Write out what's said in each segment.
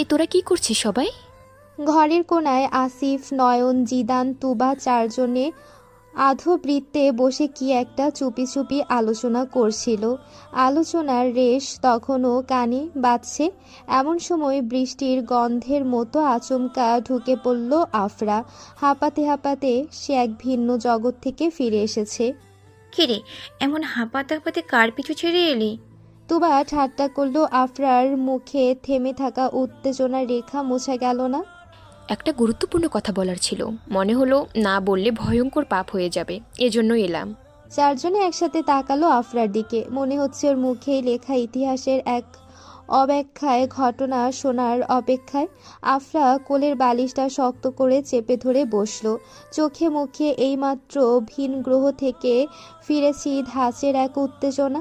তোরা কি করছিস সবাই? ঘরের কোনায় আসিফ, নয়ন, জিদান, তুবা চারজনে আধবৃত্তে বসে কি একটা চুপি চুপি আলোচনা করছিল। আলোচনার রেশ তখনও কানে বাজছে। এমন সময় বৃষ্টির গন্ধের মতো আচমকা ঢুকে পড়ল আফরা। হাঁপাতে হাঁপাতে সে এক ভিন্ন জগৎ থেকে ফিরে এসেছে। কিরে, এমন হাঁপাতে হাঁপাতে কার পিছু ছেড়ে এলি? তুবা ঠাট্টা করল। আফরার মুখে থেমে থাকা উত্তেজনার রেখা মুছা গেল না। একটা গুরুত্বপূর্ণ কথা বলার ছিল, মনে হলো না বললে ভয়ঙ্কর পাপ হয়ে যাবে, এজন্য এলাম। চারজনে একসাথে তাকালো আফরার দিকে। মনে হচ্ছে ওর মুখেই লেখা ইতিহাসের এক অব্যাখ্যায় ঘটনা শোনার অপেক্ষায়। আফরা কোলের বালিশটা শক্ত করে চেপে ধরে বসলো। চোখে মুখে এইমাত্র ভিন গ্রহ থেকে ফিরেছি ধাঁচের এক উত্তেজনা।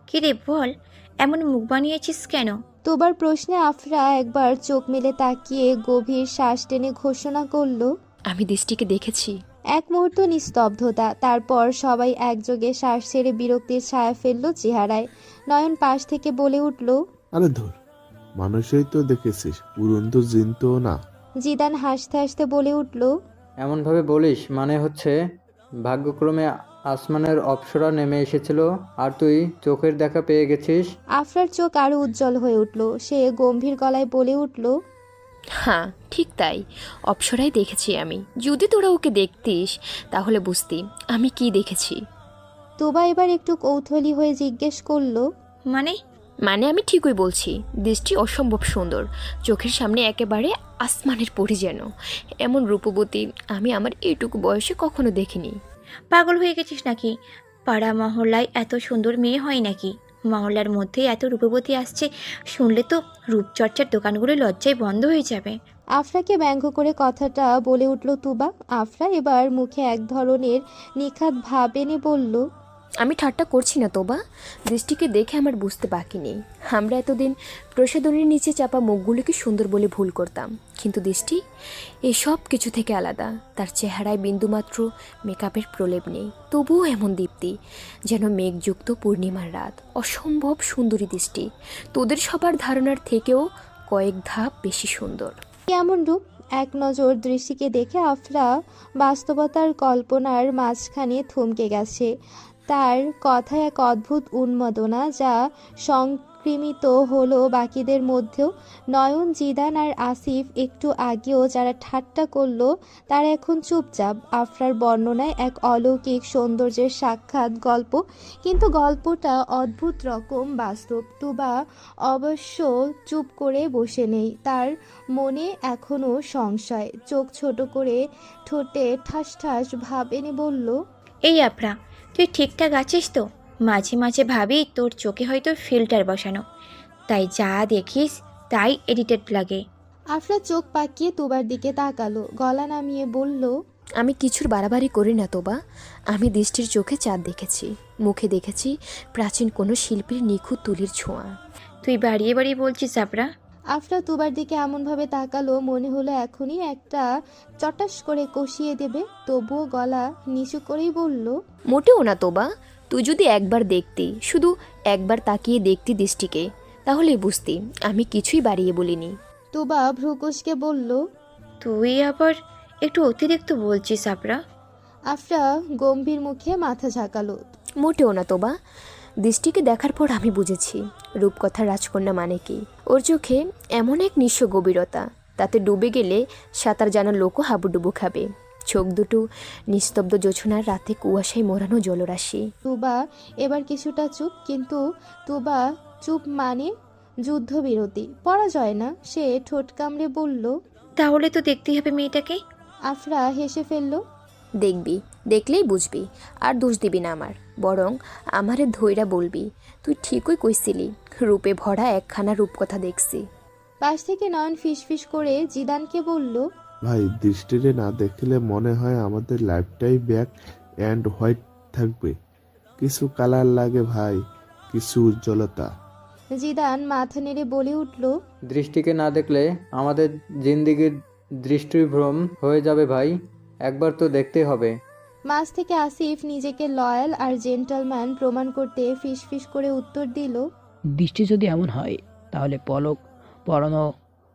কিরে বল, এমন মুখ বানিয়েছিস কেন? তোবার প্রশ্নে আফরা একবার চোখ মেলে তাকিয়ে গভীর শ্বাস টেনে ঘোষণা করলো, আমি দৃষ্টিকে দেখেছি। এক মুহূর্ত নিস্তব্ধতা, তারপর সবাই একযোগে শ্বাস ছেড়ে বিরক্তির ছায়া ফেললো চেহারায়। নয়ন পাশ থেকে বলে উঠল, আরে ধর, মানুষই তো দেখেছিস, উড়ন্ত জিন তো না। জিদান হাসতে হাসতে বলে উঠল, এমনভাবে বলিস মানে হচ্ছে ভাগ্যক্রমে আসমানের অপ্সরা নেমে এসেছিল আর তুই চোখের দেখা পেয়ে গেছিস। আফরার চোখ আরো উজ্জ্বল হয়ে উঠল। সে গম্ভীর গলায় বলে উঠল, হ্যাঁ ঠিক তাই, অপ্সরাই দেখেছি আমি। যদি তোরা ওকে দেখতিস তাহলে বুঝতি আমি কি দেখেছি। তোবা এবার একটু কৌতূহলী হয়ে জিজ্ঞেস করলো, মানে? মানে আমি ঠিকই বলছি, দৃষ্টি অসম্ভব সুন্দর, চোখের সামনে একেবারে আসমানের পরি যেন। এমন রূপবতী আমি আমার এইটুকু বয়সে কখনো দেখিনি। পাগল হয়ে গেছিস নাকি? পাড়া মহল্লায় এত সুন্দর মেয়ে হয় নাকি? মহল্লার মধ্যে এত রূপবতী আসছে, শুনলে তো রূপচর্চার দোকানগুলো লজ্জায় বন্ধ হয়ে যাবে। আফরাকে ব্যঙ্গ করে কথাটা বলে উঠল তুবা। আফরা এবার মুখে এক ধরনের নিখাত ভাব এনে বলল, আমি ঠাট্টা করছি না তোবা, দৃষ্টিকে দেখে আমার বুঝতে বাকি নেই। আমরা এতদিন প্রসাধনীর নিচে চাপা মুখগুলোকে সুন্দর বলে ভুল করতাম, কিন্তু দৃষ্টি এসব কিছু থেকে আলাদা। তার চেহারায় বিন্দুমাত্র মেকআপের প্রলেপ নেই, তবুও এমন দীপ্তি যেন মেঘযুক্ত পূর্ণিমার রাত। অসম্ভব সুন্দরী দৃষ্টি, তোদের সবার ধারণার থেকেও কয়েক ধাপ বেশি সুন্দর। কেমন রূপ! এক নজর দৃষ্টিকে দেখে আফরা বাস্তবতার কল্পনার মাঝখানে থমকে গেছে। তার কথায় এক অদ্ভুত উন্মাদনা যা সংক্রমিত হলো বাকিদের মধ্যেও। নয়ন, জিদান আর আসিফ একটু আগেও যারা ঠাট্টা করলো তারা এখন চুপচাপ। আফরার বর্ণনায় এক অলৌকিক সৌন্দর্যের সাক্ষাৎ গল্প, কিন্তু গল্পটা অদ্ভুত রকম বাস্তব। তুবা অবশ্য চুপ করে বসে নেই। তার মনে এখনো সংশয়। চোখ ছোট করে ঠোঁটে ঠাস ঠাস ভাব এনে বলল, এই আপরা, তুই ঠিকঠাক আছিস তো? মাঝে মাঝে ভাবি তোর চোখে হয়তো ফিল্টার বসানো, তাই যা দেখিস তাই এডিটেড লাগে। আফরা চোখ পাকিয়ে তুবার দিকে তাকালো, গলা নামিয়ে বলল, আমি কিছুর বাড়াবাড়ি করি না তোবা, আমি দৃষ্টির চোখে চাঁদ দেখেছি, মুখে দেখেছি প্রাচীন কোনো শিল্পীর নিখুঁত তুলির ছোঁয়া। তুই বাড়িয়ে বাড়িয়ে বলছিস আপরা। আফরা তুবার দিকে এমনভাবে তাকালো মনে হলো এখনই একটা চটাস করে কষিয়ে দেবে। তবুও গলা নিচু করেই বলল, মোটেও না তোবা, তুই যদি একবার দেখতি, শুধু একবার তাকিয়ে দেখতি দৃষ্টিকে, তাহলে বুঝতি আমি কিছুই বাড়িয়ে বলিনি। তুবা ভ্রুকুশকে বলল, তুই আবার একটু অতিরিক্ত বলছিস আপরা। আফরা গম্ভীর মুখে মাথা ঝাঁকালো। মোটেও না তোবা, দৃষ্টিকে দেখার পর আমি বুঝেছি রূপকথার রাজকন্যা মানে কি। ওর চোখে এমন এক নিঃস্ব গভীরতা, তাতে ডুবে গেলে সাঁতার জানার লোকও হাবুডুবু খাবে। চোখ দুটো নিস্তব্ধ জোছনার রাতে কুয়াশায় মোড়ানো জলরাশি। তুবা এবার কিছুটা চুপ, কিন্তু তুবা চুপ মানে যুদ্ধবিরতি, পরাজয় না। সে ঠোঁট কামড়ে বলল, তাহলে তো দেখতেই হবে মেয়েটাকে। আফরা হেসে ফেলল। দেখবি, দেখলেই বুঝবি, আর দোষ দিবি না আমার, বরং আমারে ধৈরা বলবি তুই ঠিকই কইছিলি, রূপে ভরা একখানা রূপকথা দেখছি। পাশ থেকে নয়ন ফিসফিস করে জিদানকে বলল, ভাই, দৃষ্টিরে না দেখলে মনে হয় আমাদের লাইফটাই ব্ল্যাক অ্যান্ড হোয়াইট থাকবে। কিছু কালার লাগে ভাই, কিছু উজ্জ্বলতা। জিদান মাথা নেড়ে বলে উঠল, দৃষ্টিকে না দেখলে আমাদের জিন্দিগির দৃষ্টিভ্রম হয়ে যাবে ভাই, একবার তো দেখতে হবে। মাঝ থেকে আসিফ নিজেকে লয়াল আর জেন্টলম্যান প্রমাণ করতে ফিসফিস করে উত্তর দিল, দৃষ্টি যদি এমন হয় তাহলে পলক পরানো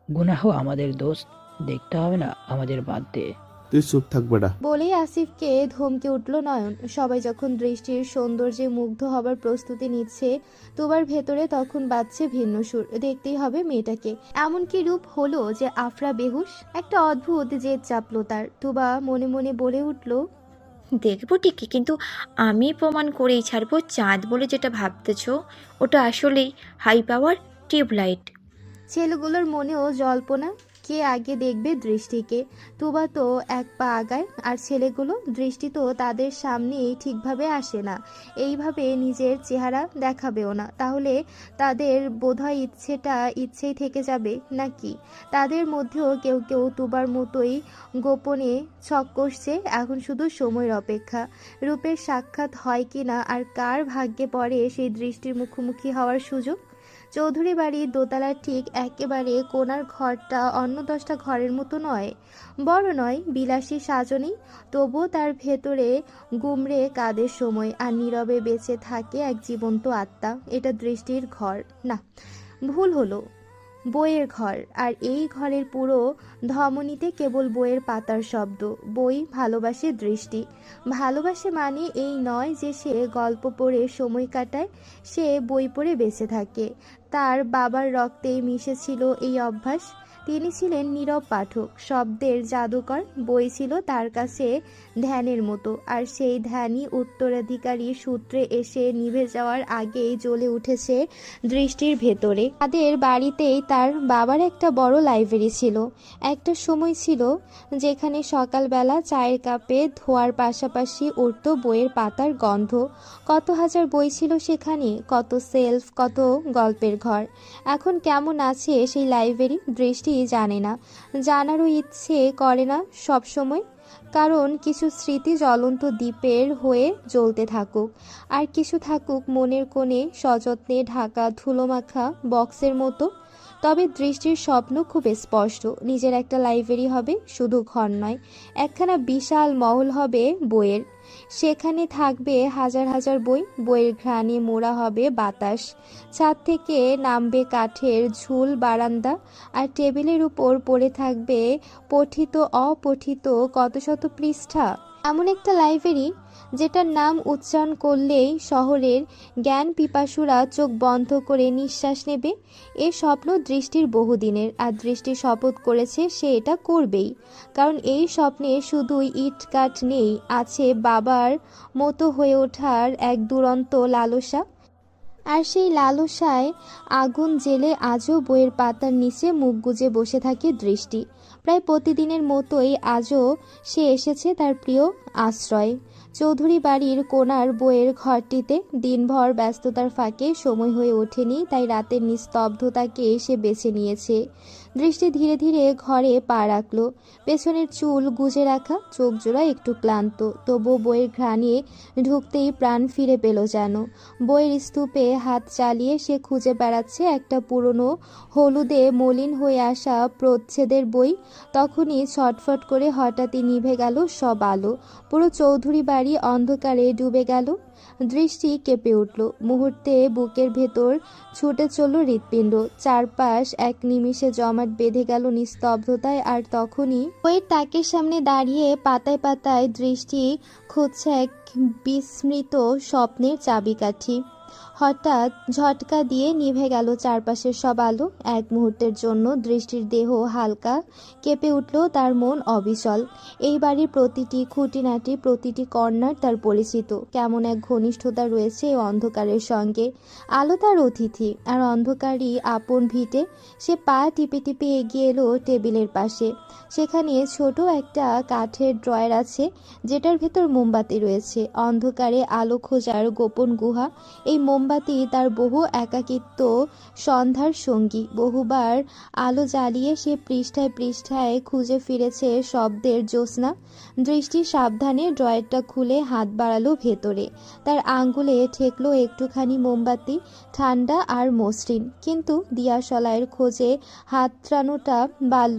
গুনাহ আমাদের দোস্ত, দেখতে হবে না আমাদের বাদ দে। তুই চুপ থাক বেটা। বলেই আসিফকে ধমকে উঠল নয়ন। সবাই যখন দৃষ্টির সৌন্দর্যে মুগ্ধ হবার প্রস্তুতি নিচ্ছে, তোবার ভেতরে তখন বাজছে ভিন্ন সুর। দেখতেই হবে মেয়েটাকে। এমন কি রূপ হলো যে আফরা বেহুশ। একটা অদ্ভুত জেদ চাপলো তার। তুবা মনে মনে বলে উঠল, দেখবো ঠিকই, কিন্তু আমি প্রমাণ করেই ছাড়বো চাঁদ বলে যেটা ভাবতেছো ওটা আসলেই হাই পাওয়ার টিউবলাইট। ছেলেগুলোর মনেও জল্পনা, কে আগে দেখবে দৃষ্টিকে। তুবা তো এক পা আগায়, আর ছেলেগুলো দৃষ্টি তো তাদের সামনেই ঠিকভাবে আসে না, এইভাবে নিজের চেহারা দেখাবেও না। তাহলে তাদের বোধহয় ইচ্ছেই থেকে যাবে নাকি? তাদের মধ্যেও কেউ কেউ তুবার মতোই গোপনে ছক কষছে। এখন শুধু সময়ের অপেক্ষা, রূপের সাক্ষাৎ হয় কিনা আর কার ভাগ্যে পড়ে সেই দৃষ্টির মুখোমুখি হওয়ার সুযোগ। চৌধুরী বাড়ির দোতলার ঠিক একেবারে কোণার ঘরটা অন্য 10টা ঘরের মতো নয়, বড় নয়, বিলাসী সাজনি, তবুও তার ভেতরে গুমড়ে কাদের সময় আর নীরবে বেঁচে থাকে এক জীবন্ত আত্মা। এটা দৃষ্টির ঘর না, ভুল হলো, বইয়ের ঘর। আর এই ঘরের পুরো ধমনীতে কেবল বইয়ের পাতার শব্দ। বই ভালোবাসে দৃষ্টি। ভালোবাসে মানে এই নয় যে সে গল্প পড়ে সময় কাটায়, সে বই পড়ে বেঁচে থাকে। তার বাবার রক্তেই মিশেছিল এই অভ্যাস। তিনি ছিলেন নীরব পাঠক, শব্দের জাদুকর। বই ছিল তার কাছে ধ্যানের মতো, আর সেই ধ্যানই উত্তরাধিকারী সূত্রে এসে নিভে যাওয়ার আগেই জ্বলে উঠেছে দৃষ্টির ভেতরে। তাদের বাড়িতেই তার বাবার একটা বড় লাইব্রেরি ছিল। একটা সময় ছিল যেখানে সকালবেলা চায়ের কাপে ধোয়ার পাশাপাশি উঠত বইয়ের পাতার গন্ধ। কত হাজার বই ছিল সেখানে, কত সেলফ, কত গল্পের ঘর। এখন কেমন আছে সেই লাইব্রেরি দৃষ্টি জানে না, জানারও ইচ্ছে করে না সব সময়। কারণ কিছু স্মৃতি জ্বলন্ত দ্বীপের হয়ে জ্বলতে থাকুক, আর কিছু থাকুক মনের কোণে সযত্নে ঢাকা ধুলোমাখা বক্সের মতো। তবে দৃষ্টির স্বপ্ন খুব স্পষ্ট, নিজের একটা লাইব্রেরি হবে, শুধু ঘর নয়, একখানা বিশাল মহল হবে বইয়ের। সেখানে থাকবে হাজার হাজার বই, বইয়ের ঘ্রাণে মোড়া হবে বাতাস। ছাদ থেকে নামবে কাঠের ঝুল বারান্দা, আর টেবিলের উপর পড়ে থাকবে পঠিত অপঠিত কত শত পৃষ্ঠা। এমন একটা লাইব্রেরি যেটার নাম উচ্চারণ করলেই শহরের জ্ঞান পিপাসুরা চোখ বন্ধ করে নিঃশ্বাস নেবে। এ স্বপ্ন দৃষ্টির বহুদিনের, আর দৃষ্টি শপথ করেছে সে এটা করবেই। কারণ এই স্বপ্নে শুধুই ইট কাঠ নেই, আছে বাবার মতো হয়ে ওঠার এক দুরন্ত লালসা। আর সেই লালসায় আগুন জেলে আজও বইয়ের পাতার নিচে মুখ গুজে বসে থাকে দৃষ্টি। প্রায় প্রতিদিনের মতোই আজও সে এসেছে তার প্রিয় আশ্রয়, চৌধুরী বাড়ির কোণার বইয়ের ঘরটিতে। দিনভর ব্যস্ততার ফাঁকে সময় হয়ে ওঠেনি, তাই রাতের নিস্তব্ধতাকে সে বেছে নিয়েছে। দৃষ্টি ধীরে ধীরে ঘরে পা রাখল। পেছনের চুল গুজে রাখা, চোখ জোড়া একটু ক্লান্ত, তবুও বইয়ের ঘ্রাণে ঢুকতেই প্রাণ ফিরে পেল যেন। বইয়ের স্তূপে হাত চালিয়ে সে খুঁজে বেড়াচ্ছে একটা পুরনো হলুদে মলিন হয়ে আসা প্রচ্ছেদের বই। তখনই ছটফট করে হঠাৎই নিভে গেল সব আলো। পুরো চৌধুরী বাড়ি অন্ধকারে ডুবে গেল। দৃষ্টি কেঁপে উঠল। মুহূর্তে বুকের ভেতর ছুটে চলল হৃৎপিণ্ড। চারপাশ এক নিমিষে জমাট বেঁধে গেল নিস্তব্ধতায়। আর তখনই বইয়ের তাকের সামনে দাঁড়িয়ে পাতায় পাতায় দৃষ্টি খুঁজছে এক বিস্মৃত স্বপ্নের চাবিকাঠি। হঠাৎ ঝটকা দিয়ে নিভে গেল চারপাশের সব আলো। এক মুহূর্তের জন্য দৃষ্টির দেহ হালকা, কেঁপে উঠল তার মন অবিচল। এই বাড়ির প্রতিটি খুঁটিনাটি, প্রতিটি কর্নার তার পরিচিত। কেমন এক ঘনিষ্ঠতা রয়েছে এই অন্ধকারের সঙ্গে। আলো তার অতিথি, আর অন্ধকারই আপন ভিটে। সে পা টিপে টিপে এগিয়ে এলো টেবিলের পাশে। সেখানে ছোট একটা কাঠের ড্রয়ার আছে, যেটার ভেতর মোমবাতি রয়েছে। অন্ধকারে আলো খোঁজার গোপন গুহা। এই মোমবাতি তার বহু একাকিত্ব সন্ধ্যার সঙ্গী। বহুবার আলো জ্বালিয়ে সে পৃষ্ঠায় পৃষ্ঠায় খুঁজে ফিরেছে শব্দের জ্যোৎস্না। দৃষ্টি সাবধানে ড্রয়ারটা খুলে হাত বাড়ালো ভেতরে। তার আঙ্গুলে ঠেকলো একটুখানি মোমবাতি, ঠান্ডা আর মসৃণ। কিন্তু দিয়াশলাইয়ের খোঁজে হাতড়ানোটা বাড়ল।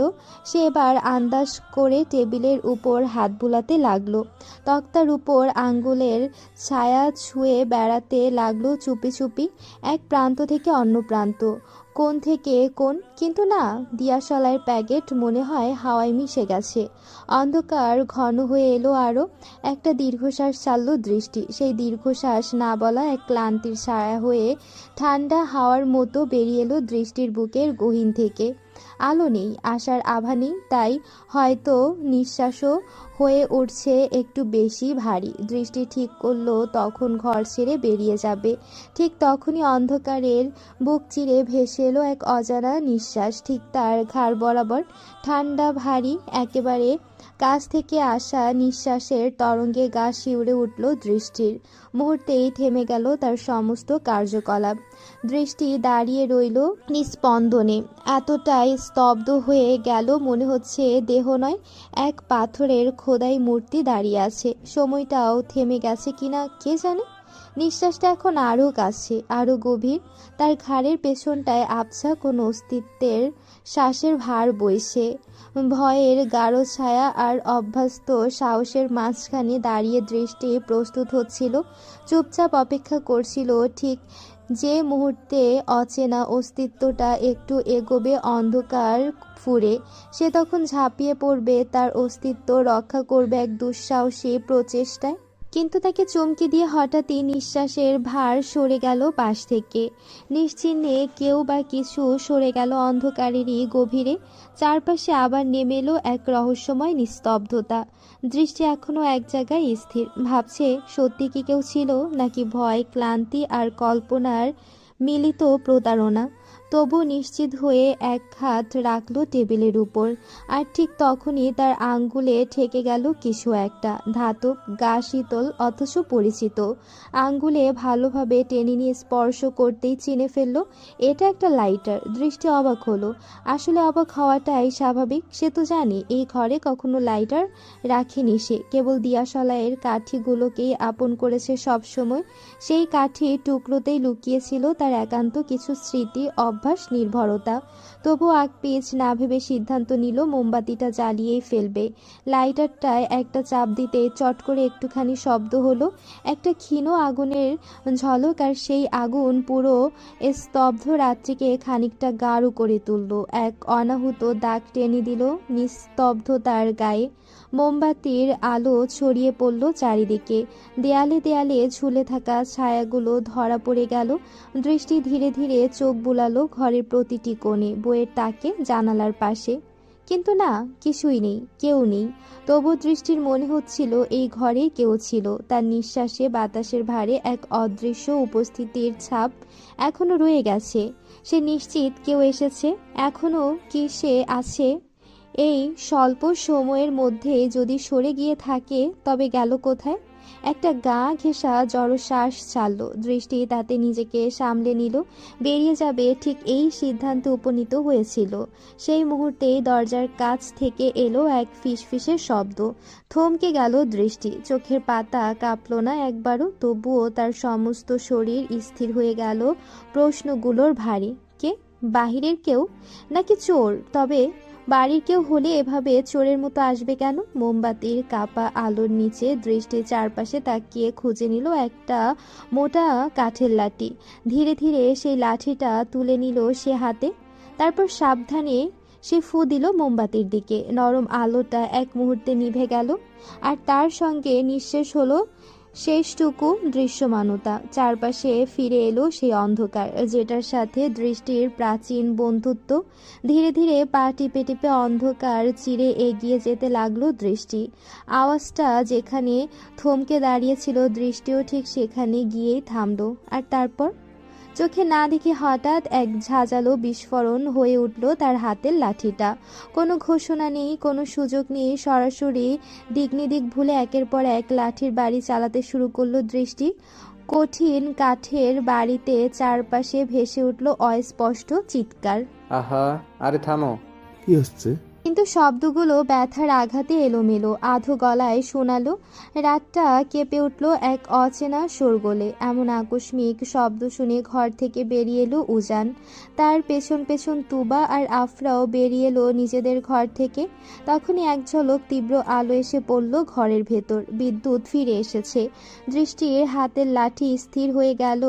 সে এবার আন্দাজ করে টেবিলের উপর হাত বুলাতে লাগলো। তক্তার উপর আঙ্গুলের ছায়া ছুঁয়ে বেড়াতে লাগলো চুপি চুপি, এক প্রান্ত থেকে অন্য প্রান্ত। কোন থেকে কোন, কিন্তু না, দিয়াশলাইয়ের প্যাকেট মনে হয় হাওয়ায় মিশে গেছে। অন্ধকার ঘন হয়ে এলো আরও। একটা দীর্ঘশ্বাস ছাড়ল দৃষ্টি। সেই দীর্ঘশ্বাস না বলা এক ক্লান্তির ছায়া হয়ে ঠান্ডা হাওয়ার মতো বেরিয়ে এলো দৃষ্টির বুকের গহীন থেকে। আলো নেই, আশার আভা নেই, তাই হয়তো নিঃশ্বাসও হয়ে উঠছে একটু বেশি ভারী। দৃষ্টি ঠিক করলো তখন ঘর ছেড়ে বেরিয়ে যাবে। ঠিক তখনই অন্ধকারের বুক চিরে ভেসে এলো এক অজানা নিঃশ্বাস। ঠিক তার ঘাড় বরাবর, ঠান্ডা ভারী, একেবারে কাছ থেকে আসা নিঃশ্বাসের তরঙ্গে গা শিউরে উঠল দৃষ্টির। মুহূর্তেই থেমে গেল তার সমস্ত কার্যকলাপ। দৃষ্টি দাঁড়িয়ে রইল নিস্পন্দনে। এতটাই স্তব্ধ হয়ে গেল মনে হচ্ছে দেহ নয়, এক পাথরের খোদাই মূর্তি দাঁড়িয়ে আছে। সময়টাও থেমে গেছে কিনা কে জানে। নিঃশ্বাসটা এখন আরও কাছে, আরও গভীর। তার ঘাড়ের পেছনটায় আবছা কোনো অস্তিত্বের শ্বাসের ভার বইছে। ভয়ের গাঢ় ছায়া আর অভ্যস্ত সাহসের মাঝখানে দাঁড়িয়ে দৃষ্টি প্রস্তুত হচ্ছিল, চুপচাপ অপেক্ষা করছিল। ঠিক যে মুহূর্তে অচেনা অস্তিত্বটা একটু এগোবে অন্ধকার ফুঁড়ে, সে তখন ঝাঁপিয়ে পড়বে, তার অস্তিত্ব রক্ষা করবে এক দুঃসাহসী প্রচেষ্টায়। কিন্তু তাকে চমকে দিয়ে হঠাৎই নিঃশ্বাসের ভার সরে গেল পাশ থেকে। নিশ্চিহ্নে কেউ বা কিছু সরে গেল অন্ধকারেরই গভীরে। চারপাশে আবার নেমে এলো এক রহস্যময় নিস্তব্ধতা। দৃষ্টি এখনো এক জায়গায় স্থির, ভাবছে সত্যি কি কেউ ছিল, নাকি ভয়, ক্লান্তি আর কল্পনার মিলিত প্রতারণা। তবু নিশ্চিত হয়ে এক হাত রাখলো টেবিলের উপর। আর ঠিক তখনই তার আঙ্গুলে ঠেকে গেল কিছু একটা, ধাতব, গা শীতল অথচ পরিচিত। আঙ্গুলে ভালোভাবে টেনে নিয়ে স্পর্শ করতেই চিনে ফেললো এটা একটা লাইটার। দৃষ্টি অবাক হলো। আসলে অবাক হওয়াটাই স্বাভাবিক। সে তো জানে এই ঘরে কখনো লাইটার রাখেনি সে, কেবল দিয়াশলাইয়ের কাঠিগুলোকেই আপন করেছে সবসময়। সেই কাঠির টুকরোতেই লুকিয়েছিল তার একান্ত কিছু স্মৃতি, অভ্যাস, নির্ভরতা। তবু আগ পিছ না ভেবে সিদ্ধান্ত নিল মোমবাতিটা জ্বালিয়েই ফেলবে। লাইটারটায় একটা চাপ দিতে চট করে একটুখানি শব্দ হলো, একটা ক্ষীণ আগুনের ঝলক, আর সেই আগুন পুরো স্তব্ধ রাত্রিকে খানিকটা গাঢ় করে তুলল। এক অনাহুত দাগ টেনে দিল নিস্তব্ধতার গায়ে। মোমবাতির আলো ছড়িয়ে পড়ল চারিদিকে। দেয়ালে দেয়ালে ঝুলে থাকা ছায়াগুলো ধরা পড়ে গেল। দৃষ্টি ধীরে ধীরে চোখ বুলালো ঘরের প্রতিটি কোণে, বইয়ের তাকে, জানালার পাশে। কিন্তু না, কিছুই নেই, কেউ নেই। তবু দৃষ্টির মনে হচ্ছিল এই ঘরেই কেউ ছিল। তার নিঃশ্বাসে, বাতাসের ভারে এক অদৃশ্য উপস্থিতির ছাপ এখনো রয়ে গেছে। সে নিশ্চিত কেউ এসেছে। এখনো কি সে আছে? এই স্বল্প সময়ের মধ্যে যদি সরে গিয়ে থাকে, তবে গেল কোথায়? একটা গা ঘেঁষা জড়শ্বাস ছাড়ল। দৃষ্টি তাতে নিজেকে সামলে নিল। বেরিয়ে যাবে, ঠিক এই সিদ্ধান্তে উপনীত হয়েছিল। সেই মুহূর্তেই দরজার কাছ থেকে এলো এক ফিসফিসের শব্দ। থমকে গেল দৃষ্টি। চোখের পাতা কাঁপল না একবারও, তবুও তার সমস্ত শরীর স্থির হয়ে গেল প্রশ্নগুলোর ভারী। কে? বাহিরের কেউ নাকি চোর? তবে বাড়ির কেউ হলে এভাবে চোরের মতো আসবে কেন? মোমবাতির কাপা আলোর নিচে দৃষ্টি চারপাশে তাকিয়ে খুঁজে নিল একটা মোটা কাঠের লাঠি। ধীরে ধীরে সেই লাঠিটা তুলে নিল সে হাতে। তারপর সাবধানে সে ফু দিল মোমবাতির দিকে। নরম আলোটা এক মুহূর্তে নিভে গেল, আর তার সঙ্গে নিঃশেষ হলো শেষটুকু দৃশ্যমানতা। চারপাশে ফিরে এলো সেই অন্ধকার, যেটার সাথে দৃষ্টির প্রাচীন বন্ধুত্ব। ধীরে ধীরে পা টিপে টিপে অন্ধকার চিরে এগিয়ে যেতে লাগলো দৃষ্টি। আওয়াজটা যেখানে থমকে দাঁড়িয়েছিল, দৃষ্টিও ঠিক সেখানে গিয়েই থামলো। আর তারপর চোখে না দেখে হঠাৎ এক ঝাঁঝালো বিস্ফোরণ হয়ে উঠল তার হাতের লাঠিটা। কোনো ঘোষণা নেই, কোনো সুযোগ নেই, সরাসরি দিক ভুলে একের পর এক লাঠির বাড়ি চালাতে শুরু করলো দৃষ্টি। কঠিন কাঠের বাড়িতে চারপাশে ভেসে উঠল অস্পষ্ট চিৎকার। আহা, আরে থামো। কি হচ্ছে? কিন্তু শব্দগুলো ব্যথার আঘাতে এলোমেলো, আধো গলায় শোনালো। রাতটা কেঁপে উঠল এক অচেনা শোরগোলে। এমন আকস্মিক শব্দ শুনে ঘর থেকে বেরিয়ে এলো উজান। তার পেছন পেছন তুবা আর আফরাও বেরিয়ে এলো নিজেদের ঘর থেকে। তখনই এক ঝলক তীব্র আলো এসে পড়ল ঘরের ভেতর। বিদ্যুৎ ফিরে এসেছে। দৃষ্টির হাতের লাঠি স্থির হয়ে গেল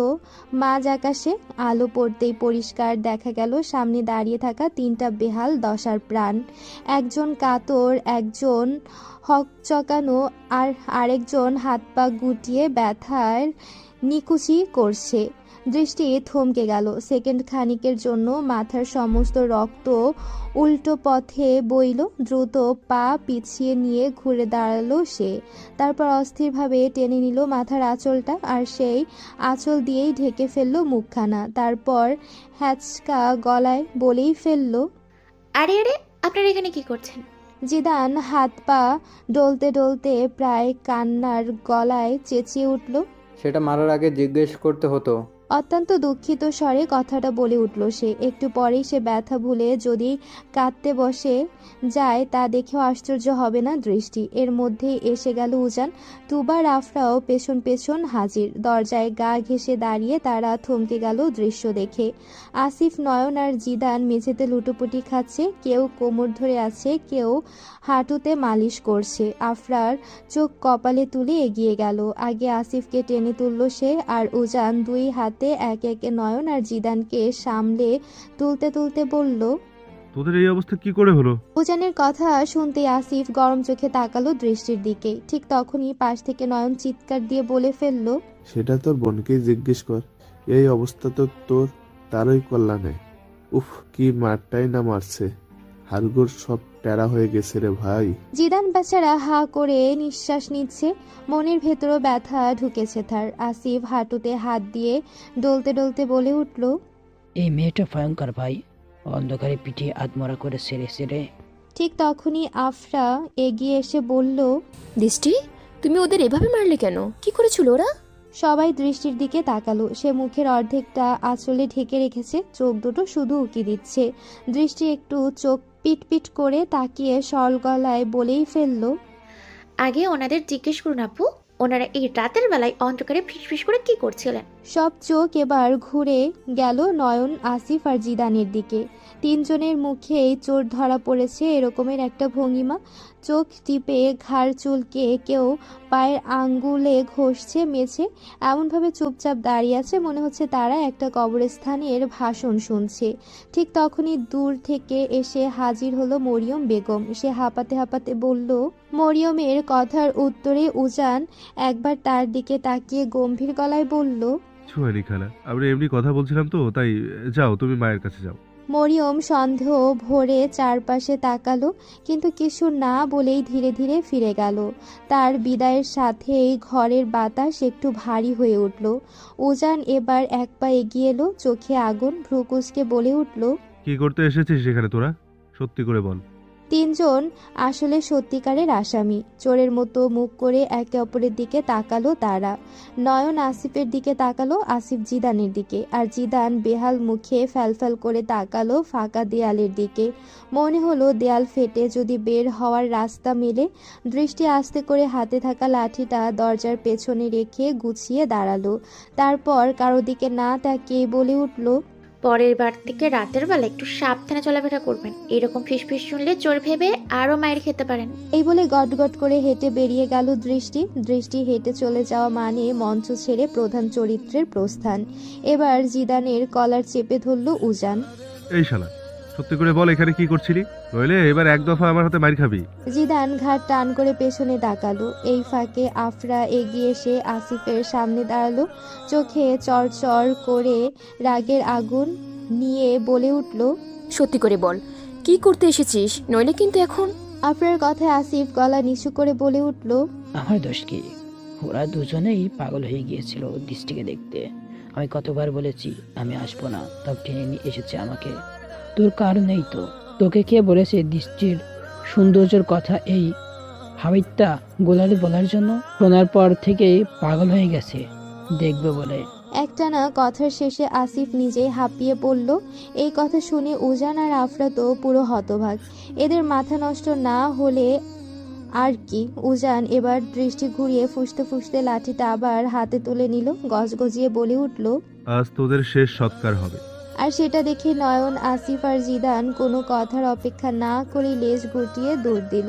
মাঝ আকাশে। আলো পড়তেই পরিষ্কার দেখা গেল সামনে দাঁড়িয়ে থাকা তিনটা বেহাল দশার প্রাণ। একজন কাতর, একজন হকচকানো, আর আরেকজন হাত পা গুটিয়ে ব্যথার নিকুচি করছে। দৃষ্টি থমকে গেল। সেকেন্ড খানিকের জন্য মাথার সমস্ত রক্ত উল্টো পথে বইল। দ্রুত পা পিছিয়ে নিয়ে ঘুরে দাঁড়ালো সে। তারপর অস্থিরভাবে টেনে নিল মাথার আঁচলটা, আর সেই আঁচল দিয়েই ঢেকে ফেললো মুখখানা। তারপর হ্যাচকা গলায় বলেই ফেললো, আরে আরে, আপনারা এখানে কি করছেন? জিদান হাত পা ডলতে ডলতে প্রায় কান্নার গলায় চেঁচিয়ে উঠল। সেটা মারার আগে জিজ্ঞেস করতে হতো। অত্যন্ত দুঃখিত স্বরে কথাটা বলে উঠল সে। একটু পরেই সে ব্যথা ভুলে যদি কাঁদতে বসে যায় তা দেখেও আশ্চর্য হবে না দৃষ্টি। এর মধ্যেই এসে গেল উজান। তুবা আফরাও পেছন পেছন হাজির। দরজায় গা ঘেঁষে দাঁড়িয়ে তারা থমকে গেল দৃশ্য দেখে। আসিফ, নয়ন আর জিদান মেঝেতে লুটোপুটি খাচ্ছে। কেউ কোমর ধরে আছে, কেউ হাঁটুতে মালিশ করছে। আফরার চোখ কপালে তুলে এগিয়ে গেল। আগে আসিফকে টেনে তুলল সে, আর উজান দুই হাতে একে একে নয়ন আর জিদানকে সামলে তুলতে তুলতে বলল, তোদের এই অবস্থা কি করে হলো? উজানের কথা শুনতেই আসিফ গরম চোখে তাকালো দৃষ্টির দিকে। ঠিক তখনই পাশ থেকে নয়ন চিৎকার দিয়ে বলে ফেলল, সেটা তোর বোনকেই জিজ্ঞেস কর। এই অবস্থা তো তোর তারই কল্যাণে। উফ, কি মারটাই না মারছে। হাড়গোড় সব টেরা হয়ে গেছে রে ভাই। জিদান বেচারা হা করে নিঃশ্বাস নিচ্ছে। মনের ভেতরও ব্যথা ঢুকেছে তার। আসিফ হাঁটুতে হাত দিয়ে ডলতে ডলতে বলে উঠল, এই মেয়েটা ভয়ঙ্কর ভাই, অন্ধকারে পিটিয়ে আত্মরা করে সেরে সেরে। ঠিক তখনই আফরা এগিয়ে এসে বলল, দৃষ্টি, তুমি ওদের এভাবে মারলে কেন? কি করেছিল ওরা? সবাই দৃষ্টির দিকে তাকালো। সে মুখের অর্ধেকটা আঁচলে ঢেকে রেখেছে, চোখ দুটো শুধু উকি দিচ্ছে। দৃষ্টি একটু চোখ পিটপিট করে তাকিয়ে সরল গলায় বলেই ফেলল, আগে ওনাদের জিজ্ঞেস করুন আপু, ওনারা এই রাতের বেলায় অন্ধকারে ফিসফিস করে কি করছিলেন? সব চোখ এবার ঘুরে গেল নয়ন, আসিফ আর জিদানের দিকে। তিনজনের মুখেই চোর ধরা পড়েছে এরকমের একটা ভঙ্গিমা। চোখ টিপে ঘাড় চুলকে কেউ পায়ের আঙ্গুলে ঘষছে মেঝে। এমনভাবে চুপচাপ দাঁড়িয়ে আছে, মনে হচ্ছে তারা একটা কবরস্থানের ভাষণ শুনছে। ঠিক তখনই দূর থেকে এসে হাজির হলো মরিয়ম বেগম। সে হাঁপাতে হাঁপাতে বলল, মরিয়মের কথার উত্তরে উজান একবার তার দিকে তাকিয়ে গম্ভীর গলায় বলল, ছুয়ানি খালা, আমরা এমনি কথা বলছিলাম তো, তাই যাও, তুমি মায়ের কাছে যাও। মরিয়ম সন্দেহ ভরে চারপাশে তাকালো, কিন্তু কিছু না বলেই ধীরে ধীরে ফিরে গেল। তার বিদায়ের সাথেই ঘরের বাতাস একটু ভারী হয়ে উঠল। উজান এবার এক পা এগিয়ে এলো, চোখে আগুন, ভ্রুকুচকে বলে উঠল, কি করতে এসেছিস সেখানে তোরা? সত্যি করে বল। তিনজন আসলে সত্যিকারের আসামি। চোরের মতো মুখ করে একে অপরের দিকে তাকালো তারা। নয়ন আসিফের দিকে তাকালো, আসিফ জিদানের দিকে, আর জিদান বেহাল মুখে ফ্যালফ্যাল করে তাকালো ফাঁকা দেয়ালের দিকে। মনে হলো দেয়াল ফেটে যদি বের হওয়ার রাস্তা মেলে। দৃষ্টি আস্তে করে হাতে থাকা লাঠিটা দরজার পেছনে রেখে গুছিয়ে দাঁড়ালো। তারপর কারো দিকে না তাকিয়ে বলে উঠল, পরের বার থেকে রাতের বেলা একটু সাবধানে চলাফেরা করবেন। এরকম ফিসফিস শুনলে চোর ভেবে আরও মায়ের খেতে পারেন। এই বলে গটগট করে হেঁটে বেরিয়ে গেল দৃষ্টি। দৃষ্টি হেঁটে চলে যাওয়া মানে মঞ্চ ছেড়ে প্রধান চরিত্রের প্রস্থান। এবার জিদানের কলার চেপে ধরল উজান। এই শালা, সত্যি করে বল এখানে কি করছিলি, নইলে এবার এক দফা আমার হাতে মার খাবি। জিদান ঘাট টান করে পেছনে তাকালো। এই ফাঁকে আফরা এগিয়ে এসে আসিফের সামনে দাঁড়ালো। চোখে চড়চড় করে রাগের আগুন নিয়ে বলে উঠল, সত্যি করে বল, কি করতে এসেছিস? নইলে কিন্তু এখন। আফরার কথায় আসিফ গলা নিচু করে বলে উঠল, আমার দোষ কি? ওরা দুজনেই পাগল হয়ে গিয়েছিল দৃষ্টিকে দেখতে। আমি কতবার বলেছি আমি আসবো না, তব টেনে নিয়ে এসেছে আমাকে। তোর কারণেই তো। তোকে কে বলেছে দৃষ্টির সৌন্দর্যের কথা এই হাবিটটা গোলালে বলার জন্য? শোনার পর থেকেই পাগল হয়ে গেছে দেখবে বলে। একটানা কথার শেষে আসিফ নিজেই হাঁপিয়ে পড়ল। এই কথা শুনে উজান আর আফরা তো পুরো হতবাক। এদের মাথা নষ্ট না হলে আর কি। উজান এবার দৃষ্টি ঘুরিয়ে ফুঁসতে ফুঁসতে লাঠিটা আবার হাতে তুলে নিল, গজগজিয়ে বলে উঠল। আজ তোদের শেষ সৎকার হবে। আর সেটা দেখে নয়ন, আসিফ আর জিদান কোনো কথার অপেক্ষা না করে লেজ গুটিয়ে দৌড় দিল।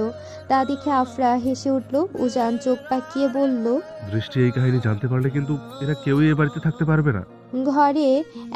তা দেখে আফরা হেসে উঠল। উজান চোখ পাকিয়ে বলল, দৃষ্টি এই কাহিনী জানতে পারলে কিন্তু এরা কেউই এ বাড়িতে থাকতে পারবে না। ঘরে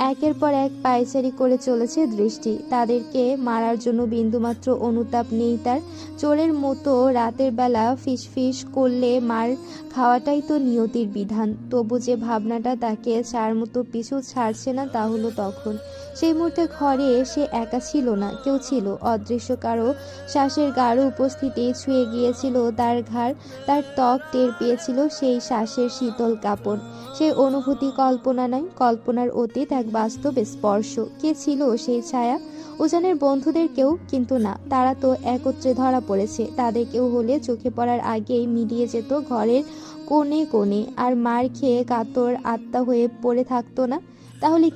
একের পর এক পায়চারি করে চলেছে দৃষ্টি। তাদেরকে মারার জন্য বিন্দুমাত্র অনুতাপ নেই তার। চোরের মতো রাতের বেলা ফিসফিস করলে মার খাওয়াটাই তো নিয়তির বিধান। তবু যে ভাবনাটা তাকে চার মতো পিছু ছাড়ছে না তা হলো তখন। সেই মুহূর্তে ঘরে সে একা ছিল না, কেউ ছিল। অদৃশ্য কারো শ্বাসের গাঢ় উপস্থিতি ছুঁয়ে গিয়েছিল তার ঘাড়, তার ত্বক টের পেয়েছিল সেই শ্বাসের শীতল কাঁপন। সেই অনুভূতি কল্পনা নয়, কল্পনার অতীত, এক বাস্তব স্পর্শ। কে ছিল সেই ছায়া? উজানের বন্ধুদের কেউ? কিন্তু না, তারা তো একত্রে ধরা পড়েছে। তাদের কেউ হলে চোখে পড়ার আগেই মিলিয়ে যেত ঘরের কোণে কোণে, আর মার খেয়ে কাতর আত্মা হয়ে পড়ে থাকতো না। তাহলে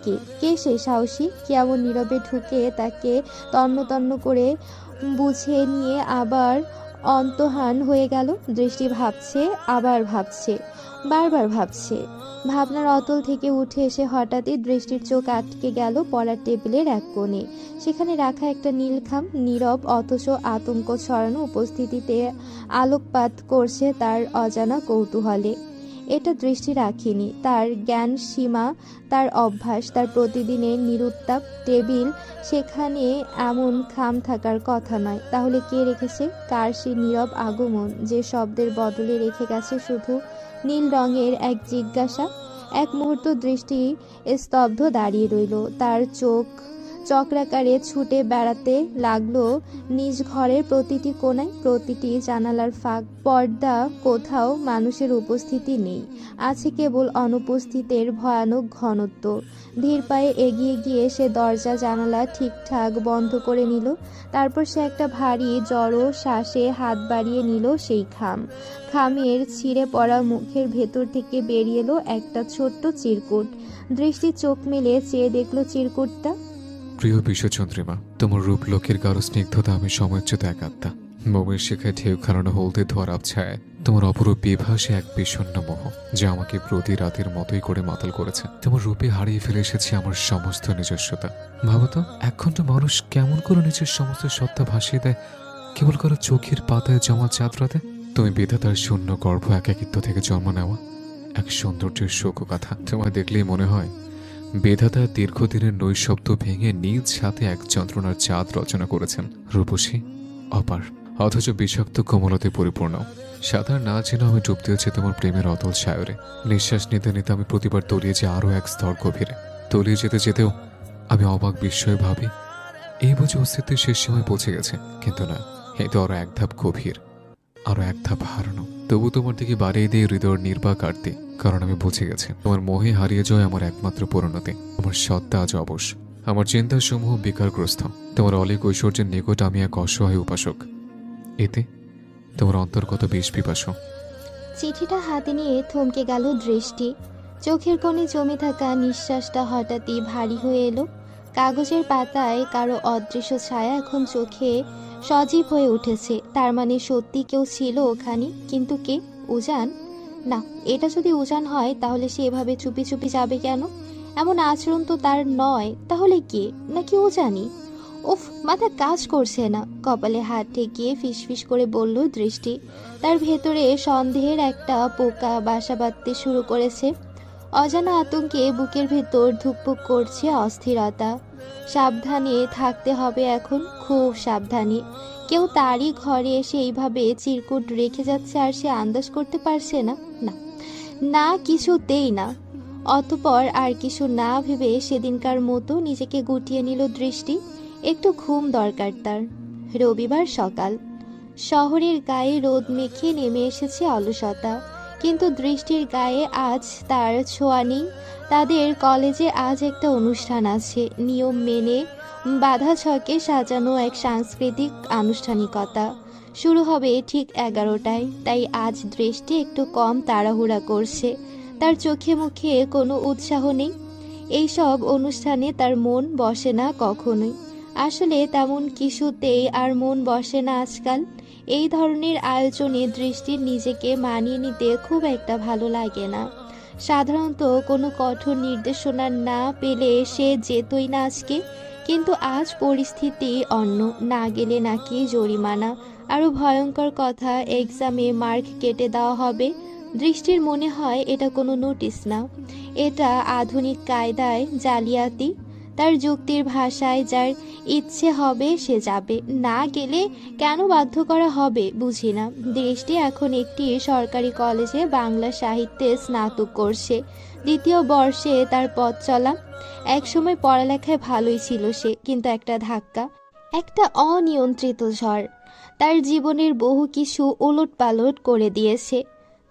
কে সেই সাহসী? কেমন নীরবে ঢুকে তাকে তন্ন তন্ন করে বুঝে নিয়ে আবার অন্তহান হয়ে গেল। দৃষ্টি ভাবছে, আবার ভাবছে, বারবার ভাবছে। ভাবনার অতল থেকে উঠে এসে হঠাৎই দৃষ্টির চোখ আটকে গেল পড়ার টেবিলের এক কোণে। সেখানে রাখা একটা নীলখাম, নীরব অথচ আতঙ্ক ছড়ানো উপস্থিতিতে আলোকপাত করছে তার অজানা কৌতূহলে। এটা দৃষ্টি রাখিনি। তার জ্ঞান সীমা, তার অভ্যাস, তার প্রতিদিনের নিরুত্তাপ টেবিল, সেখানে এমন খাম থাকার কথা নয়। তাহলে কে রেখেছে? কার সে নীরব আগমন যে শব্দের বদলে রেখে গেছে শুধু নীল রঙের এক জিজ্ঞাসা? এক মুহূর্ত দৃষ্টি স্তব্ধ দাঁড়িয়ে রইল। তার চোখ চক্রাকারে ছুটে বেড়াতে লাগলো নিজ ঘরের প্রতিটি কোণায়, প্রতিটি জানালার ফাঁক পর্দা। কোথাও মানুষের উপস্থিতি নেই, আছে কেবল অনুপস্থিতের ভয়ানক ঘনত্ব। ধীর পায়ে এগিয়ে গিয়ে সে দরজা জানালা ঠিকঠাক বন্ধ করে নিল। তারপর সে একটা ভারী জড়ো শ্বাসে হাত বাড়িয়ে নিল সেই খামের ছিঁড়ে পড়া মুখের ভেতর থেকে বেরিয়ে এলো একটা ছোট্ট চিরকুট। দৃষ্টি চোখ মেলে চেয়ে দেখলো চিরকুটটা। প্রিয় বিশ্বচন্দ্রিমা, তোমার রূপ লোকের গাঢ় স্নিগ্ধতা আমি সময়োচ্যুত এক আত্মা। মোমের শিখায় ঢেউ খানানো হলদে ধোয়ার আবছায় তোমার অপরূপ বিভাসে এক বিষণ্ণ মোহ যা আমাকে প্রতি রাতের মতোই করে মাতাল করেছে। তোমার রূপে হারিয়ে ফেলে এসেছি আমার সমস্ত নিজস্বতা। ভাবো তো, এক ঘন্টা মানুষ কেমন করে নিজের সমস্ত সত্তা ভাসিয়ে দেয় কেবল কারো চোখের পাতায় জমা চাঁদ রাতে। তুমি বিধাতার শূন্য গর্ভ একাকিত্ব থেকে জন্ম নেওয়া এক সৌন্দর্যের শোকগাথা। তোমায় দেখলেই মনে হয় বিধাতা দীর্ঘদিনের নৈশব্দ ভেঙে নিজ সাথে এক যন্ত্রণার চাঁদ রচনা করেছেন, রূপসী, অপার, অথচ বিষাক্ত কোমলতে পরিপূর্ণ। সাঁতার না যেন আমি ডুব দিয়েছি তোমার প্রেমের অতল সায়রে। নিঃশ্বাস নিতে নিতে আমি প্রতিবার তলিয়ে যে আরও এক স্তর গভীরে। তলিয়ে যেতে যেতেও আমি অবাক বিস্ময়ে ভাবি, এই বুঝে অস্তিত্বের শেষ সময় পৌঁছে গেছে। কিন্তু না, এই তো আরো এক ধাপ গভীর, আরো এক ধাপ হারানো। তবু তোমার দিকে বাড়িয়ে দিয়ে হৃদয়ের নির্বাক আরতি, কারণ আমি বুঝে গেছি তোমার মোহে হারিয়ে যায় আমার একমাত্র পরিণতি। আমার সত্তা আজ অবশ, আমার চিন্তার সমূহ বিকারগ্রস্ত। তোমার অলিক ঐশ্বর্যের নিকট আমি এক অসহায় উপাসক। এতে তোমার অন্তর্গত বিষ পিপাসু। চিঠিটা হাতে নিয়ে থমকে গেল দৃষ্টি। চোখের কোণে জমে থাকা নিঃশ্বাসটা হঠাৎই ভারী হয়ে এলো। কাগজের পাতায় কারো অদৃশ্য ছায়া এখন চোখে সজীব হয়ে উঠেছে। তার মানে সত্যি কেউ ছিল ওখানে। কিন্তু কে? উজান? না, এটা যদি উজান হয় তাহলে সে এভাবে চুপি চুপি যাবে কেন? এমন আচরণ তো তার নয়। তাহলে কে? নাকি উজানি? উফ, মাথা কাজ করছে না। কপালে হাত ঠেকিয়ে ফিসফিস করে বলল দৃষ্টি। তার ভেতরে সন্দেহের একটা পোকা বাসা বাঁধতে শুরু করেছে। অজানা আতঙ্কে বুকের ভেতর ধুকপুক করছে অস্থিরতা। সাবধানে থাকতে হবে এখন, খুব সাবধানে। কেউ তারই ঘরে এসে এইভাবে চিরকুট রেখে যাচ্ছে আর সে আন্দাজ করতে পারছে না। না না, কিছুতেই না। অতঃপর আর কিছু না ভেবে সেদিনকার মতো নিজেকে গুটিয়ে নিল দৃষ্টি। একটু ঘুম দরকার তার। রবিবার সকাল। শহরের গায়ে রোদ মেখে নেমে এসেছে অলসতা, কিন্তু দৃষ্টির গায়ে আজ তার ছোঁয়া নেই। তাদের কলেজে আজ একটা অনুষ্ঠান আছে, নিয়ম মেনে বাঁধা ছকে সাজানো এক সাংস্কৃতিক আনুষ্ঠানিকতা। শুরু হবে ঠিক 11টায়। তাই আজ দৃষ্টি একটু কম তাড়াহুড়া করছে। তার চোখে মুখে কোনো উৎসাহ নেই। এইসব অনুষ্ঠানে তার মন বসে না কখনোই। আসলে তেমন কিছুতেই আর মন বসে না আজকাল। এই ধরনের আয়োজনে দৃষ্টির নিজেকে মানিয়ে নিতে খুব একটা ভালো লাগে না। সাধারণত কোনো কঠোর নির্দেশনা না পেলে সে যেতই না আজকে, কিন্তু আজ পরিস্থিতি অন্য। না গেলে নাকি জরিমানা, আরও ভয়ঙ্কর কথা এক্সামে মার্ক কেটে দেওয়া হবে। দৃষ্টির মনে হয় এটা কোনো নোটিশ না, এটা আধুনিক কায়দায় জালিয়াতি। তার যুক্তির ভাষায় যার ইচ্ছে হবে সে যাবে, না গেলে কেন বাধ্য করা হবে বুঝি না। দৃষ্টি এখন একটি সরকারি কলেজে বাংলা সাহিত্যে স্নাতক করছে, 2য় বর্ষে তার পথ চলা। একসময় পড়ালেখায় ভালোই ছিল সে, কিন্তু একটা ধাক্কা, একটা অনিয়ন্ত্রিত ঝড় তার জীবনের বহু কিছু ওলটপালট করে দিয়েছে।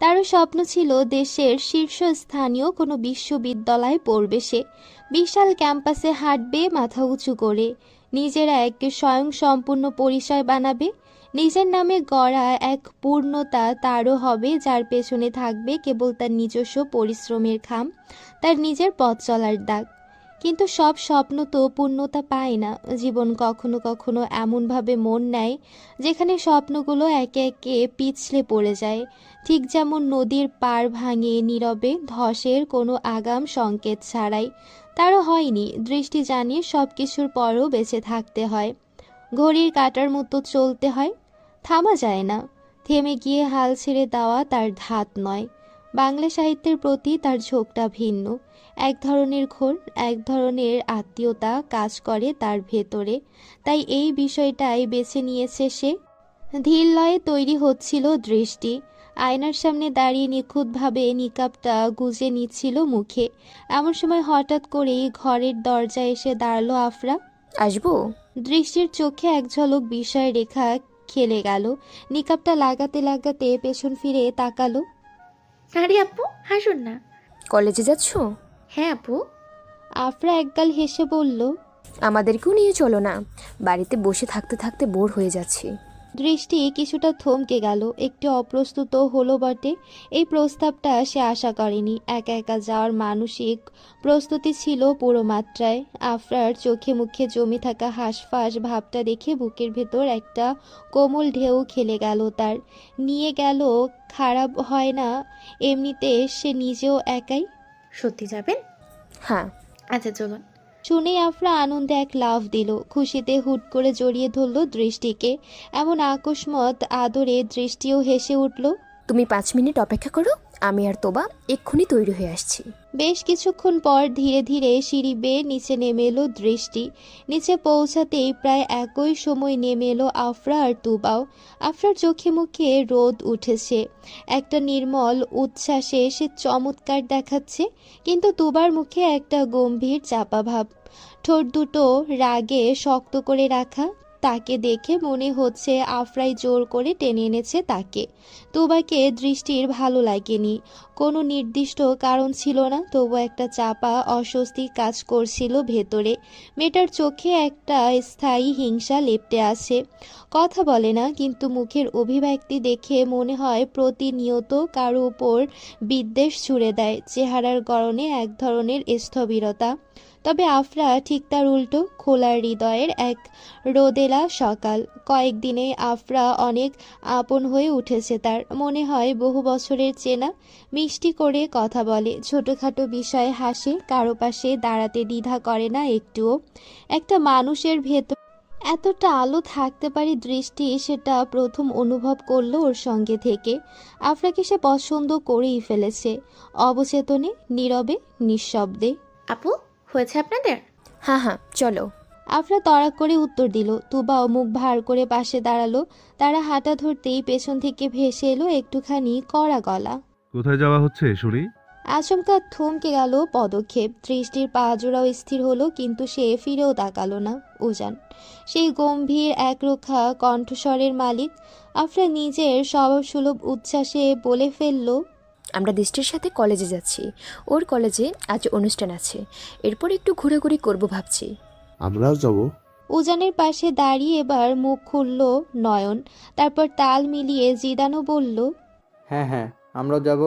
তারও স্বপ্ন ছিল দেশের শীর্ষস্থানীয় কোনো বিশ্ববিদ্যালয়ে পড়বে সে, বিশাল ক্যাম্পাসে হাঁটবে মাথা উঁচু করে, নিজের এক স্বয়ংসম্পূর্ণ পরিচয় বানাবে। নিজের নামে গড়া এক পূর্ণতা তারও হবে, যার পেছনে থাকবে কেবল তার নিজস্ব পরিশ্রমের খাম, তার নিজের পথ চলার দাগ। কিন্তু সব স্বপ্ন তো পূর্ণতা পায় না। জীবন কখনো কখনো এমনভাবে মন নেয় যেখানে স্বপ্নগুলো একে একে পিছলে পড়ে যায়, ঠিক যেমন নদীর পাড় ভাঙে নীরবে, ধসের কোনো আগাম সংকেত ছাড়াই। তারও হয়নি। দৃষ্টি জানিয়ে সব কিছুর পরও বেঁচে থাকতে হয়, ঘড়ির কাঁটার মতো চলতে হয়, থামা যায় না। থেমে গিয়ে হাল ছেড়ে দেওয়া তার ধাত নয়। বাংলা সাহিত্যের প্রতি তার ঝোঁকটা ভিন্ন। এক ধরনের ঘোর, এক ধরনের আত্মীয়তা কাজ করে তার ভেতরে, তাই এই বিষয়টাই বেছে নিয়েছে সে। ধীর লয়ে তৈরি হচ্ছিল দৃষ্টি, আয়নার সামনে দাঁড়িয়ে নিখুঁতভাবে নিকাবটা গুজে নিচ্ছিল মুখে। এমন সময় হঠাৎ করেই ঘরের দরজায় এসে দাঁড়ালো আফরা। আসবো? দৃষ্টির চোখে এক ঝলক বিষয় রেখা খেলে গেল। নিকাবটা লাগাতে লাগাতে পেছন ফিরে তাকালো। আরে আপু, হাসুন না। কলেজে যাচ্ছ? হ্যাঁ আপু। আফরা একগাল হেসে বলল। আমাদেরকেও নিয়ে চলো না, বাড়িতে বসে থাকতে থাকতে বোর হয়ে যাচ্ছি। দৃষ্টি কিছুটা থমকে গেল, একটু অপ্রস্তুত হলো বটে। এই প্রস্তাবটা সে আশা করেনি। একা একা যাওয়ার মানসিক প্রস্তুতি ছিল পুরো মাত্রায়। আফরার চোখে মুখে জমে থাকা হাঁসফাঁস ভাবটা দেখে বুকের ভেতর একটা কোমল ঢেউ খেলে গেল তার। নিয়ে গেল খারাপ হয় না, এমনিতে সে নিজেও একাই। সত্যি যাবেন? হ্যাঁ। আচ্ছা চলুন। শুনেই আফরা আনন্দে এক লাফ দিল, খুশিতে হুট করে জড়িয়ে ধরল দৃষ্টিকে। এমন আকস্মাত আদরে দৃষ্টিও হেসে উঠল। তুমি 5 মিনিট অপেক্ষা করো, আমি আর তোবা এক্ষুনি তৈরি হয়ে আসছি। বেশ কিছুক্ষণ পর ধীরে ধীরে সিঁড়ি বেয়ে নিচে নেমে এলো দৃষ্টি। নিচে পৌঁছাতেই প্রায় একই সময় নেমে এলো আফরা আর তুবাও। আফরার চোখে মুখে রোদ উঠেছে, একটা নির্মল উচ্ছ্বাসে সে চমৎকার দেখাচ্ছে, কিন্তু তুবার মুখে একটা গম্ভীর চাপা ভাব, ঠোঁট দুটো রাগে শক্ত করে রাখা। তাকে দেখে মনে হচ্ছে আফরাই জোর করে টেনে এনেছে তাকে। তুবাকে দৃষ্টির ভালো লাগেনি, কোনো নির্দিষ্ট কারণ ছিল না, তবু একটা চাপা অস্বস্তি কাজ করছিল ভেতরে। মেয়েটার চোখে একটা স্থায়ী হিংসা লেপ্টে আছে। কথা বলে না, কিন্তু মুখের অভিব্যক্তি দেখে মনে হয় প্রতিনিয়ত কারো উপর বিদ্বেষ ছুড়ে দেয়। চেহারার গড়নে এক ধরনের স্থবিরতা। তবে আফরা ঠিক তার উল্টো, খোলা হৃদয়ের এক রোদেলা সকাল। কয়েকদিনে আফরা অনেক আপন হয়ে উঠেছে তার। মনে হয় বহু বছরের চেনা। মিষ্টি করে কথা বলে, ছোটোখাটো বিষয়ে হাসে, কারো পাশে দাঁড়াতে দ্বিধা করে না একটুও। একটা মানুষের ভেতর এতটা আলো থাকতে পারে দৃষ্টি, সেটা প্রথম অনুভব করলো ওর সঙ্গে থেকে। আফরাকে সে পছন্দ করেই ফেলেছে, অবচেতনে, নীরবে, নিঃশব্দে। আপু, হয়েছে আপনাদের? হ্যাঁ হ্যাঁ, চলো। আফরা তড়াক করে উত্তর দিল। তুবাও মুখ ভার করে পাশে দাঁড়ালো। তারা হাঁটা ধরতেই পেছন থেকে ভেসে এলো একটুখানি কড়া গলা। কোথায় যাওয়া হচ্ছে শুনি? আচমকা থমকে গেল পদক্ষেপ। দৃষ্টির পা জোড়াও স্থির হলো, কিন্তু সে ফিরেও তাকালো না। উজান, সেই গম্ভীর একরোখা কণ্ঠস্বরের মালিক। আফরা নিজের স্বভাবসুলভ উচ্ছ্বাসে বলে ফেলল, আমরা দৃষ্টির সাথে কলেজে যাচ্ছি, ওর কলেজে আজ অনুষ্ঠান আছে, এরপর একটু ঘোরাঘুরি করবো ভাবছি। আমরাও যাব। উজানের পাশে দাঁড়িয়ে এবার মুখ খুলল নয়ন, তারপর তাল মিলিয়ে জিদানও বলল, হ্যাঁ হ্যাঁ, আমরাও যাব।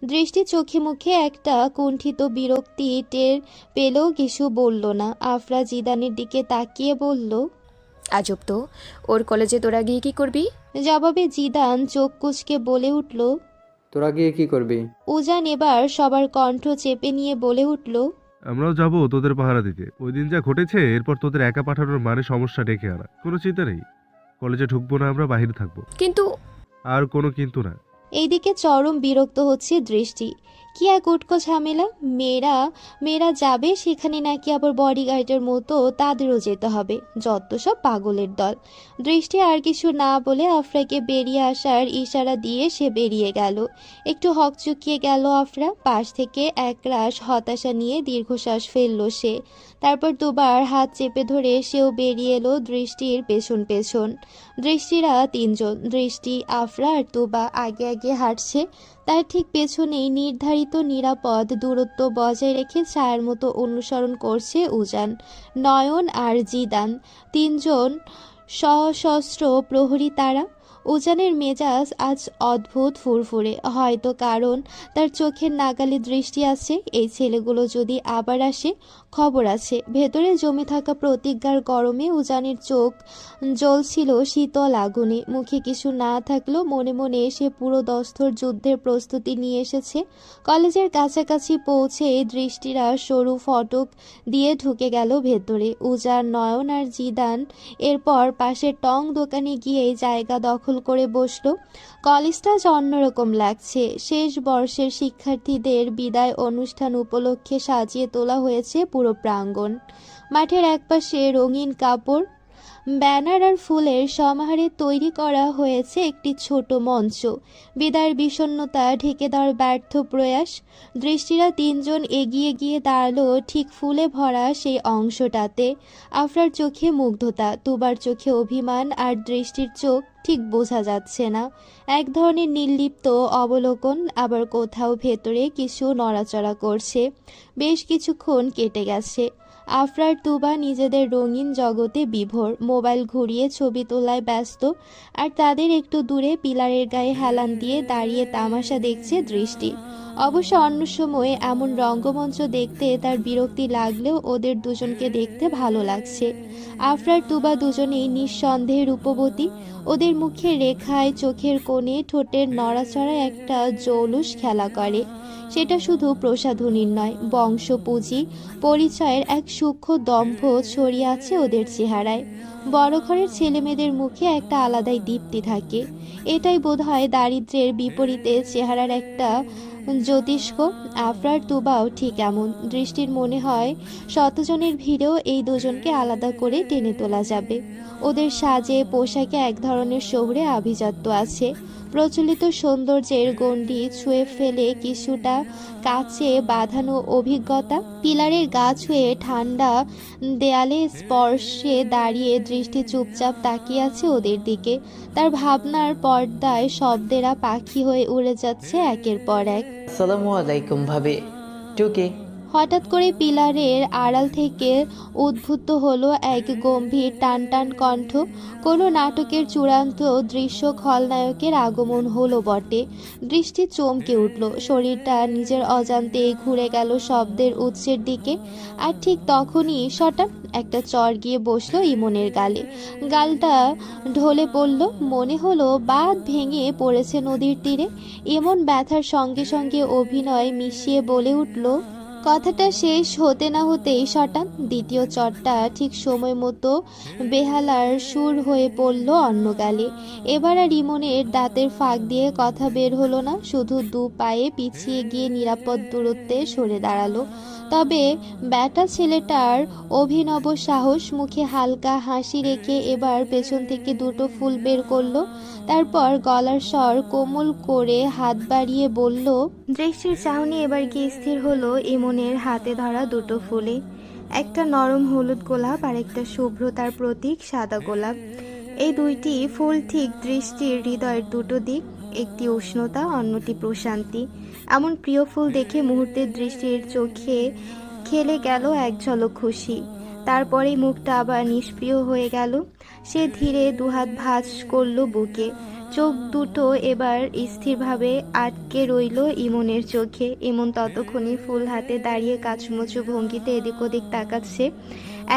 দৃষ্টি চোখে মুখে একটা কুণ্ঠিত বিরক্তি টের পেলেও কিছু বলল না। আফরা জিদানের দিকে তাকিয়ে বলল, আজব তো, ওর কলেজে তোরা গিয়ে কি করবি? জবাবে জিদান চোখ কুঁচকে বলে উঠল। তোরা গিয়ে কি করবি? উজান এবার সবার কণ্ঠ চেপে নিয়ে বলে উঠল, আমরাও যাবো তোদের পাহারা দিতে। ওই দিন যা ঘটেছে, এরপর তোদের একা পাঠানোর মানে সমস্যা ডেকে আনা। কোনো চিন্তা নেই, কলেজে ঢুকবো না, আমরা বাইরে থাকবো। কিন্তু আর কোনো কিন্তু না। এইদিকে চরম বিরক্ত হচ্ছে দৃষ্টি। কি এক উটকো ঝামেলা। মেয়েরা যাবে, সেখানে নাকি আবার বডিগার্ডের মতো তাদেরও যেতে হবে। যত সব পাগলের দল। দৃষ্টি আর কিছু না বলে আফরাকে বেরিয়ে আসার ইশারা দিয়ে সে বেরিয়ে গেল। একটু হকচকিয়ে গেল আফরা। পাশ থেকে একরাশ হতাশা নিয়ে দীর্ঘশ্বাস ফেলল সে। তারপর দুবার হাত চেপে ধরে সেও বেরিয়ে এলো দৃষ্টির পেছন পেছন। দৃষ্টিরা তিনজন, দৃষ্টি, আফরা আর তুবা আগে আগে হাঁটছে। তার ঠিক পেছনেই নির্ধারিত নিরাপদ দূরত্ব বজায় রেখে ছায়ার মতো অনুসরণ করছে উজান, নয়ন আর জিদান। তিনজন সশস্ত্র প্রহরী তারা। উজানের মেজাজ আজ অদ্ভুত ফুরফুরে, হয়তো কারণ তার চোখের নাগালে দৃষ্টি আছে। এই ছেলেগুলো যদি আবার আসে, খবর আছে। ভেতরে জমে থাকা প্রতিজ্ঞার গরমে উজানের চোখ জ্বলছিল শীতল আগুনে। মুখে কিছু না থাকলেও মনে মনে সে পুরো দস্তর যুদ্ধের প্রস্তুতি নিয়ে এসেছে। কলেজের কাছাকাছি পৌঁছে দৃষ্টিরা সরু ফটক দিয়ে ঢুকে গেল ভেতরে। উজান, নয়ন আর জিদান এরপর পাশের টং দোকানে গিয়ে জায়গা দখল করে বসলো। কলেজটা অন্যরকম লাগছে। শেষ বর্ষের শিক্ষার্থীদের বিদায় অনুষ্ঠান উপলক্ষে সাজিয়ে তোলা হয়েছে পুরো প্রাঙ্গণ। মাঠের একপাশে রঙিন কাপড়, ব্যানার আর ফুলের সমাহারে তৈরি করা হয়েছে একটি ছোট মঞ্চ। বিদায়ের বিষণ্ণতা ঢেকে দেওয়ার ব্যর্থ প্রয়াস। দৃষ্টিরা তিনজন এগিয়ে গিয়ে দাঁড়ালো ঠিক ফুলে ভরা সেই অংশটাতে। আফরার চোখে মুগ্ধতা, তুবার চোখে অভিমান, আর দৃষ্টির চোখ ঠিক বোঝা যাচ্ছে না। এক ধরনের নির্লিপ্ত অবলোকন, আবার কোথাও ভেতরে কিছু নড়াচড়া করছে। বেশ কিছুক্ষণ কেটে গেছে। আফরার তুবা নিজেদের রঙিন জগতে বিভোর, মোবাইল ঘুরিয়ে ছবি তোলায় ব্যস্ত। আর তাদের একটু দূরে পিলারের গায়ে হেলান দিয়ে দাঁড়িয়ে তামাশা দেখছে দৃষ্টি। অবশ্য অন্য সময়ে এমন রঙ্গমঞ্চ দেখতে তার বিরক্তি লাগলেও ওদের দুজনকে দেখতে ভালো লাগছে। আফরার তুবা দুজনেই নিঃসন্দেহে রূপবতী। ওদের মুখের রেখায়, চোখের কোণে, ঠোঁটের নড়াচড়ায় একটা জৌলুস খেলা করে। সেটা শুধু প্রসাধনীর নয়, বংশপুঁজি, পরিচয়ের এক সূক্ষ্ম দম্ভ ছড়িয়ে আছে ওদের চেহারায়। বড় ঘরের ছেলেমেয়েদের মুখে একটা আলাদাই দীপ্তি থাকে। এটাই বোধহয় দারিদ্র্যের বিপরীতে চেহারার একটা জ্যোতিষ্ক। আফরার তুবাও ঠিক এমন। দৃষ্টির মনে হয় শতজনের ভিড়েও এই দুজনকে আলাদা করে টেনে তোলা যাবে। ওদের সাজে পোশাকে এক ধরনের শহুরে আভিজাত্য আছে। প্রচলিত সৌন্দর্যের গণ্ডি ছুঁয়ে ফেলে কিছুটা কাছে বাঁধানো অভিজ্ঞতা। পিলারের গা ছুঁয়ে ঠান্ডা দেয়ালে স্পর্শে দাঁড়িয়ে দৃষ্টি চুপচাপ তাকিয়ে আছে ওদের দিকে। তার ভাবনার পর্দায় শব্দেরা পাখি হয়ে উড়ে যাচ্ছে একের পর এক। আসসালামু আলাইকুম ভাবি। টুকি। হঠাৎ করে পিলারের আড়াল থেকে উদ্ভূত হলো এক গম্ভীর টান টান কণ্ঠ। কোনো নাটকের চূড়ান্ত দৃশ্য খলনায়কের আগমন হলো বটে। দৃষ্টি চমকে উঠল, শরীরটা নিজের অজান্তে ঘুরে গেল শব্দের উৎসের দিকে। আর ঠিক তখনই হঠাৎ একটা চর গিয়ে বসলো ইমনের গালে। গালটা ঢলে পড়ল, মনে হলো বাঁধ ভেঙে পড়েছে নদীর তীরে। ইমন ব্যথার সঙ্গে সঙ্গে অভিনয় মিশিয়ে বলে উঠল, কথাটা শেষ হতে না হতেই হঠাৎ দ্বিতীয় চরটা ঠিক সময় মতো বেহালার সুর হয়ে পড়ল অন্য গালে। এবার আর ইমনের দাঁতের ফাঁক দিয়ে কথা বের হলো না, শুধু দু পায়ে পিছিয়ে গিয়ে নিরাপদ দূরত্বে সরে দাঁড়ালো। তবে ব্যাটা ছেলেটার অভিনব সাহস। মুখে হালকা হাসি রেখে এবার পেছন থেকে দুটো ফুল বের করলো। তারপর গলার স্বর কোমল করে হাত বাড়িয়ে বলল, দৃষ্টির চাহনি এবার গিয়ে স্থির হলো ইমনের হাতে ধরা দুটো ফুলে। একটা নরম হলুদ গোলাপ আর একটা শুভ্রতার প্রতীক সাদা গোলাপ। এই দুইটি ফুল ঠিক দৃষ্টির হৃদয়ের দুটো দিক, একটি উষ্ণতা, অন্যটি প্রশান্তি। এমন প্রিয় ফুল দেখে মুহূর্তে দৃষ্টির চোখে খেলে গেল এক ঝলক খুশি। তারপরেই মুখটা আবার নিষ্প্রিয় হয়ে গেল। সে ধীরে দুহাত ভাঁজ করল বুকে। চোখ দুটো এবার স্থিরভাবে আটকে রইল ইমনের চোখে। ইমন ততক্ষণে ফুল হাতে দাঁড়িয়ে কাচুমুচু ভঙ্গিতে এদিক ওদিক তাকাচ্ছে।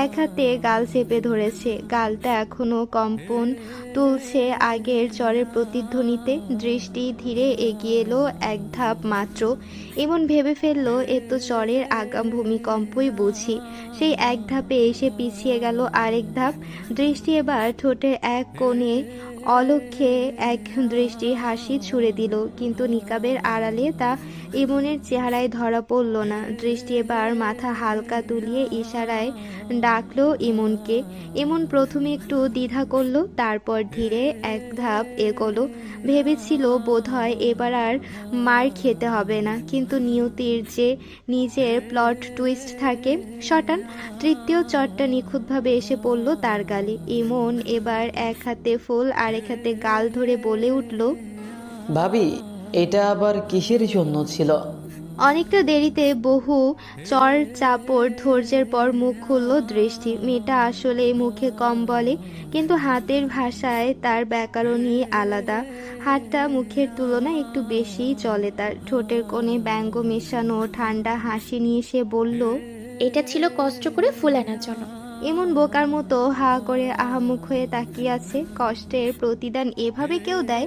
এক হাতে গাল চেপে ধরেছে, গালটা এখনো কম্পন তুলছে আগের চরের প্রতিধ্বনিতে। দৃষ্টি ধীরে এগিয়ে এলো এক ধাপ মাত্র। ইমন ভেবে ফেললো এ তো চরের আগাম ভূমিকম্পই বুঝি। সেই এক ধাপে এসে পিছিয়ে গেল আরেক ধাপ। দৃষ্টি এবার ঠোঁটের এক কোণে অলক্ষ্যে এক দৃষ্টি হাসি ছুড়ে দিল, কিন্তু নিকাবের আড়ালে তা ইমনের চেহারায় ধরা পড়ল না। দৃষ্টি এবার মাথা হালকা তুলিয়ে ইশারায় ডাকলো ইমনকে। ইমন প্রথমে একটু দ্বিধা করলো, তারপর ধীরে এক ধাপ এগোলো। ভেবেছিল বোধহয় এবার আর মার খেতে হবে না, কিন্তু নিয়তির যে নিজের প্লট টুইস্ট থাকে। শটান তৃতীয় চরটা নিখুঁতভাবে এসে পড়ল তার গালে। ইমন এবার এক হাতে ফুল আরেক হাতে গাল ধরে বলে উঠল, ভাবি, এটা আবার কিসের জন্য ছিল? অনেকটা দেরিতে বহু চর চাপড় ধৈর্যের পর মুখ খুলল দৃষ্টি। মেয়েটা আসলে মুখে কম বলে, কিন্তু হাতের ভাষায় তার ব্যাকরণই আলাদা। হাতটা মুখের তুলনায় একটু বেশি চলে তার। ঠোঁটের কোণে ব্যঙ্গ মেশানো ঠান্ডা হাসি নিয়ে সে বলল, এটা ছিল কষ্ট করে ফুল আনার জন্য। এমন বোকার মতো হা করে আহামুখ হয়ে তাকিয়ে আছে। কষ্টের প্রতিদান এভাবে কেউ দেয়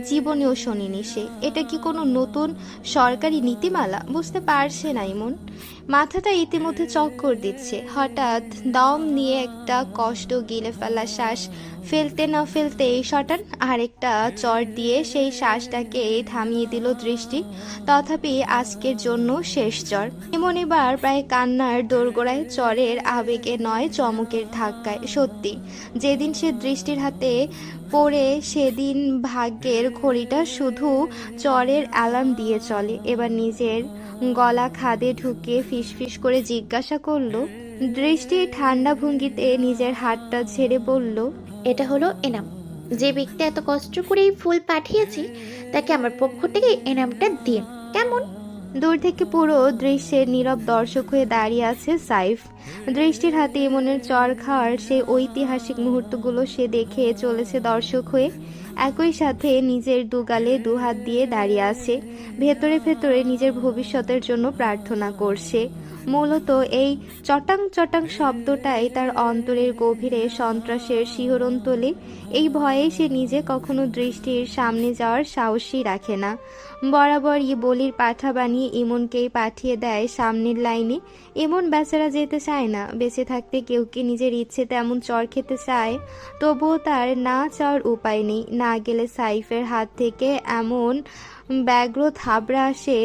জীবনেও শোনেনি সে। এটা কি কোনো নতুন সরকারি নীতিমালা? বুঝতে পারছে না ইমন। মাথাটা ইতিমধ্যে চক্কর দিচ্ছে। হঠাৎ দম নিয়ে একটা কষ্ট গিলে ফেলা শ্বাস ফেলতে না ফেলতেই শটান আরেকটা চর দিয়ে সেই শ্বাসটাকে থামিয়ে দিল দৃষ্টি। তথাপি আজকের জন্য শেষ চর। এমন এবার প্রায় কান্নার দোরগোড়ায়, চরের আবেগে নয় চমকের ধাক্কায়। সত্যি যেদিন সে দৃষ্টির হাতে পড়ে সেদিন ভাগ্যের ঘড়িটা শুধু চরের অ্যালার্ম দিয়ে চলে। এবার নিজের গলা খাদে ঢুকিয়ে ফিসফিস করে জিজ্ঞাসা করলো। দৃষ্টি ঠান্ডা ভঙ্গিতে নিজের হাতটা ঝেড়ে বলল, এটা হলো এনাম। যে ব্যক্তি এত কষ্ট করে এই ফুল পাঠিয়েছে তাকে আমার পক্ষ থেকে এনামটা দিন, কেমন? দূর থেকে পুরো দৃশ্যের নীরব দর্শক হয়ে দাঁড়িয়ে আছে সাইফ। দৃষ্টির হাতে ইমনের চর খাওয়ার সেই ঐতিহাসিক মুহূর্তগুলো সে দেখে চলেছে দর্শক হয়ে। একই সাথে নিজের দুগালে দুহাত দিয়ে দাঁড়িয়ে আছে। ভেতরে ভেতরে নিজের ভবিষ্যতের জন্য প্রার্থনা করছে। মূলত এই চটাং চটাং শব্দটাই তার অন্তরের গভীরে সন্ত্রাসের শিহরণ তোলে। এই ভয়ে সে নিজে কখনো দৃষ্টির সামনে যাওয়ার সাহসই রাখে না। বরাবর বলির পাঠা বানিয়ে ইমনকেই পাঠিয়ে দেয় সামনের লাইনে। ইমন বেচারা যেতে চায় না। বেঁচে থাকতে কেউ কি নিজের ইচ্ছে তেমন চর খেতে চায়? তবুও তার না চাওয়ার উপায় নেই। না গেলে সাইফের হাত থেকে এমন ব্যগ্র থাবড়া আসে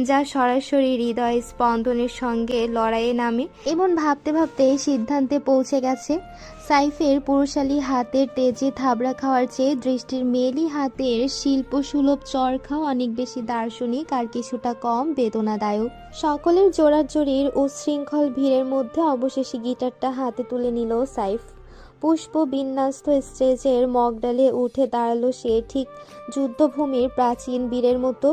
যা সরাসরি হৃদয় স্পন্দনের সঙ্গে লড়াইয়ে নামে। এমন ভাবতে ভাবতে সিদ্ধান্তে পৌঁছে গেছে, সাইফের পুরুষালী হাতের তেজে থাবড়া খাওয়ার চেয়ে দৃষ্টির মেয়েলি হাতের শিল্পসুলভ চর খাওয়া অনেক বেশি দার্শনিক আর কিছুটা কম বেদনাদায়ক। সকলের জোরাজোরির উচ্ছৃঙ্খল ভিড়ের মধ্যে অবশেষে গিটারটা হাতে তুলে নিল সাইফ। পুষ্প বিন্যস্ত স্টেজের মগডালে উঠে দাঁড়ালো সে, ঠিক যুদ্ধভূমির প্রাচীন বীরের মতো।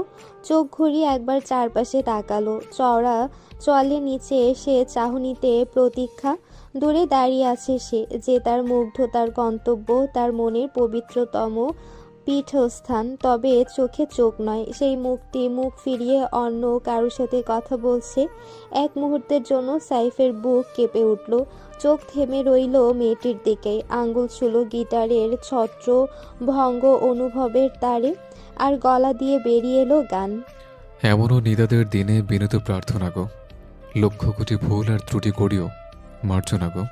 চোখ ঘুরিয়ে একবার চারপাশে তাকালো। চওড়া চলে নিচে এসে চাহনিতে প্রতীক্ষা। দূরে দাঁড়িয়ে আছে সে, যে তার মুগ্ধতার গন্তব্য, তার মনের পবিত্রতম পীঠস্থান। তবে চোখে চোখ নয়, সেই মুখটি মুখ ফিরিয়ে অন্য কারোর সাথে কথা বলছে। এক মুহূর্তের জন্য সাইফের বুক কেঁপে উঠল। চোখ থেমে রইল মেয়েটির দিকেই। আঙ্গুল ছিল গিটারের ছত্র ভঙ্গ অনুভবের তারে, আর গলা দিয়ে বেরিয়ে এলো গান। এমনও নিদাদের দিনে বিনীত প্রার্থনা গো, লক্ষ কোটি ভুল আর ত্রুটি করিও মার্জনা গো।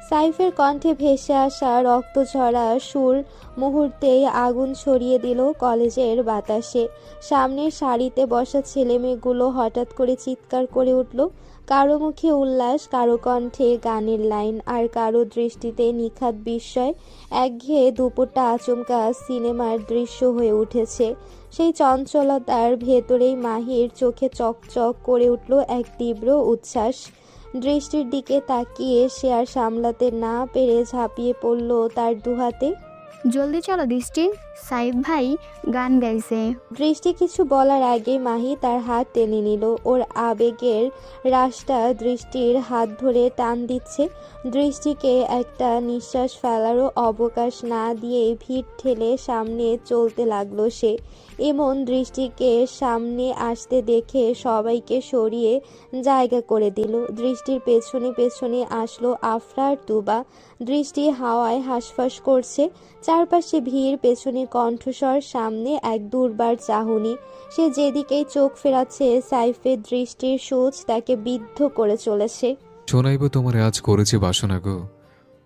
সাইফের কণ্ঠে ভেসে আসা রক্ত ঝরা সুর মুহূর্তেই আগুন ছড়িয়ে দিল কলেজের বাতাসে। সামনের সারিতে বসা ছেলেমেয়েগুলো হঠাৎ করে চিৎকার করে উঠল। কারো মুখে উল্লাস, কারো কণ্ঠে গানের লাইন, আর কারো দৃষ্টিতে নিখাত বিস্ময়। একঘেয়ে দুপুরটা আচমকা সিনেমার দৃশ্য হয়ে উঠেছে। সেই চঞ্চলতার ভেতরেই মাহির চোখে চকচক করে উঠল এক তীব্র উচ্ছ্বাস। দৃষ্টির দিকে তাকিয়ে সে আর সামলাতে না পেরে ঝাঁপিয়ে পড়ল তার দুহাতে। জলদি চলো দৃষ্টি, সাইফ ভাই গান গাইছে। দৃষ্টি কিছু বলার আগে মাহি তার হাত টেনে নিল। ওর আবেগের রাশটা দৃষ্টির হাত ধরে টান দিচ্ছে। দৃষ্টিকে একটা নিঃশ্বাস ফেলারও অবকাশ না দিয়ে ভিড় ঠেলে সামনে চলতে লাগলো সে। এমন দৃষ্টিকে সামনে আসতে দেখে সবাইকে সরিয়ে জায়গা করে দিল। দৃষ্টির পেছনে পেছনে আসলো আফরা আর তুবা। দৃষ্টি হাওয়ায় হাঁসফাঁস করছে। চারপাশে ভিড়, পেছনে কণ্ঠস্বর, সামনে এক দুর্বার চাহনি। সে যেদিকেই চোখ ফেরাচ্ছে সাইফের দৃষ্টির সূচ তাকে বিদ্ধ করে চলেছে। শোনাইব তোমার আজ করেছে বাসনা গো,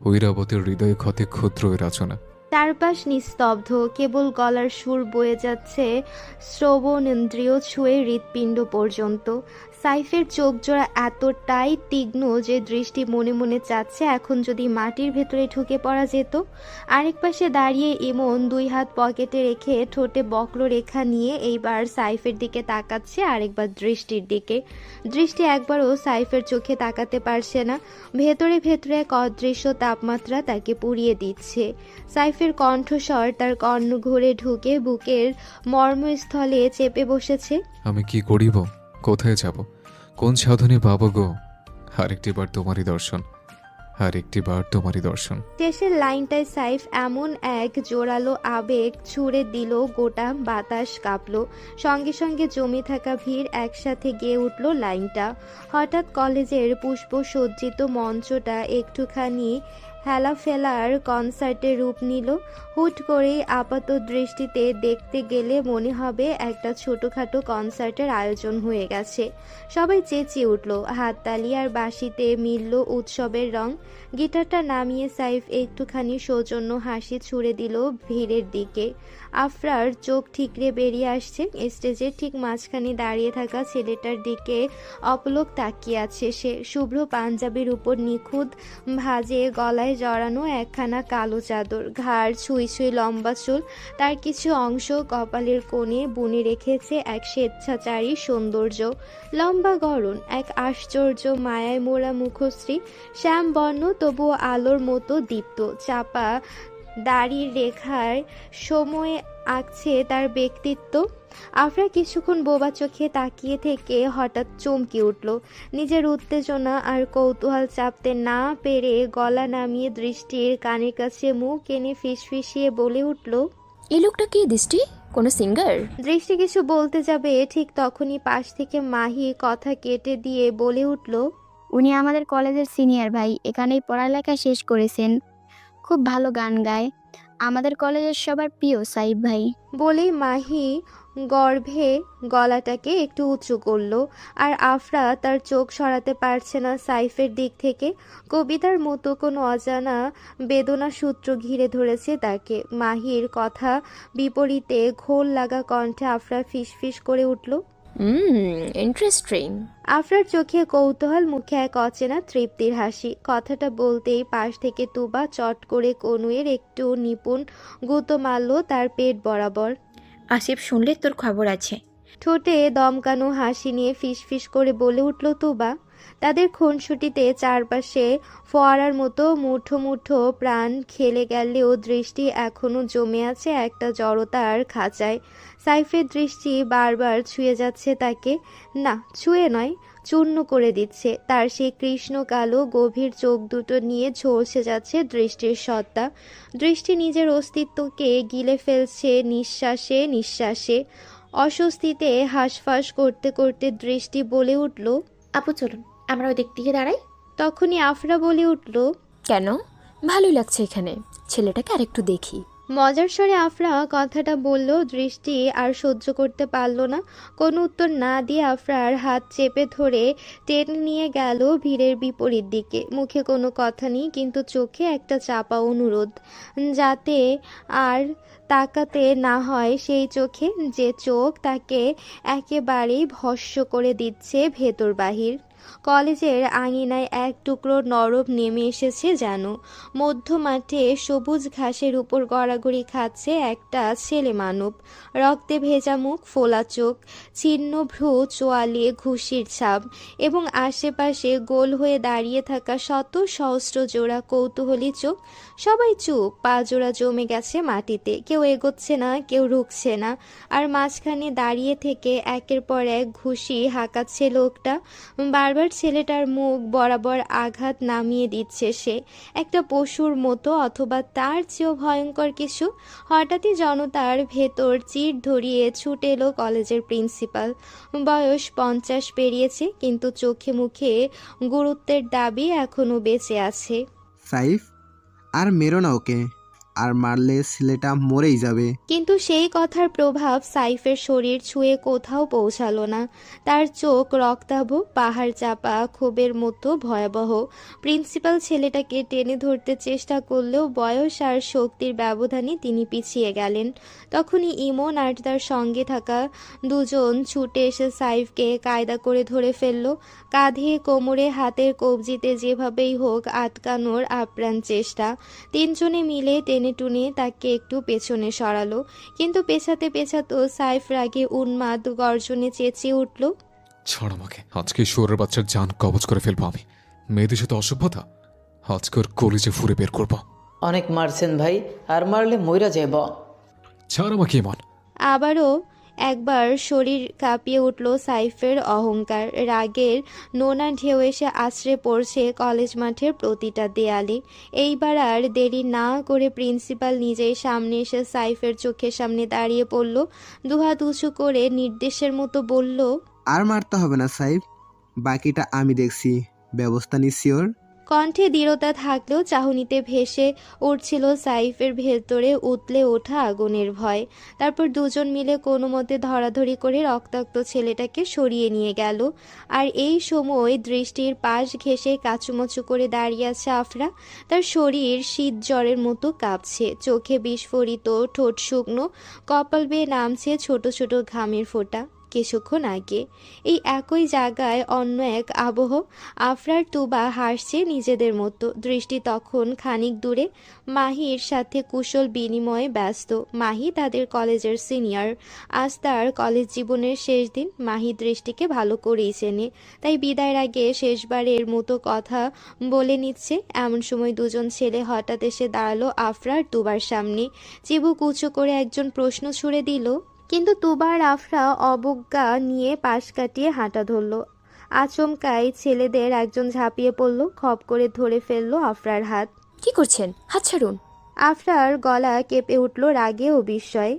ঐরাবতের হৃদয়ে ক্ষতে ক্ষুদ্র ওই রচনা। চারপাশ নিস্তব্ধ, কেবল গলার সুর বয়ে যাচ্ছে শ্রবণেন্দ্রিয় ছুঁয়ে হৃৎপিণ্ড পর্যন্ত। সাইফের চোখ জোড়া এতটাই তীক্ষ্ণ যে দৃষ্টি মনে মনে চাচ্ছে এখন যদি মাটির ভেতরে ঢুকে পড়া যেত। আরেক পাশে দাঁড়িয়ে ইমন দুই হাত পকেটে রেখে ঠোঁটে বক্ররেখা নিয়ে এইবার সাইফের দিকে তাকাচ্ছে, আরেকবার দৃষ্টির দিকে। দৃষ্টি একবারও সাইফের চোখে তাকাতে পারছে না। ভেতরে ভেতরে এক অদৃশ্য তাপমাত্রা তাকে পুড়িয়ে দিচ্ছে। সাইফের কণ্ঠস্বর তার কর্ণঘরে ঢুকে বুকের মর্মস্থলে চেপে বসেছে। আমি কি করিব, কোথায় যাব, কোন সাধনে পাবো গো, আরেকটি বার তোমারই দর্শন, আরেকটি বার তোমারই দর্শন। শেষের লাইনটায় সাইফ এমন এক জোরালো আবেগ ছুড়ে দিল, গোটা বাতাস কাঁপলো। সঙ্গে সঙ্গে জমে থাকা ভিড় একসাথে গেয়ে উঠল লাইনটা। হঠাৎ কলেজের পুষ্পসজ্জিত মঞ্চটা একটুখানি হেলাফেলার কনসার্টের রূপ নিল। হুট করেই আপাত দৃষ্টিতে দেখতে গেলে মনে হবে একটা ছোটোখাটো কনসার্টের আয়োজন হয়ে গেছে। সবাই চেঁচিয়ে উঠল, হাততালি আর বাঁশিতে মিলল উৎসবের রং। গিটারটা নামিয়ে সাইফ একটুখানি সৌজন্য হাসি ছুড়ে দিল ভিড়ের দিকে। আফরার চোখ ঠিকরে বেরিয়ে আসছে। স্টেজের ঠিক মাঝখানে দাঁড়িয়ে থাকা ছেলেটার দিকে অপলক তাকিয়ে আছে সে। শুভ্র পাঞ্জাবির উপর নিখুঁত ভাঁজে গলায় জড়ানো একখানা কালো চাদর, ঘাড় ছুঁই ছুঁই লম্বা চুল, তার কিছু অংশ কপালের কোণে বুনে রেখেছে এক স্বেচ্ছাচারী সৌন্দর্য। লম্বা গড়ন, এক আশ্চর্য মায়ায় মোড়া মুখশ্রী, শ্যামবর্ণ তবুও আলোর মতো দীপ্ত। চাপা দাড়ির রেখায় সময়ে আঁকছে তার ব্যক্তিত্ব। আফরা কিছুক্ষণ বোবা চোখে তাকিয়ে থেকে হঠাৎ চমকে উঠল। নিজের উত্তেজনা আর কৌতূহল চাপতে না পেরে গলা নামিয়ে দৃষ্টির কানের কাছে মুখ এনে ফিসফিসিয়ে বলে উঠল, এই লোকটা কি দৃষ্টি, কোনো সিঙ্গার? দৃষ্টি কিছু বলতে যাবে ঠিক তখনই পাশ থেকে মাহি কথা কেটে দিয়ে বলে উঠল, উনি আমাদের কলেজের সিনিয়র ভাই, এখানেই পড়ালেখা শেষ করেছেন, খুব ভালো গান গায়, আমাদের কলেজের সবার প্রিয় সাইফ ভাই। বলেই মাহি গর্ভে গলাটাকে একটু উঁচু করলো। আর আফরা তার চোখ সরাতে পারছে না সাইফের দিক থেকে। কবিতার মতো কোনো অজানা বেদনা সূত্র ঘিরে ধরেছে তাকে। মাহির কথা বিপরীতে ঘোল লাগা কণ্ঠে আফরা ফিসফিস করে উঠল, ইন্টারেস্টিং। আফরার চোখে কৌতূহল, মুখে এক অচেনা তৃপ্তির হাসি। কথাটা বলতেই পাশ থেকে তুবা চট করে কনুয়ের একটু নিপুণ গুঁতো মারল তার পেট বরাবর। আসিফ শুনলে তোর খবর আছে। ঠোঁটে দমকানো হাসি নিয়ে ফিসফিস করে বলে উঠল তুবা। তাদের খুনসুটিতে চারপাশে ফোয়ারার মতো মুঠো মুঠো প্রাণ খেলে গেলেও দৃষ্টি এখনো জমে আছে একটা জড়তার খাঁচায়। সাইফের দৃষ্টি বারবার ছুঁয়ে যাচ্ছে তাকে, না ছুঁয়ে নয়, চূর্ণ করে দিচ্ছে। তার সেই কৃষ্ণ কালো গভীর চোখ দুটো নিয়ে ঝলসে যাচ্ছে দৃষ্টির সত্তা। দৃষ্টি নিজের অস্তিত্বকে গিলে ফেলছে নিঃশ্বাসে নিঃশ্বাসে। অস্বস্তিতে হাঁসফাঁস করতে করতে দৃষ্টি বলে উঠল, আপু চলুন আমরা ওই দিক থেকে দাঁড়াই। তখনই আফরা বলে উঠল, কেন? ভালোই লাগছে এখানে, ছেলেটাকে আরেকটু দেখি। মজার স্বরে আফরা কথাটা বলল। দৃষ্টি আর সহ্য করতে পারল না। কোনো উত্তর না দিয়ে আফরার হাত চেপে ধরে টেনে নিয়ে গেল ভিড়ের বিপরীত দিকে। মুখে কোনো কথা নেই, কিন্তু চোখে একটা চাপা অনুরোধ, যাতে আর তাকাতে না হয় সেই চোখে, যে চোখ তাকে একেবারেই ভস্ম করে দিচ্ছে ভেতর বাহির। কলেজের আঙিনায় এক টুকরো নরম নেমে এসেছে যেন। মধ্য মাঠে সবুজ ঘাসের উপর গড়াগড়ি খাচ্ছে একটা ছেলে মানব। রক্তে ভেজা মুখ, ফোলা চোখ, ছিন্ন ভ্রু, চোয়ালে ঘুষির ছাপ এবং আশেপাশে গোল হয়ে দাঁড়িয়ে থাকা শত সহস্র জোড়া কৌতূহলী চোখ। সবাই চুপ, পা জোড়া জমে গেছে মাটিতে, কেউ এগোচ্ছে না, কেউ রুখছে না। আর মাঝখানে দাঁড়িয়ে থেকে একের পর এক ঘুষি হাঁকাচ্ছে লোকটা। বারবার ছেলেটার মুখ বরাবর আঘাত নামিয়ে দিচ্ছে সে, একটা পশুর মতো অথবা তার চেয়েও ভয়ঙ্কর কিছু। হঠাৎই জনতার ভেতর চির ধরিয়ে ছুটে এলো কলেজের প্রিন্সিপাল। বয়স 50 পেরিয়েছে, কিন্তু চোখে মুখে গুরুত্বের দাবি এখনো বেঁচে আছে। সাইফ, আর মেরো না ওকে, আর মারলে ছেলেটা মরেই যাবে। কিন্তু সেই কথার প্রভাব সাইফের শরীর ছুঁয়ে কোথাও পৌঁছালো না। তার চোখ রক্তাভ, পাহাড় চাপা ক্ষোভের মতো ভয়াবহ। প্রিন্সিপাল ছেলেটাকে টেনে ধরতে চেষ্টা করলেও বয়স আর শক্তির ব্যবধানে তিনি পিছিয়ে গেলেন। তখনই ইমন আর তার সঙ্গে থাকা দুজন ছুটে এসে সাইফকে কায়দা করে ধরে ফেলল। কাঁধে, কোমরে, হাতের কবজিতে যেভাবেই হোক আটকানোর আপ্রাণ চেষ্টা। তিনজনে মিলে টেনে টুনে তাকে একটু পেছনে সরালো, কিন্তু পেছাতে পেছাতো সাইফ রাগে উন্মাদ গর্জনে চেঁচিয়ে উঠল, ছাড় আমাকে, আজকে শুয়োরের বাচ্চার জান কবজ করে ফেলবো আমি। মেয়েদের সাথে অসভ্যতা, আজকে ওর কলিজে ফুরে বের করবো। অনেক মারছেন ভাই, আর মারলে মইরা যাইব। ছাড় আমাকে ইমন। আবারও একবার শরীর কাঁপিয়ে উঠল সাইফের অহংকার। রাগের নোনা ঢেউ এসে আছড়ে পড়ছে কলেজ মাঠের প্রতিটা দেয়ালে। এইবার আর দেরি না করে প্রিন্সিপাল নিজেই সামনে এসে সাইফের চোখের সামনে দাঁড়িয়ে পড়ল। দুহাত উঁচু করে নির্দেশের মতো বলল, আর মারতে হবে না সাইফ, বাকিটা আমি দেখছি, ব্যবস্থা নিচ্ছি ওর। কণ্ঠে দৃঢ়তা থাকলেও চাহনিতে ভেসে উঠছিল সাইফের ভেতরে উতলে ওঠা আগুনের ভয়। তারপর দুজন মিলে কোনো মতে ধরাধরি করে রক্তাক্ত ছেলেটাকে সরিয়ে নিয়ে গেল। আর এই সময় দৃষ্টির পাশ ঘেঁষে কাচুমচু করে দাঁড়িয়ে আছে আফরা। তার শরীর শীত জ্বরের মতো কাঁপছে, চোখে বিস্ফোরিত, ঠোঁট শুকনো, কপাল বেয়ে নামছে ছোট ছোট ঘামের ফোঁটা। কিছুক্ষণ আগে এই একই জায়গায় অন্য এক আবহ। আফরার তুবা হাসছে নিজেদের মতো। দৃষ্টি তখন খানিক দূরে, মাহির সাথে কুশল বিনিময়ে ব্যস্ত। মাহি তাদের কলেজের সিনিয়র। আজ তার কলেজ জীবনের শেষ দিন। মাহি দৃষ্টিকে ভালো করেই চেনে, তাই বিদায়ের আগে শেষবারের মতো কথা বলে নিচ্ছে। এমন সময় দুজন ছেলে হঠাৎ এসে দাঁড়ালো আফরার তুবার সামনে। চিবুক উঁচু করে একজন প্রশ্ন ছুড়ে দিল, কিন্তু তুবার আফরা অবজ্ঞা নিয়ে পাশ কাটিয়ে হাঁটা ধরল। আচমকাই ছেলেদের একজন ঝাঁপিয়ে পড়ল, খপ করে ধরে ফেলল আফরার হাত। কি করছেন? হাত ছাড়ুন। আফরার গলা কেঁপে উঠল রাগে ও বিস্ময়ে।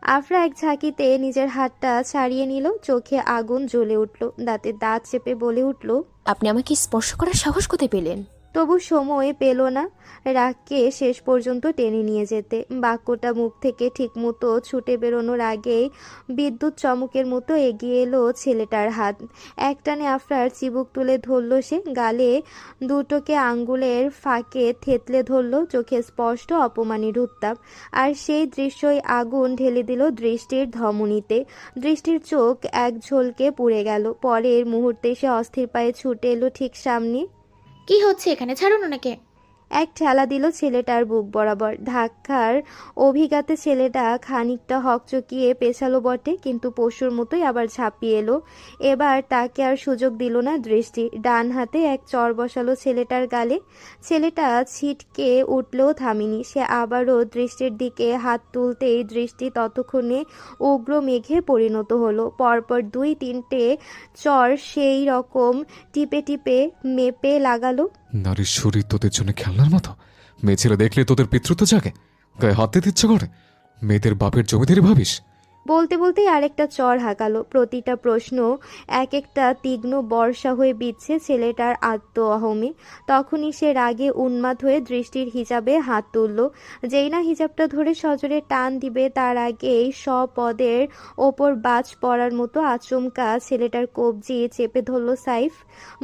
আফরা এক ঝাঁকিতে নিজের হাতটা ছাড়িয়ে নিল, চোখে আগুন জ্বলে উঠল, দাঁতে দাঁত চেপে বলে উঠল, আপনি আমাকে স্পর্শ করার সাহস কোথায় পেলেন? তবু সময় পেল না রাগকে শেষ পর্যন্ত টেনে নিয়ে যেতে। বাক্যটা মুখ থেকে ঠিকমতো ছুটে বেরোনোর আগেই বিদ্যুৎ চমকের মতো এগিয়ে এলো ছেলেটার হাত। একটানে আফরার চিবুক তুলে ধরল সে, গালে দুটোকে আঙ্গুলের ফাঁকে থেতলে ধরল, চোখে স্পষ্ট অপমানের উত্তাপ। আর সেই দৃশ্যই আগুন ঢেলে দিল দৃষ্টির ধমনীতে। দৃষ্টির চোখ এক ঝলকে পুড়ে গেল। পরের মুহূর্তে সে অস্থির পায়ে ছুটে এলো ঠিক সামনে। কি হচ্ছে এখানে? ছাড়ুন ওনাকে। এক ঠেলা দিল ছেলেটার বুক বরাবর। ধাক্কার অভিঘাতে ছেলেটা খানিকটা হকচকিয়ে পেছালো বটে, কিন্তু পশুর মতোই আবার ঝাঁপিয়ে এলো। এবার তাকে আর সুযোগ দিল না দৃষ্টি। ডান হাতে এক চর বসালো ছেলেটার গালে। ছেলেটা ছিটকে উঠলেও থামিনি। সে আবারও দৃষ্টির দিকে হাত তুলতেই দৃষ্টি ততক্ষণে উগ্র মেঘে পরিণত হলো। পরপর 2-3টে চর সেই রকম টিপে টিপে মেপে লাগালো। নারীর শরীর তোদের জন্য খেলনার মতো? মেয়ে ছেলে দেখলে তোদের পিতৃত্ব জাগে, গায়ে হাত দিতে ইচ্ছে করে? মেয়েদের বাপের জমিদারি ভাবিস? বলতে বলতেই আরেকটা চর হাঁকালো। প্রতিটা প্রশ্ন এক একটা তীক্ষ্ণ বর্ষা হয়ে বিচ্ছে ছেলেটার আত্ম অহমে। তখনই সে রাগে উন্মাদ হয়ে দৃষ্টির হিজাবে হাত তুলল। যেই না হিজাবটা ধরে সজোরে টান দিবে, তার আগেই স্বপদের ওপর বাজ পড়ার মতো আচমকা ছেলেটার কবজি চেপে ধরল সাইফ।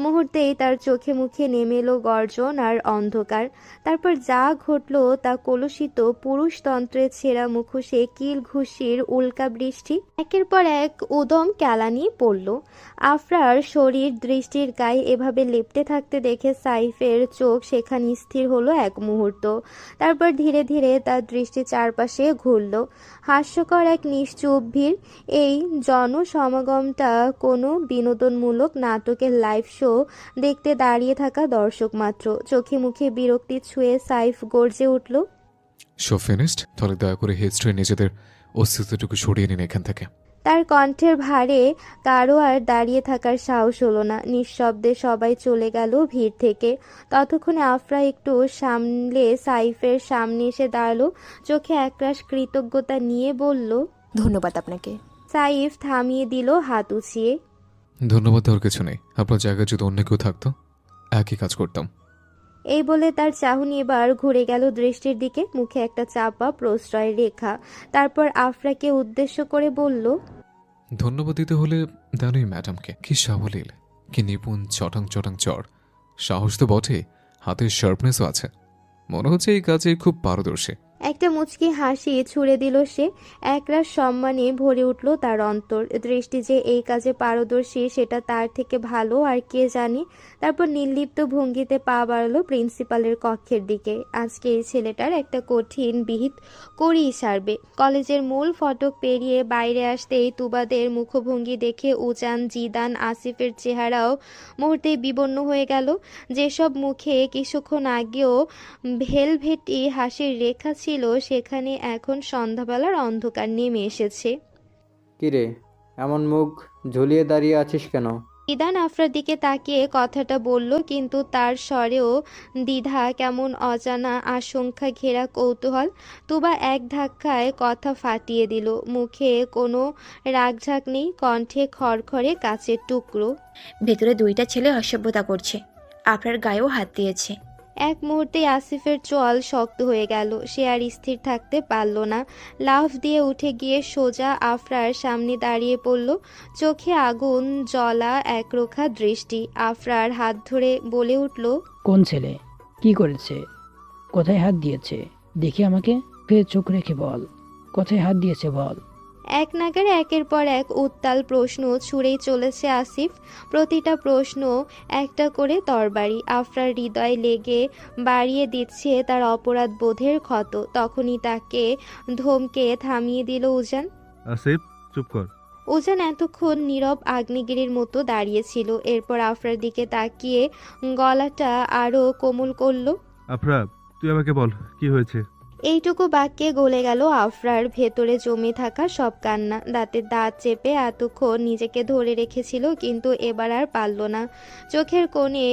মুহূর্তেই তার চোখে মুখে নেমে এলো গর্জন আর অন্ধকার। তারপর যা ঘটল তা কলুষিত পুরুষতন্ত্রের ছেঁড়া মুখোশে কিল ঘুষির উল্কা বৃষ্টি। একের পর এক উদম কেলানি পড়ল। আফরার শরীর দৃষ্টির গায়ে এভাবে লেপ্টে থাকতে দেখে সাইফের চোখ সেখানে স্থির হলো এক মুহূর্ত। তারপর ধীরে ধীরে তার দৃষ্টি চারপাশে ঘুরল। হাস্যকর এক নিশ্চুপ ভিড়। এই জনসমাগমটা কোনো বিনোদনমূলক নাটকের লাইভ শো দেখতে দাঁড়িয়ে থাকা দর্শক মাত্র। চোখে মুখে বিরক্তি ছুঁয়ে সাইফ গর্জে উঠল, শো ফিনিশড? তাহলে দয়া করে হিস্ট্রি নিজেদের অস্তিত্বটুকু সরিয়ে নিন এখান থেকে। তার কণ্ঠের ভারে কারো আর দাঁড়িয়ে থাকার সাহস হলো না। নিঃশব্দে সবাই চলে গেল ভিড় থেকে। ততক্ষণে আফরা একটু সামলে সাইফের সামনে এসে দাঁড়ালো, চোখে একরাশ কৃতজ্ঞতা নিয়ে বলল, ধন্যবাদ আপনাকে। সাইফ থামিয়ে দিল হাত উছিয়ে। ধন্যবাদ দেওয়ার কিছু নেই। আপনার জায়গায় যদি অন্য কেউ থাকতো একই কাজ করতাম। এই বলে তার চাহনি এবার ঘুরে গেল দৃষ্টির দিকে, মুখে একটা চাপা প্রশ্রয় রেখা। তারপর আফরাকে উদ্দেশ্য করে বলল, ধন্যবাদ দিতে হলে জানোই ম্যাডামকে। কি সাবলীল, কি নিপুণ চটাং চটাং চড়। সাহস তো বটে, হাতের শার্পনেসও আছে। মনে হচ্ছে এই কাজে খুব পারদর্শী। একটা মুচকি হাসি ছুড়ে দিল সে। একরাশ সম্মানে ভরে উঠল তার অন্তর। দৃষ্টি যে এই কাজে পারদর্শী সেটা তার থেকে ভালো আর কে জানে। তারপর নির্লিপ্ত ভঙ্গিতে পা বাড়ালো প্রিন্সিপালের কক্ষের দিকে। আজকে এই ছেলেটার একটা কঠিন বিহিত করেই সারবে। কলেজের মূল ফটক পেরিয়ে বাইরে আসতেই তুবাদের মুখভঙ্গি দেখে উজান, জিদান, আসিফের চেহারাও মুহূর্তেই বিবর্ণ হয়ে গেল। যেসব মুখে কিছুক্ষণ আগেও ভেলভেটি হাসির রেখা ছিল, সেখানে এখন সন্ধ্যাবেলার অন্ধকার নেমে এসেছে। কিরে, এমন মুখ ঝুলিয়ে দাঁড়িয়ে আছিস কেন? ইদান আফরার দিকে তাকিয়ে কথাটা বলল, কিন্তু তার স্বরেও দ্বিধা, কেমন অজানা আশঙ্কা ঘেরা কৌতূহল। তুবা এক ধাক্কায় কথা ফাটিয়ে দিল। মুখে কোনো রাগঝাক নেই, কণ্ঠে খড়খড়ে কাচের টুকরো। ভেতরে দুইটা ছেলে অসভ্যতা করছে, আপনার গায়েও হাত দিয়েছে। এক মুহূর্তে আসিফের চোয়াল শক্ত হয়ে গেল। সে আর স্থির থাকতে পারল না। লাফ দিয়ে উঠে গিয়ে সোজা আফরার সামনে দাঁড়িয়ে পড়ল, চোখে আগুন জ্বলা একরোখা দৃষ্টি। আফরার হাত ধরে বলে উঠল, কোন ছেলে? কি করেছে? কোথায় হাত দিয়েছে? দেখি আমাকে, ফের চোখ রেখে বল, কোথায় হাত দিয়েছে বল। এক নাগারে একের পর এক উত্তাল প্রশ্ন ছুঁড়েই চলেছে আসিফ। প্রতিটা প্রশ্ন একটা করে তরবারি। আফরার হৃদয় লেগে বাড়িয়ে দিচ্ছে তার অপরাধ বোধের ক্ষত। তখনই তাকে ধমকে থামিয়ে দিল উজান। আসিফ, চুপ কর। উজান এতক্ষণ নীরব আগ্নেয়গিরির মতো দাঁড়িয়েছিল। এরপর আফরার দিকে তাকিয়ে গলাটা আরো কোমল করল, আফরা, তুই আমাকে বল, কি হয়েছে? এইটুকু বাক্যে গলে গেল আফরার ভেতরে জমে থাকা সব কান্না। দাঁতে দাঁত চেপে এতক্ষণ নিজেকে ধরে রেখেছিল, কিন্তু এবার আর পারল না। চোখের কোণে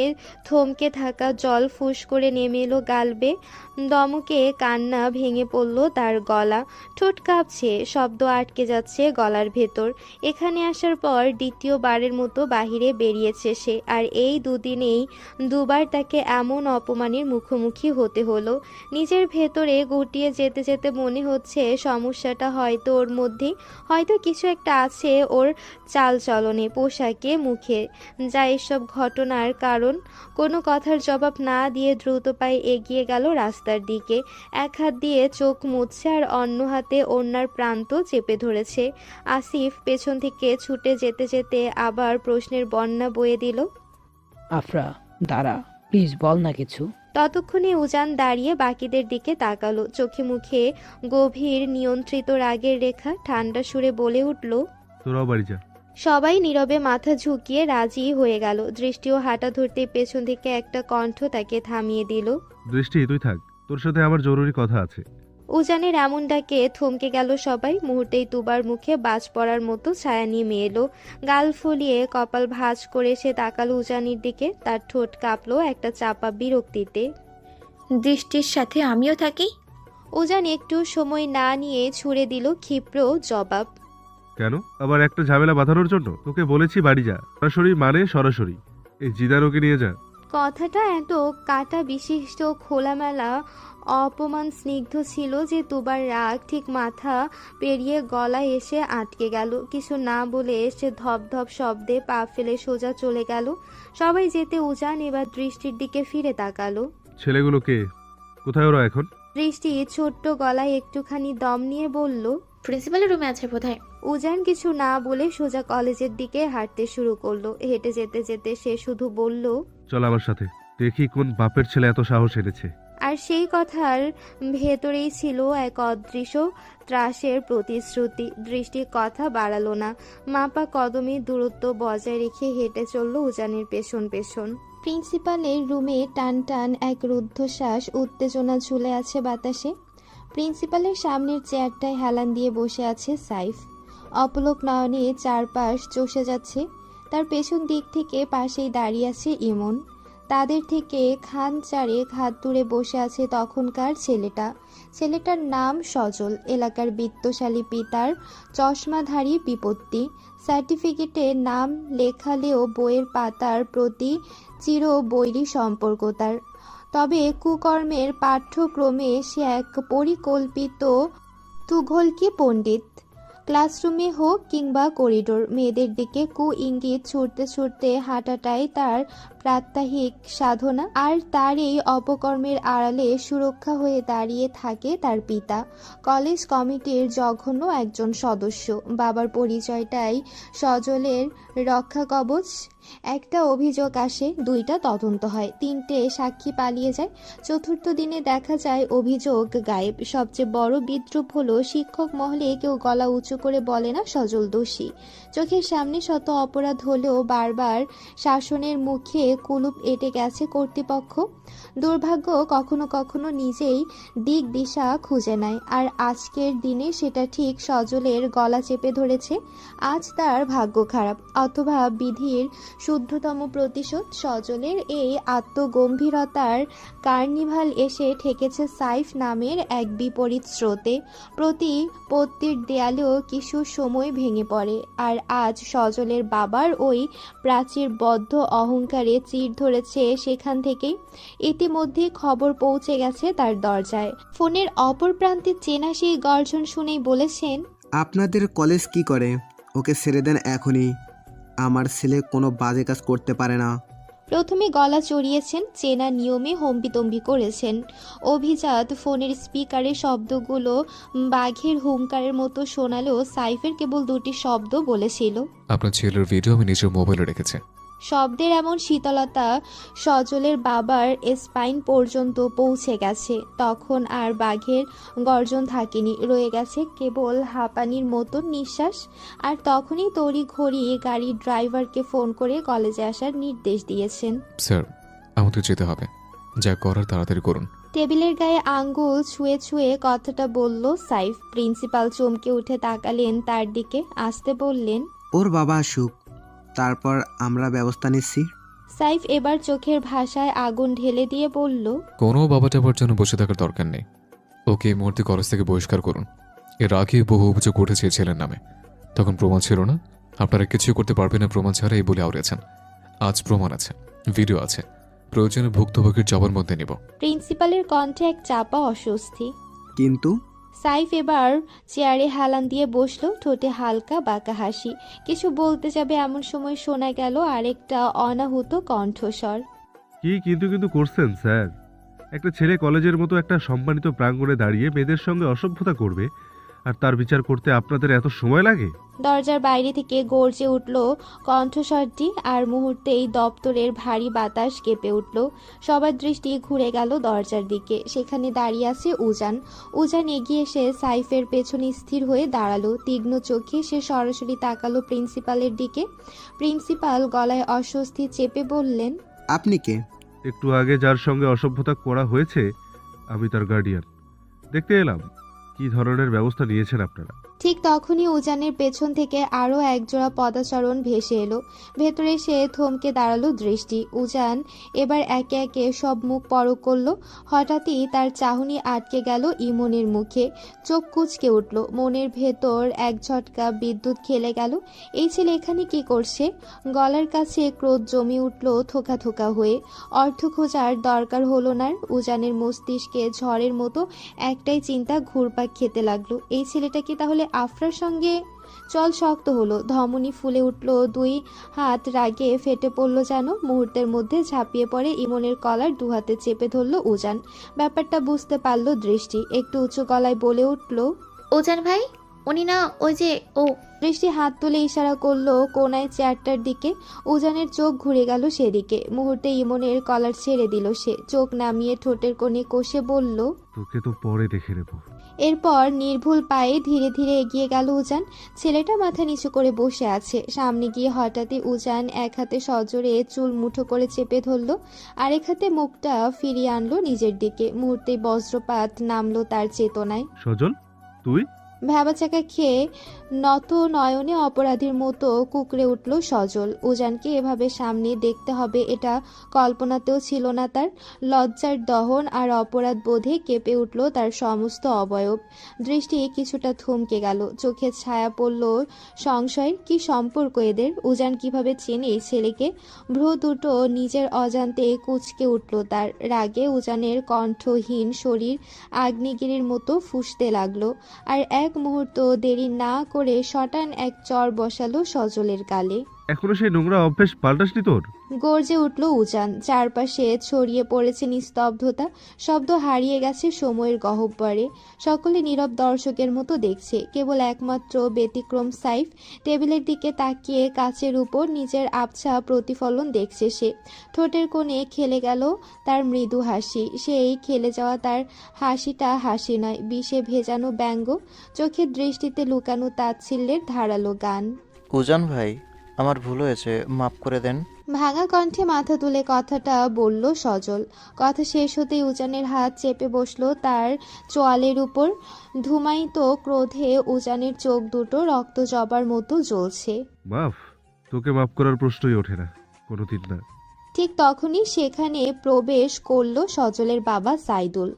থমকে থাকা জল ফুস করে নেমে এলো গালবে। দমকে কান্না ভেঙে পড়ল তার গলা। ঠোঁট কাঁপছে, শব্দ আটকে যাচ্ছে গলার ভেতর। এখানে আসার পর দ্বিতীয়বারের মতো বাহিরে বেরিয়েছে সে, আর এই দুদিনেই দুবার তাকে এমন অপমানের মুখোমুখি হতে হলো। নিজের ভেতরে গুটিয়ে যেতে যেতে মনে হচ্ছে সমস্যাটা হয়তো ওর মধ্যেই, হয়তো কিছু একটা আছে ওর চালচলনে, পোশাকে, মুখে, যা এসব ঘটনার কারণ। কোনো কথার জবাব না দিয়ে দ্রুত পায়ে এগিয়ে গেল রাস্তার দিকে। এক হাত দিয়ে চোখ মুছছে আর অন্য হাতে ওড়নার প্রান্ত চেপে ধরেছে। আসিফ পেছন থেকে ছুটে যেতে যেতে আবার প্রশ্নের বন্যা বয়ে দিল, আফরা দাঁড়া, প্লিজ বল না কিছু। ততক্ষণে উজান দাঁড়িয়ে বাকিদের দিকে তাকালো, চোখে মুখে গভীর নিয়ন্ত্রিত রাগের রেখা। ঠান্ডা সুরে বলে উঠল, তোরাও বাড়ি যা। সবাই নীরবে মাথা ঝুঁকিয়ে রাজি হয়ে গেল। দৃষ্টিও হাঁটা ধরতে পেছন থেকে একটা কণ্ঠ তাকে থামিয়ে দিল, দৃষ্টি, তুই থাক, তোর সাথে আমার জরুরি কথা আছে। উজানের এমন ডাকে থমকে গেল সবাই। মুহূর্তেই তুবার মুখে বাজ পড়ার মতো ছায়া নেমে এলো। গাল ফুলিয়ে কপাল ভাঁজ করে সে তাকালো উজানির দিকে। তার ঠোঁট কাঁপলো একটা চাপা বিরক্তিতে। দৃষ্টির সাথে আমিও থাকি? উজান একটু সময় না নিয়ে ছুড়ে দিল ক্ষিপ্র জবাব, কেন? আবার একটা ঝামেলা বাঁধানোর জন্য? তোকে বলেছি বাড়ি যা। সরাসরি মানে সরাসরি। এই জিদার ওকে নিয়ে যা। কথাটা এত কাটা বিশিষ্ট, খোলামেলা, অপমান স্নিগ্ধ ছিল যে তুবার রাগ ঠিক মাথা পেরিয়ে গলায় এসে আটকে গেল। কিছু না বলে সে ধপধপ শব্দে পা ফেলে সোজা চলে গেল। সবাই যেতে উজান এবার দৃষ্টির দিকে ফিরে তাকালো। ছেলেগুলো কে? কোথায় ওরা এখন? দৃষ্টি ছোট্ট গলায় একটুখানি দম নিয়ে বলল, প্রিন্সিপালের রুমে আছে বোধহয়। উজান কিছু না বলে সোজা কলেজের দিকে হাঁটতে শুরু করলো। হেঁটে যেতে যেতে সে শুধু বলল, চল আমার সাথে, দেখি কোন বাপের ছেলে এত সাহস এনেছে। আর সেই কথার ভেতরেই ছিল এক অদৃশ্য ত্রাসের প্রতিশ্রুতি। দৃষ্টির কথা বাড়ালো না, মাপা কদমে দূরত্ব বজায় রেখে হেঁটে চলল উজানের পেছন পেছন। প্রিন্সিপালের রুমে টান টান এক রুদ্ধশ্বাস উত্তেজনা ঝুলে আছে বাতাসে। প্রিন্সিপালের সামনের চেয়ারটায় হেলান দিয়ে বসে আছে সাইফ। অপলক নয়নে চারপাশ চষে যাচ্ছে। তার পেছন দিক থেকে পাশেই দাঁড়িয়ে আছে ইমন। তাদের থেকে খান চারেক হাত দূরে বসে আছে তখনকার ছেলেটার নাম সজল। এলাকার বিত্তশালী পিতার চশমাধারী বিপত্তি। সার্টিফিকেটে নাম লেখালেও বইয়ের পাতার প্রতি চির বৈরী সম্পর্ক তার। তবে কুকর্মের পাঠ্যক্রমে সে এক পরিকল্পিত তুঘলকি পণ্ডিত। ক্লাসরুমে হোক কিংবা করিডোর, মেয়েদের দিকে ইঙ্গিত ছুটতে ছুটতে হাঁটাটাই তার প্রাত্যহিক সাধনা। আর তার এই অপকর্মের আড়ালে সুরক্ষা হয়ে দাঁড়িয়ে থাকে তার পিতা, কলেজ কমিটির জঘন্য একজন সদস্য। বাবার পরিচয়টাই সজলের রক্ষা কবচ। একটা অভিযোগ আসে, 2টা তদন্ত হয়, 3টে সাক্ষী পালিয়ে যায়, 4র্থ দিনে দেখা যায় অভিযোগ গায়েব। সবচেয়ে বড় বিদ্রুপ হলো শিক্ষক মহলে কেউ গলা উঁচু করে বলে না সজল দোষী। চোখের সামনে শত অপরাধ হলেও বারবার শাসনের মুখে কুলুপ এঁটে গেছে কর্তৃপক্ষ। দুর্ভাগ্য কখনো কখনো নিজেই দিক দিশা খুঁজে নেয়, আর আজকের দিনে সেটা ঠিক সজলের গলা চেপে ধরেছে। আজ তার ভাগ্য খারাপ, অথবা বিধির শুদ্ধতম প্রতিশোধ। সজলের এই আত্মগম্ভীরতার কার্নিভাল এসে ঠেকেছে সাইফ নামের এক বিপরীত স্রোতে। প্রতিপত্তির দেয়ালেও কিছু সময় ভেঙে পড়ে, আর আজ সজলের বাবার ওই প্রাচীরবদ্ধ অহংকারে চির ধরেছে সেখান থেকেই। ইতিমধ্যে খবর পৌঁছে গেছে তার দরজায়। ফোনের অপর প্রান্তে চেনা সেই গর্জন শুনেই বলেছেন, আপনাদের কলেজ কি করে? ওকে ছেড়ে দেন এখনই। আমার ছেলে কোনো বাজে কাজ করতে পারে না। প্রথমে গলা চড়িয়েছেন, চেনা নিয়মে হম্বিতম্বি করেছেন। অভিজাত ফোনের স্পিকারে শব্দগুলো বাঘের হুঙ্কারের মতো শোনালেও সাইফের কেবল 2টি শব্দ বলেছিল। আপনার ছেলের ভিডিও আমি নিজের মোবাইলে রেখেছি। শব্দের এমন শীতলতা সজলের বাবার স্পাইন পর্যন্ত পৌঁছে গেছে। তখন আর বাঘের গর্জন থাকেনি, রয়ে গেছে কেবল হাঁপানির মতো নিঃশ্বাস। আর তখনই তড়ি ঘড়ি গাড়ির ড্রাইভারকে ফোন করে কলেজে আসার নির্দেশ দিয়েছেন। স্যার, আমাদের যেতে হবে, যা করার তাড়াতাড়ি করুন। টেবিলের গায়ে আঙ্গুল ছুঁয়ে ছুঁয়ে কথাটা বলল সাইফ। প্রিন্সিপাল চমকে উঠে তাকালেন তার দিকে, আসতে বললেন, ওর বাবা আসুক, তারপর আমরা ব্যবস্থা নিচ্ছি। সাইফ এবার চোখের ভাষায় আগুন ঢেলে দিয়ে বলল, কোনো বাবা টাবার জন্য বসে থাকার দরকার নেই। ওকে এই মুহূর্তে কলেজ থেকে বহিষ্কার করুন। এর আগে বহু অভিযোগ উঠেছে ছেলের নামে, তখন প্রমাণ ছিল না। আপনারা কিছু করতে পারবেন না প্রমাণ ছাড়া এই বলে আউড়েছেন। আজ প্রমাণ আছে, ভিডিও আছে, প্রয়োজনে ভুক্তভোগীর জবানবন্দি নেব। প্রিন্সিপালের কণ্ঠে এক চাপা অস্বস্তি। কিন্তু সাইফ এবার চেয়ারে হেলান দিয়ে বসলো, ঠোঁটে হালকা বাঁকা হাসি। কিছু বলতে যাবে এমন সময় শোনা গেল আরেকটা অনাহুত কণ্ঠস্বর। কি কিন্তু কিন্তু করছেন স্যার? একটা ছেলে কলেজের মতো একটা সম্মানিত প্রাঙ্গণে দাঁড়িয়ে মেয়েদের সঙ্গে অসভ্যতা করবে, আর তার বিচার করতে আপনাদের এত সময় লাগে? দরজার বাইরে থেকে গর্জে উঠল কণ্ঠস্বরটি, আর মুহূর্তেই দপ্তরের ভারী বাতাস কেঁপে উঠল। সবার দৃষ্টি ঘুরে গেল দরজার দিকে। সেখানে দাঁড়িয়ে আছে উজান এগিয়ে এসে সাইফের পেছনে স্থির হয়ে দাঁড়ালো। তীক্ষ্ণ চোখে সে সরাসরি তাকালো প্রিন্সিপালের দিকে। প্রিন্সিপাল গলায় অস্বস্তি চেপে বললেন, আপনি কে? একটু আগে যার সঙ্গে অসভ্যতা করা হয়েছে আমি তার গার্ডিয়ান। দেখতে এলাম কি ধরনের ব্যবস্থা নিয়েছেন আপনারা। ঠিক তখনই উজানের পেছন থেকে আরও একজোড়া পদাচরণ ভেসে এলো। ভেতরে সে থমকে দাঁড়ালো দৃষ্টি। উজান এবার একে একে সব মুখ পরক করলো। হঠাৎই তার চাহনি আটকে গেল ইমনের মুখে। চোখ কুঁচকে উঠল, মনের ভেতর এক ঝটকা বিদ্যুৎ খেলে গেল। এই ছেলে এখানে কি করছে? গলার কাছে ক্রোধ জমে উঠল থোকা থোকা হয়ে। অর্থ খোঁজার দরকার হলো না। উজানের মস্তিষ্কে ঝড়ের মতো একটাই চিন্তা ঘুরপাক খেতে লাগলো, এই ছেলেটা কি তাহলে আফরার সঙ্গে? চল শক্ত হলো, ধমনী ফুলে উঠল, 2 হাত রাগে ফেটে পড়ল যেন। মুহূর্তের মধ্যে ঝাঁপিয়ে পড়ে ইমনের কলার 2 হাতে চেপে ধরল উজান। ব্যাপারটা বুঝতে পারল দৃষ্টি। একটু উঁচু গলায় বলে উঠল, উজান ভাই। উনি না ওই যে ও। দৃষ্টি হাত তুলে ইশারা করলো কোনায় চেয়ারটার দিকে। উজানের চোখ ঘুরে গেল সেদিকে। মুহূর্তে ইমনের কলার ছেড়ে দিল সে। চোখ নামিয়ে ঠোঁটের কোণে কষে বলল, তোকে তো পরে দেখে নেব। এরপর নির্ভুল পায়ে ধীরে ধীরে এগিয়ে গেল উজান। ছেলেটা মাথা নিচু করে বসে আছে। সামনে গিয়ে হঠাৎই উজান এক হাতে সজোরে চুল মুঠো করে চেপে ধরল, আরেক হাতে মুখটা ফিরিয়ে আনলো নিজের দিকে। মুহূর্তেই বজ্রপাত নামলো তার চেতনায়। সজল, তুই? ভ্যাবাচাকা খেয়ে নত নয়নে অপরাধীর মতো কুকড়ে উঠল সজল। উজানকে এভাবে সামনে দেখতে হবে এটা কল্পনাতেও ছিল না তার। লজ্জার দহন আর অপরাধ বোধে কেঁপে উঠল তার সমস্ত অবয়ব। দৃষ্টি কিছুটা থমকে গেল। চোখে ছায়া পড়ল সংশয়ের। কি সম্পর্ক এদের? উজান কিভাবে চেনে এই ছেলেকে? ভ্রু দুটো নিজের অজান্তে কুঁচকে উঠল তার। রাগে উজানের কণ্ঠহীন শরীর আগ্নেয়গিরির মতো ফুঁসতে লাগলো। আর এক মুহূর্ত দেরি না করে শটান এক চর বসালো সজলের গালে। এখনো সেই নোংরা অভ্যেস পাল্টাসনি তোর? গর্জে উঠল উজান। চারপাশে ছড়িয়ে পড়েছে নিস্তব্ধতা। শব্দ হারিয়ে গেছে সময়ের গহ্বরে। সকলে নীরব দর্শকের মতো দেখছে। কেবল একমাত্র ব্যতিক্রম সাইফ টেবিলের দিকে তাকিয়ে কাচের উপর নিজের আবছা প্রতিফলন দেখছে সে। ঠোঁটের কোণে খেলে গেল তার মৃদু হাসি। সেই খেলে যাওয়া তার হাসিটা হাসি নয়, বিষে ভেজানো ব্যঙ্গ। চোখের দৃষ্টিতে লুকানো তাচ্ছিল্যের ধারালো গান। উজান ভাই, আমার ভুল হয়েছে, মাফ করে দেন। ভাঙা কণ্ঠে মাথা তুলে কথাটা বলল সজল। কথা শেষ হতেই উজানের হাত চেপে বসলো তার চোয়ালের উপর। ধুমায়িত ক্রোধে উজানের চোখ দুটো রক্ত জবার মতো জ্বলছে। মাফ? তোকে মাফ করার প্রশ্নই ওঠে না, কোনোদিন না। ঠিক তখনই সেখানে প্রবেশ করলো সজলের বাবা সাইদুল।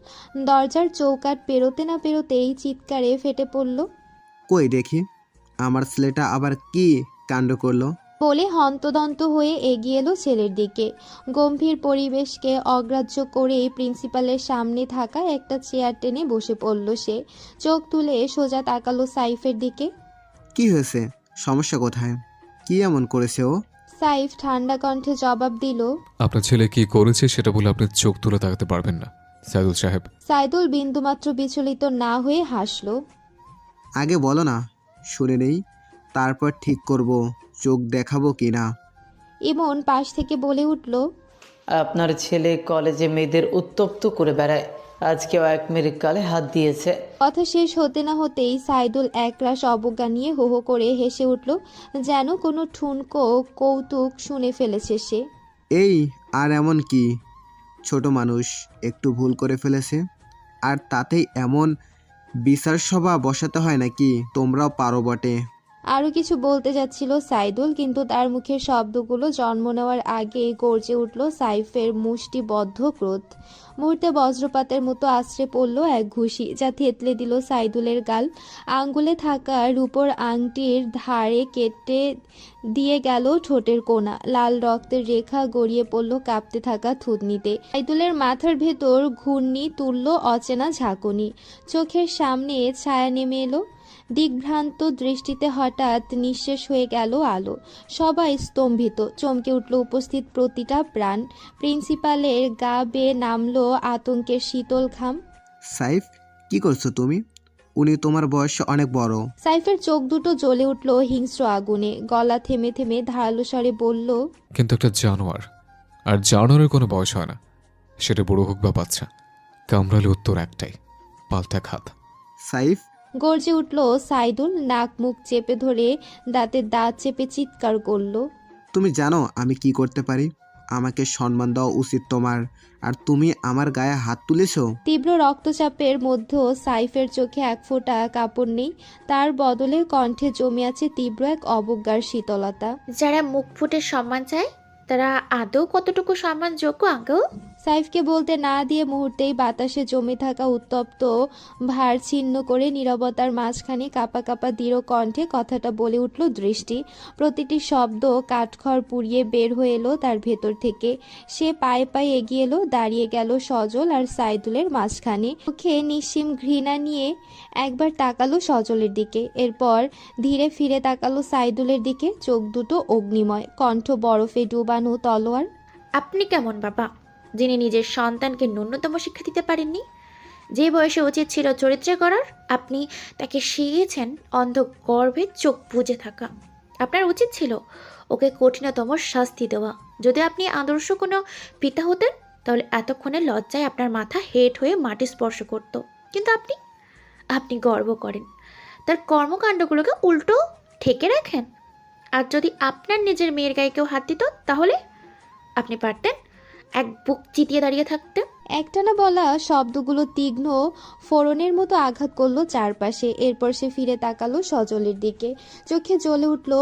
দরজার চৌকাঠ পেরোতে না পেরোতেই চিৎকারে ফেটে পড়ল। কই দেখি আমার ছেলেটা আবার কি কাণ্ড করলো। বলে হন্তদন্ত হয়ে এগিয়ে এলো ছেলের দিকে। গম্ভীর পরিবেশকে অগ্রাহ্য করেই প্রিন্সিপালের সামনে থাকা একটা চেয়ার টেনে বসে পড়ল সে। চোখ তুলে সোজা তাকালো সাইফের দিকে। কি হয়েছে? সমস্যা কোথায়? কি এমন করেছে ও? সাইফ ঠান্ডা কণ্ঠে জবাব দিল, আপনার ছেলে কি করেছে সেটা বলে আপনি চোখ তুলে তাকাতে পারবেন না সাইদুল সাহেব। সাইদুল বিন্দুমাত্র বিচলিত না হয়ে হাসল। আগে বলো না, শুনে নেই, তারপর ঠিক করব চোখ দেখাবো কি না। ইমন পাশ থেকে বলে উঠল, আপনার ছেলে কলেজে মেয়েদের উত্তপ্ত করে বেড়ায়, আজকেও এক মেয়ের গালে হাত দিয়েছে। কথা শেষ হতে না হতেই সাইদুল একরাশ অবজ্ঞা নিয়ে হো হো করে হেসে উঠল, যেন কোনো ঠুনকো কৌতুক শুনে ফেলেছে সে। এই আর এমন কি, ছোট মানুষ একটু ভুল করে ফেলেছে, আর তাতেই এমন বিচার সভা বসাতে হয় নাকি? তোমরাও পারো বটে। আরও কিছু বলতে যাচ্ছিল সাইদুল, কিন্তু তার মুখের শব্দগুলো জন্ম নেওয়ার আগে গর্জে উঠল সাইফের মুষ্টিবদ্ধ ক্রোধ। মুহূর্তে বজ্রপাতের মতো আছড়ে পড়ল এক ঘুষি, যা থেতলে দিল সাইদুলের গাল। আঙ্গুলে থাকা রূপোর আংটির ধারে কেটে দিয়ে গেল ঠোঁটের কোণা। লাল রক্তের রেখা গড়িয়ে পড়ল কাঁপতে থাকা থুতনিতে। সাইদুলের মাথার ভেতর ঘূর্ণি তুলল অচেনা ঝাঁকুনি। চোখের সামনে ছায়া নেমে এলো। দিগ্ভ্রান্ত দৃষ্টিতে হঠাৎ নিঃশেষ হয়ে গেল আলো। সবাই স্তম্ভিত। চমকে উঠল উপস্থিত প্রতিটা প্রাণ। প্রিন্সিপালের গা বেয়ে নামলো আতঙ্কের শীতল ঘাম। সাইফ, কি করছো তুমি? উনি তোমার বয়সে অনেক বড়। সাইফের চোখ দুটো জ্বলে উঠল হিংস্র আগুনে। গলা থেমে থেমে ধারালো স্বরে বলল, কিন্তু একটা জানোয়ার, আর জানোয়ারের কোনো বয়স হয় না, সেটা বড় হোক বা বাচ্চা, কামড়ালে উত্তর একটাই, পাল্টা খাত। সাইফ, গর্জে উঠল সাইদুল। নাক মুখ চেপে ধরে দাঁতে দাঁত চেপে চিৎকার করল, তুমি জানো আমি কি করতে পারি? আমাকে সম্মান দেওয়া উচিত তোমার, আর তুমি আমার গায়ে হাত তুলেছো। তীব্র রক্তচাপের মধ্যে সাইফের চোখে এক ফোঁটা কাপড় নেই। তার বদলে কণ্ঠে জমে আছে তীব্র এক অবজ্ঞার শীতলতা। যারা মুখ ফুটে সম্মান চায় তারা আদৌ কতটুকু সম্মানযোগ্য আঙ্কেল? সাইফকে বলতে না দিয়ে মুহূর্তেই বাতাসে জমে থাকা উত্তপ্ত ভার ছিন্ন করে নীরবতার মাঝখানে কাঁপা কাঁপা দৃঢ় কণ্ঠে কথাটা বলে উঠল দৃষ্টি। প্রতিটি শব্দ কাঠখড় পুড়িয়ে বের হয়ে এলো তার ভেতর থেকে। সে পায়ে পায়ে এগিয়ে এলো, দাঁড়িয়ে গেল সজল আর সাইদুলের মাঝখানে। মুখে নিঃসীম ঘৃণা নিয়ে একবার তাকালো সজলের দিকে, এরপর ধীরে ফিরে তাকালো সাইদুলের দিকে। চোখ দুটো অগ্নিময়, কণ্ঠ বরফে ডুবানো তলোয়ার। আপনি কেমন বাবা, যিনি নিজের সন্তানকে ন্যূনতম শিক্ষা দিতে পারেননি? যে বয়সে উচিত ছিল চরিত্রে করার, আপনি তাকে শিখিয়েছেন অন্ধ গর্ভে চোখ বুজে থাকা। আপনার উচিত ছিল ওকে কঠিনতম শাস্তি দেওয়া। যদি আপনি আদর্শ কোনো পিতা হতেন তাহলে এতক্ষণে লজ্জায় আপনার মাথা হেট হয়ে মাটি স্পর্শ করত। কিন্তু আপনি গর্ব করেন, তার কর্মকাণ্ডগুলোকে উল্টো ঠেকে রাখেন। আর যদি আপনার নিজের মেয়ের গায়ে কেউ হাত দিত তাহলে আপনি পারতেন এক বুক চিতিয়ে দাঁড়িয়ে থাকতে। একটানা বলা শব্দগুলো তীক্ষ্ণ ফোড়নের মতো আঘাত করলো চারপাশে। এরপর সে ফিরে তাকালো সজলের দিকে, চোখে জ্বলে উঠল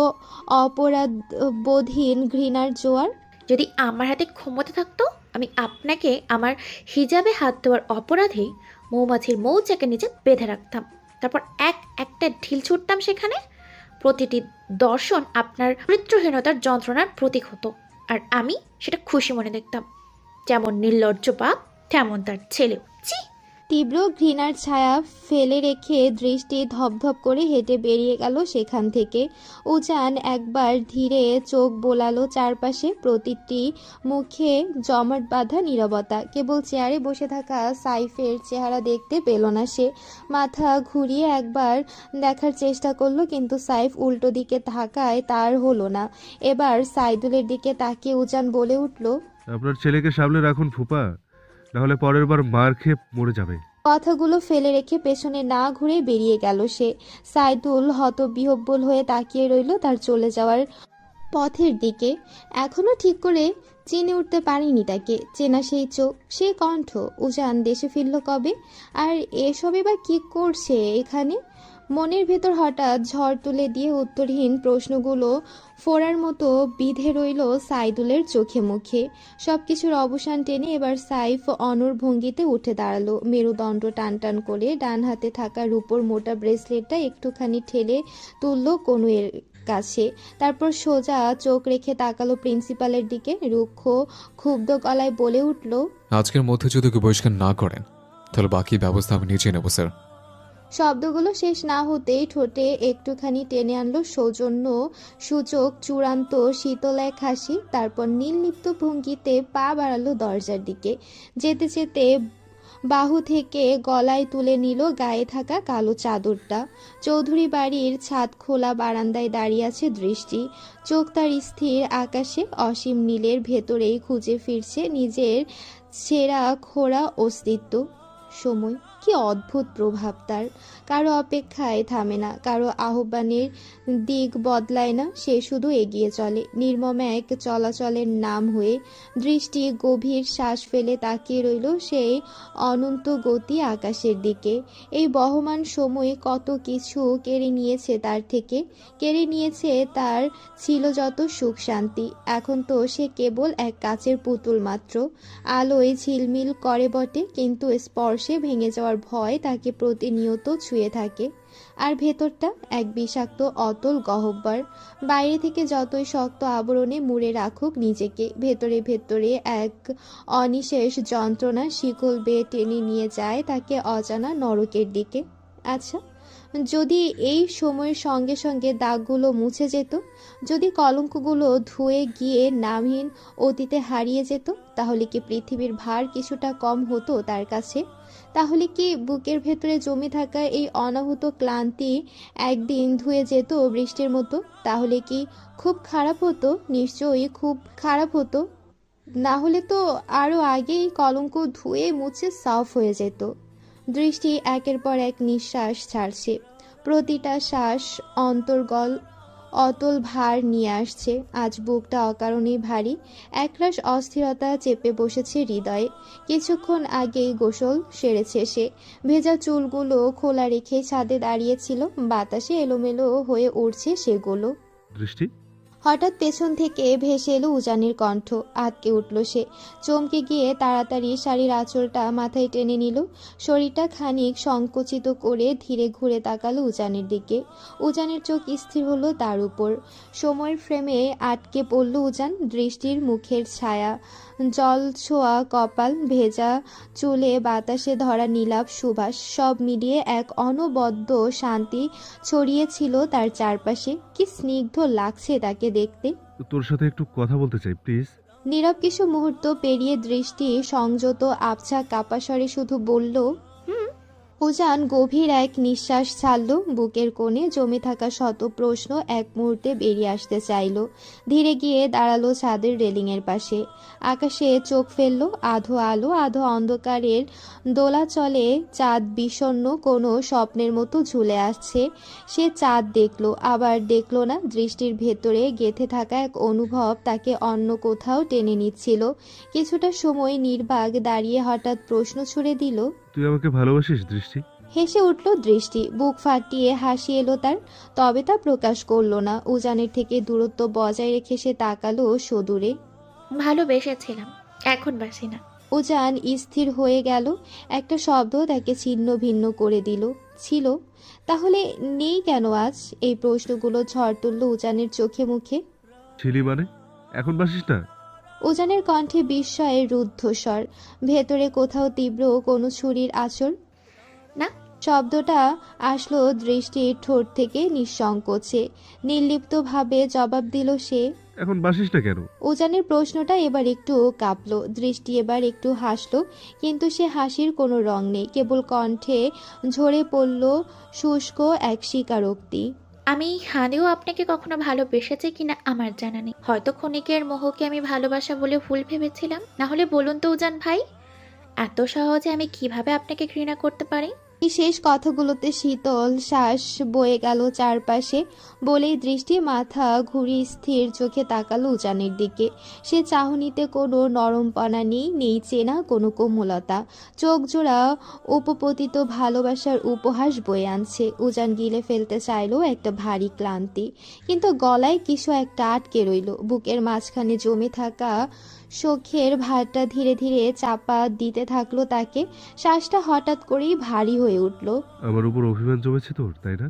অপরাধবোধহীন ঘৃণার জোয়ার। যদি আমার হাতে ক্ষমতা থাকতো আমি আপনাকে আমার হিজাবে হাত দেওয়ার অপরাধে মৌমাছির মৌচাকের নিচে বেঁধে রাখতাম, তারপর একটা ঢিল ছুটতাম সেখানে। প্রতিটি দর্শন আপনার চরিত্রহীনতার যন্ত্রণার প্রতীক হতো, আর আমি সেটা খুশি মনে দেখতাম। যেমন নির্লজ্জ বাপ তেমন তার ছেলেও। ছি! তীব্র ঘৃণার ছায়া ফেলে রেখে দৃষ্টি ধপধপ করে হেঁটে বেরিয়ে গেল সেখান থেকে। উজান একবার ধীরে চোখ বোলালো চারপাশে, প্রতিটি মুখে জমাট বাঁধা নীরবতা। কেবল চেয়ারে বসে থাকা সাইফের চেহারা দেখতে পেল না সে। মাথা ঘুরিয়ে একবার দেখার চেষ্টা করলো, কিন্তু সাইফ উল্টো দিকে তাকায় তার হলো না। এবার সাইদুলের দিকে তাকিয়ে উজান বলে উঠল, আপনার ছেলেকে সামলে রাখুন ফুপা, নাহলে পরের বার মার খেয়ে মরে যাবে। কথাগুলো ফেলে রেখে পেছনে না ঘুরে বেরিয়ে গেল সে। সাইদুল হতবিহ্বল হয়ে তাকিয়ে রইল তার চলে যাওয়ার পথের দিকে। এখনো ঠিক করে চিনে উঠতে পারেনি তাকে। চেনা সেই চোখ, সেই কণ্ঠ। উজান দেশে ফিরল কবে? আর এসবে বা কি করছে এখানে? মনের ভেতর হঠাৎ ঝড় তুলে দিয়ে উত্তরহীন প্রশ্নগুলো ফোড়ার মতো বিঁধে রইল সাইদুলের চোখে মুখে। সবকিছুর অবসান টেনে এবার সাইফ অনড় ভঙ্গিতে উঠে দাঁড়ালো, মেরুদণ্ড টান টান করে। ডান হাতে থাকা রূপোর মোটা ব্রেসলেটটা একটুখানি ঠেলে তুললো কনুয়ের কাছে। তারপর সোজা চোখ রেখে তাকালো প্রিন্সিপালের দিকে। রুক্ষ ক্ষুব্ধ গলায় বলে উঠল, আজকের মধ্যে যদি ওকে বহিষ্কার না করেন তাহলে বাকি ব্যবস্থা আমি নিজে নেব স্যার। শব্দগুলো শেষ না হতেই ঠোঁটে একটুখানি টেনে আনলো সৌজন্য সূচক চূড়ান্ত শীতল এক হাসি। তারপর নির্লিপ্ত ভঙ্গিতে পা বাড়ালো দরজার দিকে। যেতে যেতে বাহু থেকে গলায় তুলে নিল গায়ে থাকা কালো চাদরটা। চৌধুরী বাড়ির ছাদ খোলা বারান্দায় দাঁড়িয়ে আছে দৃষ্টি। চোখ তার স্থির আকাশে, অসীম নীলের ভেতরেই খুঁজে ফিরছে নিজের ছেঁড়া খোড়া অস্তিত্ব। সময় কি অদ্ভুত প্রভাব তার! কারো অপেক্ষায় থামে না, কারো আহ্বানের দিক বদলায় না, সে শুধু এগিয়ে চলে নির্মম এক চলাচলের নাম হয়ে। দৃষ্টি গভীর শ্বাস ফেলে তাকিয়ে রইল সেই অনন্ত গতি আকাশের দিকে। এই বহমান সময় কত কিছু কেড়ে নিয়েছে তার থেকে, কেড়ে নিয়েছে তার ছিল যত সুখ শান্তি। এখন তো সে কেবল এক কাচের পুতুল মাত্র। আলোয় ঝিলমিল করে বটে, কিন্তু স্পর্শে ভেঙে যাওয়ার ভয় তাকে প্রতিনিয়ত ছুঁয়ে থাকে। আর ভেতরটা এক বিষাক্ত অতল গহ্বর। বাইরে থেকে যতই শক্ত আবরণে মুড়ে রাখুক নিজেকে, ভেতরে ভেতরে এক অনিশেষ যন্ত্রণা শিকল বেয়ে টেনে নিয়ে যায় তাকে অজানা নরকের দিকে। আচ্ছা, যদি এই সময়ের সঙ্গে সঙ্গে দাগগুলো মুছে যেত, যদি কলঙ্কগুলো ধুয়ে গিয়ে নামহীন অতীতে হারিয়ে যেত, তাহলে কি পৃথিবীর ভার কিছুটা কম হতো তার কাছে? তাহলে কি বুকের ভেতরে জমে থাকা এই অনাহুত ক্লান্তি একদিন ধুয়ে যেত বৃষ্টির মতো? তাহলে কি খুব খারাপ হতো? নিশ্চয়ই খুব খারাপ হতো। না হলে তো আরও আগেই কলঙ্ক ধুয়ে মুছে সাফ হয়ে যেত। দৃষ্টি একের পর এক নিঃশ্বাস ছাড়ছে, প্রতিটা শ্বাস অন্তর্গল অতল ভার নিয়ে আসছে। আজ বুকটা অকারণেই ভারী, একরাশ অস্থিরতা চেপে বসেছে হৃদয়ে। কিছুক্ষণ আগেই গোসল সেরেছে সে, ভেজা চুলগুলো খোলা রেখে ছাদে দাঁড়িয়েছিল, বাতাসে এলোমেলো হয়ে উড়ছে সেগুলো। দৃষ্টি, হঠাৎ পেছন থেকে ভেসে এলো উজানের কণ্ঠ। আটকে উঠল সে, চমকে গিয়ে তাড়াতাড়ি শাড়ির আঁচলটা মাথায় টেনে নিল। শরীরটা খানিক সংকুচিত করে ধীরে ঘুরে তাকালো উজানের দিকে। উজানের চোখ স্থির হলো তার উপর। সময়ের ফ্রেমে আটকে পড়ল উজান। দৃষ্টির মুখের ছায়া, জল ছোঁয়া কপাল, ভেজা চুলে বাতাসে ধরা নীলাভ সুবাস, সব মিলিয়ে এক অনবদ্য শান্তি ছড়িয়েছিল তার চারপাশে। কি স্নিগ্ধ লাগছে তাকে দেখতে। তোর সাথে একটু কথা বলতে চাই প্লিজ। নীরব কিছু মুহূর্ত পেরিয়ে দৃষ্টি সংযত আবছা কাপা স্বরে শুধু বলল, উজান গভীর এক নিঃশ্বাস ছাড়ল। বুকের কোণে জমে থাকা শত প্রশ্ন এক মুহূর্তে বেরিয়ে আসতে চাইল। ধীরে গিয়ে দাঁড়ালো ছাদের রেলিংয়ের পাশে। আকাশে চোখ ফেলল। আধো আলো আধো অন্ধকারের দোলাচলে চাঁদ বিষণ্ণ কোনো স্বপ্নের মতো ঝুলে আসছে। সে চাঁদ দেখলো, আবার দেখলো না। দৃষ্টির ভেতরে গেঁথে থাকা এক অনুভব তাকে অন্য কোথাও টেনে নিচ্ছিল। কিছুটা সময় নির্বাক দাঁড়িয়ে হঠাৎ প্রশ্ন ছুড়ে দিল, তুই আমাকে ভালোবাসিস দৃষ্টি? হেসে উঠল দৃষ্টি। বুক ফাটিয়ে হাসি এলো তার, তবে তা প্রকাশ করলো না। উজানের থেকে দূরত্ব বজায় রেখে সে তাকালো সদূরে। ভালোবেসেছিলাম, এখন বাসি না। উজান স্থির হয়ে গেল। একটা শব্দ তাকে ছিন্ন ভিন্ন করে দিল। ছিল, তাহলে নেই কেন আজ? এই প্রশ্নগুলো ঝড় তুলল উজানের চোখে মুখে। ছিলি মানে এখন বাসিস না? উজানের কণ্ঠে বিস্ময়ের রুদ্ধস্বর, ভেতরে কোথাও তীব্র কোনো ছুরির আঁচড়। না। শব্দটা আসলো দৃষ্টির ঠোঁট থেকে নিঃসংকোচে। নির্লিপ্তভাবে জবাব দিল সে। এখন বাসিস না কেন? উজানের প্রশ্নটা এবার একটু কাঁপলো। দৃষ্টি এবার একটু হাসলো, কিন্তু সে হাসির কোনো রং নেই। কেবল কণ্ঠে ঝরে পড়ল শুষ্ক এক স্বীকারোক্তি। আমি হানেও আপনাকে কখনো ভালোবেসেছে কিনা আমার জানা নেই। হয়তো ক্ষণিকের মোহকে আমি ভালোবাসা বলে ভুল ভেবেছিলাম। না হলে বলুন তো উজান ভাই, এত সহজে আমি কিভাবে আপনাকে ঘৃণা করতে পারি? এই শেষ কথাগুলোতে শীতল শ্বাস বয়ে গেল চারপাশে। বলেই দৃষ্টি মাথা ঘুরিয়ে স্থির চোখে তাকালো উজানের দিকে। সে চাহনিতে কোনো নরমপনা নেই, নেই চেনা কোনো কোমলতা। চোখ জোড়া উপপতিত ভালোবাসার উপহাস বয়ে আনছে। উজান গিলে ফেলতে চাইলো একটা ভারী ক্লান্তি, কিন্তু গলায় কিছু একটা আটকে রইল। বুকের মাঝখানে জমে থাকা শোকের ভারটা ধীরে ধীরে চাপা দিতে থাকলো তাকে। শ্বাসটা হঠাৎ করেই ভারী হয়ে উঠল। আমার উপর অভিমান জমেছে তোর, তাই না?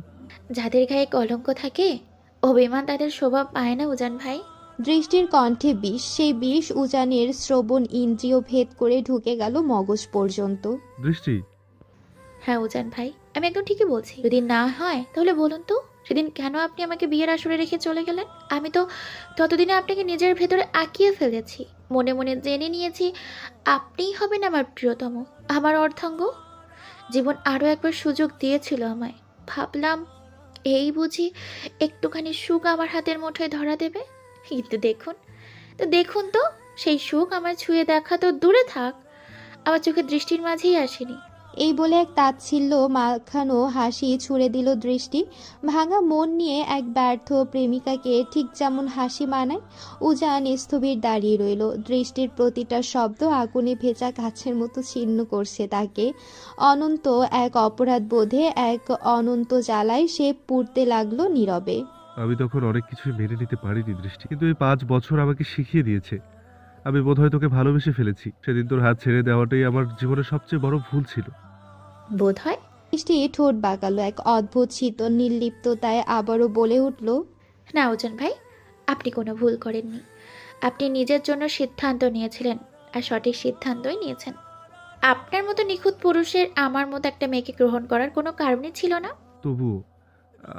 যাদের গায়ে কলঙ্ক থাকে অভিমান তাদের স্বভাব পায় না উজান ভাই। দৃষ্টির কণ্ঠে বিষ। সেই বিষ উজানের শ্রবণ ইন্দ্রিয় ভেদ করে ঢুকে গেল মগজ পর্যন্ত। দৃষ্টি। হ্যাঁ উজান ভাই, আমি একদম ঠিকই বলছি। যদি না হয় তাহলে বলুন তো, সেদিন কেন আপনি আমাকে বিয়ের আসরে রেখে চলে গেলেন? আমি তো ততদিনে আপনাকে নিজের ভেতরে আঁকিয়ে ফেলেছি। মনে মনে জেনে নিয়েছি আপনিই হবেন আমার প্রিয়তম, আমার অর্ধাঙ্গ। জীবন আরও একবার সুযোগ দিয়েছিল আমায়। ভাবলাম এই বুঝি একটুখানি সুখ আমার হাতের মুঠোয় ধরা দেবে। কিন্তু দেখুন তো সেই সুখ আমার ছুঁয়ে দেখা তো দূরে থাক, আমার চোখের দৃষ্টির মাঝেই আসেনি। এই বলে এক তাচ্ছিল্য মাখানো হাসি ছুড়ে দিল দৃষ্টি। ভাঙা মন নিয়ে এক ব্যর্থ প্রেমিকাকে ঠিক যেমন হাসি মানায়। উজান স্থবির দাঁড়িয়ে রইল। দৃষ্টির প্রতিটা শব্দ আগুনে ভেজা গাছের মতো ছিন্ন করছে তাকে। অনন্ত এক অপরাধ বোধে, এক অনন্ত জ্বালায় সে পুড়তে লাগলো নীরবে। আমি তখন অনেক কিছুই মেনে নিতে পারিনি দৃষ্টি, কিন্তু এই 5 বছর আমাকে শিখিয়ে দিয়েছে আমি বোধহয় তোকে ভালোবেসে ফেলেছি। সেদিন তোর হাত ছেড়ে দেওয়াটাই আমার জীবনের সবচেয়ে বড় ভুল ছিল। বোধহয়? দৃষ্টি ঠোঁট বাঁকালো এক অদ্ভুত শীতল নির্লিপ্ততায়। আবারও বলে উঠল, না উজান ভাই, আপনি কোনো ভুল করেননি। আপনি নিজের জন্য সিদ্ধান্ত নিয়েছিলেন, আর সঠিক সিদ্ধান্তই নিয়েছেন। আপনার মতো নিখুঁত পুরুষের আমার মতো একটা মেয়েকে গ্রহণ করার কোনো কারণই ছিল না। তবুও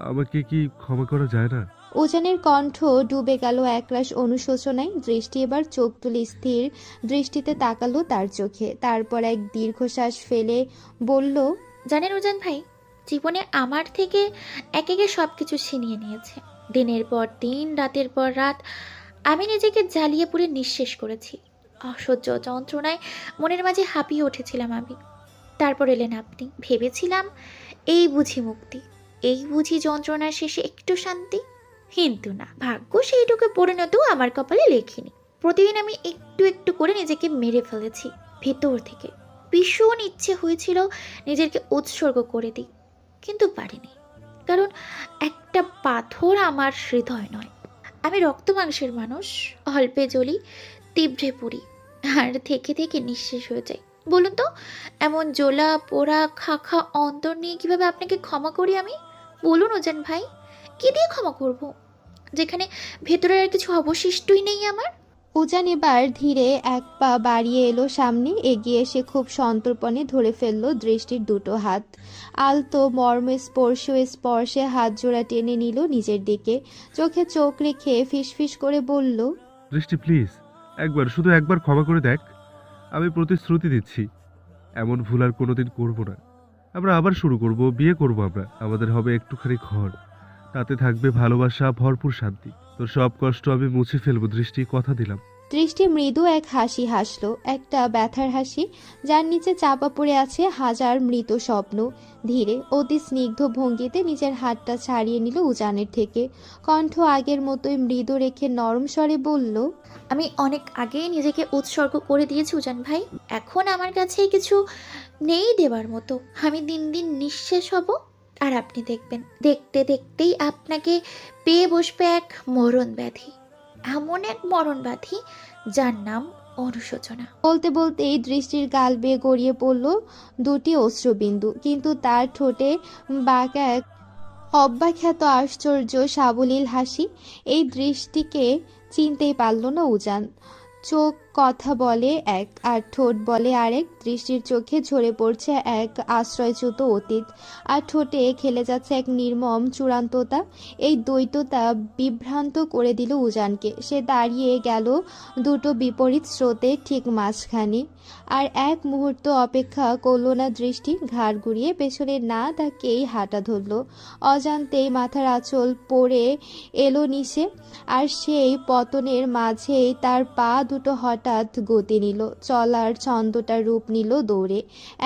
আমাকে কি ক্ষমা করা যায় না? উজানের কণ্ঠ ডুবে গেল একরাশ অনুশোচনায়। দৃষ্টি এবার চোখ তুলে স্থির দৃষ্টিতে তাকালো তার চোখে। তারপর এক দীর্ঘশ্বাস ফেলে বলল, জানেন উজান ভাই, জীবনে আমার থেকে একে একে সব কিছু ছিনিয়ে নিয়েছে। দিনের পর দিন, রাতের পর রাত আমি নিজেকে জ্বালিয়ে পুড়ে নিঃশেষ করেছি। অসহ্য যন্ত্রণায় মনের মাঝে হাঁপিয়ে উঠেছিলাম আমি। তারপর এলেন আপনি। ভেবেছিলাম এই বুঝি মুক্তি, এই বুঝি যন্ত্রণার শেষে একটু শান্তি। কিন্তু না, ভাগ্য সেইটুকু পরিণত আমার কপালে লেখিনি। প্রতিদিন আমি একটু একটু করে নিজেকে মেরে ফেলেছি ভেতর থেকে। ভীষণ ইচ্ছে হয়েছিল নিজেকে উৎসর্গ করে দিই, কিন্তু পারিনি। কারণ একটা পাথর আমার হৃদয় নয়। আমি রক্ত মাংসের মানুষ, অল্পে জ্বলি, তীব্রে পুড়ি, আর থেকে থেকে নিঃশেষ হয়ে যাই। বলুন তো, এমন জ্বলা পোড়া খাখা অন্তর নিয়ে কিভাবে আপনাকে ক্ষমা করি আমি? বলুন উজান ভাই, কি দিয়ে ক্ষমা করব, যেখানে ভেতরে আর কিছু অবশিষ্টই নেই আমার? উজান এবার ধীরে এক পা বাড়িয়ে এলো সামনে। এগিয়ে এসে খুব সন্তর্পণে ধরে ফেললো দৃষ্টির দুটো হাত। আলতো স্পর্শে হাত জোড়া টেনে নিল নিজের দিকে। চোখে চোখ রেখে ফিসফিস করে বলল, দৃষ্টি প্লিজ, শুধু একবার ক্ষমা করে দেখ। আমি প্রতিশ্রুতি দিচ্ছি এমন ভুল আর কোনোদিন করব না। আমরা আবার শুরু করব, বিয়ে করব আমরা, আমাদের হবে একটুখানি ঘর, তাতে থাকবে ভালোবাসা, ভরপুর শান্তি। তোর সব কষ্ট আমি মুছে ফেলবো দৃষ্টি, কথা দিলাম। দৃষ্টি মৃদু এক হাসি হাসলো, একটা ব্যথার হাসি, যার নিচে চাপা পড়ে আছে হাজার মৃত স্বপ্ন। ধীরে অতি স্নিগ্ধ ভঙ্গিতে নিজের হাতটা ছাড়িয়ে নিল উজানের থেকে। কণ্ঠ আগের মতোই মৃদু রেখে নরম স্বরে বলল, আমি অনেক আগেই নিজেকে উৎসর্গ করে দিয়েছি উজান ভাই। এখন আমার কাছে কিছু নেই দেবার মতো। আমি দিন দিন নিঃশেষ হব, আর আপনি দেখবেন দেখতে দেখতেই আপনাকে পেয়ে বসবে এক মরণ ব্যাধি, এমন এক মরণ ব্যাধি যার নাম অনুশোচনা। বলতে বলতেই দৃষ্টির গাল বেয়ে গড়িয়ে পড়ল দুটি অশ্রুবিন্দু, কিন্তু তার ঠোঁটে বাঁকা এক অব্যাখ্যাত আশ্চর্য সাবলীল হাসি। এই দৃষ্টিকে চিনতেই পারল না উজান। চোখ কথা বলে এক আর ঠোঁট বলে আরেক। দৃষ্টির চোখে ঝরে পড়ছে এক আশ্রয়চ্যুত অতীত, আর ঠোঁটে খেলে যাচ্ছে এক নির্মম চূড়ান্ততা। এই দ্বৈততা বিভ্রান্ত করে দিল উজানকে। সে দাঁড়িয়ে গেল দুটো বিপরীত স্রোতে ঠিক মাঝখানে, আর এক মুহূর্ত অপেক্ষা করল না দৃষ্টি। ঘাড় ঘুরিয়ে পেছনে না তাকেই হাঁটা ধরল। অজান্তেই মাথার আঁচল পড়ে এলো নিচে, আর সেই পতনের মাঝেই তার পা দুটো হঠাৎ গতি নিল, চলার ছন্দটা রূপ নিল দৌড়ে।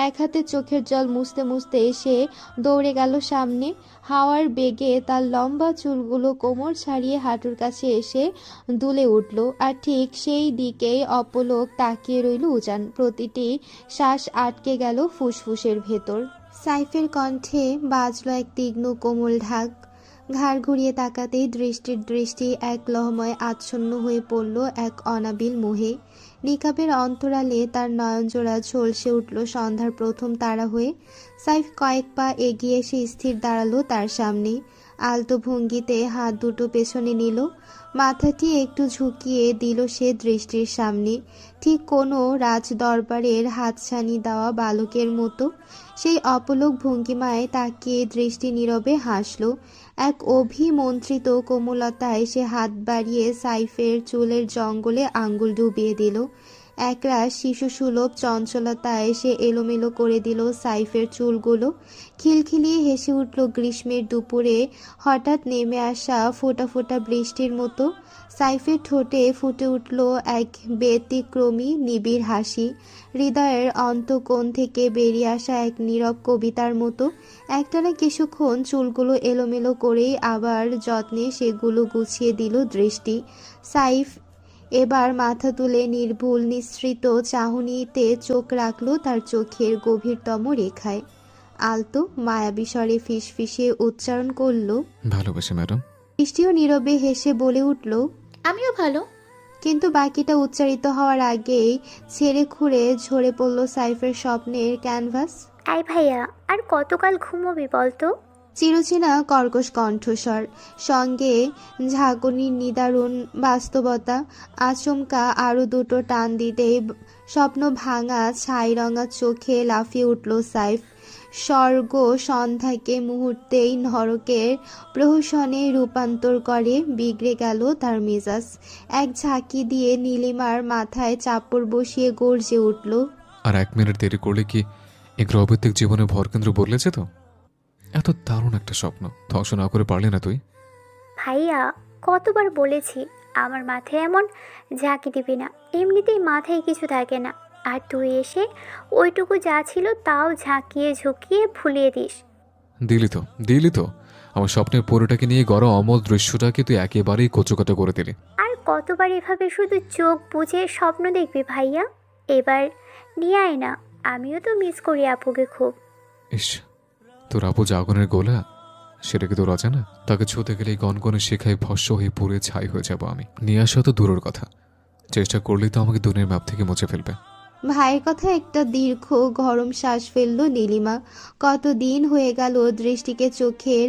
এক হাতে চোখের জল মুছতে মুছতে সে দৌড়ে গেল সামনে। হাওয়ার বেগে তার লম্বা চুলগুলো কোমর ছাড়িয়ে হাঁটুর কাছে এসে দুলে উঠল, আর ঠিক সেই দিকেই অপলক তাকিয়ে রইল উজান। প্রতিটি শ্বাস আটকে গেল ফুসফুসের ভেতর। সাইফের কণ্ঠে বাজল এক তীক্ষ্ণ কোমল ঢাক। ঘাড় ঘুরিয়ে তাকাতেই দৃষ্টির দৃষ্টি এক লহময় আচ্ছন্ন হয়ে পড়ল এক অনাবিল মোহে। নিকাবের অন্তরালে তার নয়নজোড়া ঝলসে উঠল সন্ধ্যার প্রথম তারা হয়ে। সাইফ কয়েক পা এগিয়ে এসে স্থির দাঁড়ালো তার সামনে। আলতো ভঙ্গিতে হাত দুটো পেছনে নিল, মাথাটি একটু ঝুঁকিয়ে দিল সে দৃষ্টির সামনে, ঠিক কোনো রাজ দরবারের হাতছানি দেওয়া বালকের মতো। সেই অপলক ভঙ্গিমায় তাকিয়ে দৃষ্টি নীরবে হাসল। এক অভিমন্ত্রিত কোমলতায় সে হাত বাড়িয়ে সাইফের চুলের জঙ্গলে আঙ্গুল ডুবিয়ে দিল। একরাশ শিশুসুলভ চঞ্চলতায় সে এলোমেলো করে দিল সাইফের চুলগুলো। খিলখিলিয়ে হেসে উঠল গ্রীষ্মের দুপুরে হঠাৎ নেমে আসা ফোঁটা ফোঁটা বৃষ্টির মতো। সাইফের ঠোঁটে ফুটে উঠল এক ব্যতিক্রমী নিবিড় হাসি, হৃদয়ের অন্তঃকোণ থেকে বেরিয়ে আসা এক নীরব কবিতার মতো। একটানা কিছুক্ষণ চুলগুলো এলোমেলো করেই আবার যত্নে সেগুলো গুছিয়ে দিল দৃষ্টি। সাইফ এবার মাথা তুলে নির্ভুল নিঃসৃত চাহনিতে চোখ রাখল তার চোখের গভীরতম রেখায়। আলতো মায়াবী স্বরে ফিসফিসে উচ্চারণ করল, ভালোবাসি ম্যাডাম। দৃষ্টিও নীরবে হেসে বলে উঠল, আমিও ভালো। কিন্তু বাকিটা উচ্চারিত হওয়ার আগেই ছেড়ে খুঁড়ে ঝরে পড়ল সাইফের স্বপ্নের ক্যানভাস। আই ভাইয়া, আর কতকাল ঘুমোবি বলতো? চিরচেনা কর্কশ কণ্ঠস্বর, সঙ্গে ঝাঁকুনির নিদারুণ বাস্তবতা। আচমকা আরো দুটো টান দিতেই স্বপ্ন ভাঙা ছাই রঙা চোখে লাফিয়ে উঠল সাইফ। স্বর্গ সন্ধ্যাকে মুহূর্তেই নরকের প্রহসনে রূপান্তর করে বিগড়ে গেল তার মেজাজ। এক ঝাঁকি দিয়ে নীলিমার মাথায় চাপড় বসিয়ে গর্জে উঠল, আর 1 মিনিট দেরি করলে কি এই গ্রহভিত্তিক জীবনের ভরকেন্দ্র বদলে যেত? এত দারুণ একটা স্বপ্ন ধ্বংস না করে পারলি না তুই? ভাইয়া, কতবার বলেছি আমার মাথায় এমন ঝাঁকি দিবি না, এমনিতেই মাথায় কিছু থাকে না, আর তুই এসে ওইটুকু যা ছিল তাও ঝাঁকিয়ে ঝুঁকিয়ে ভুলিয়ে দিস। দিলি তো আমার স্বপ্নের পরিটাকে নিয়ে গড়া অমল দৃশ্যটাকে তুই একেবারেই কচুকাটা করে দিলি। আর কতবার এভাবে শুধু চোখ বুঝে স্বপ্ন দেখবি ভাইয়া? এবার নিয়ে আয় না, আমিও তো মিস করি আপুকে খুব। ইস, তোর আপু যে আগুনের গোলা, সেটা কি তোর অজানা? তাকে ছুঁতে গেলেই গনগনে শেখায় ভস্য হয়ে পুড়ে ছাই হয়ে যাব আমি। নিয়ে আসা তো দূরের কথা, চেষ্টা করলেই তো আমাকে দুনিয়ার ম্যাপ থেকে মুছে ফেলবে। ভাইয়ের কথা একটা দীর্ঘ গরম শ্বাস ফেলল নীলিমা। কতদিন হয়ে গেল দৃষ্টিকে চোখের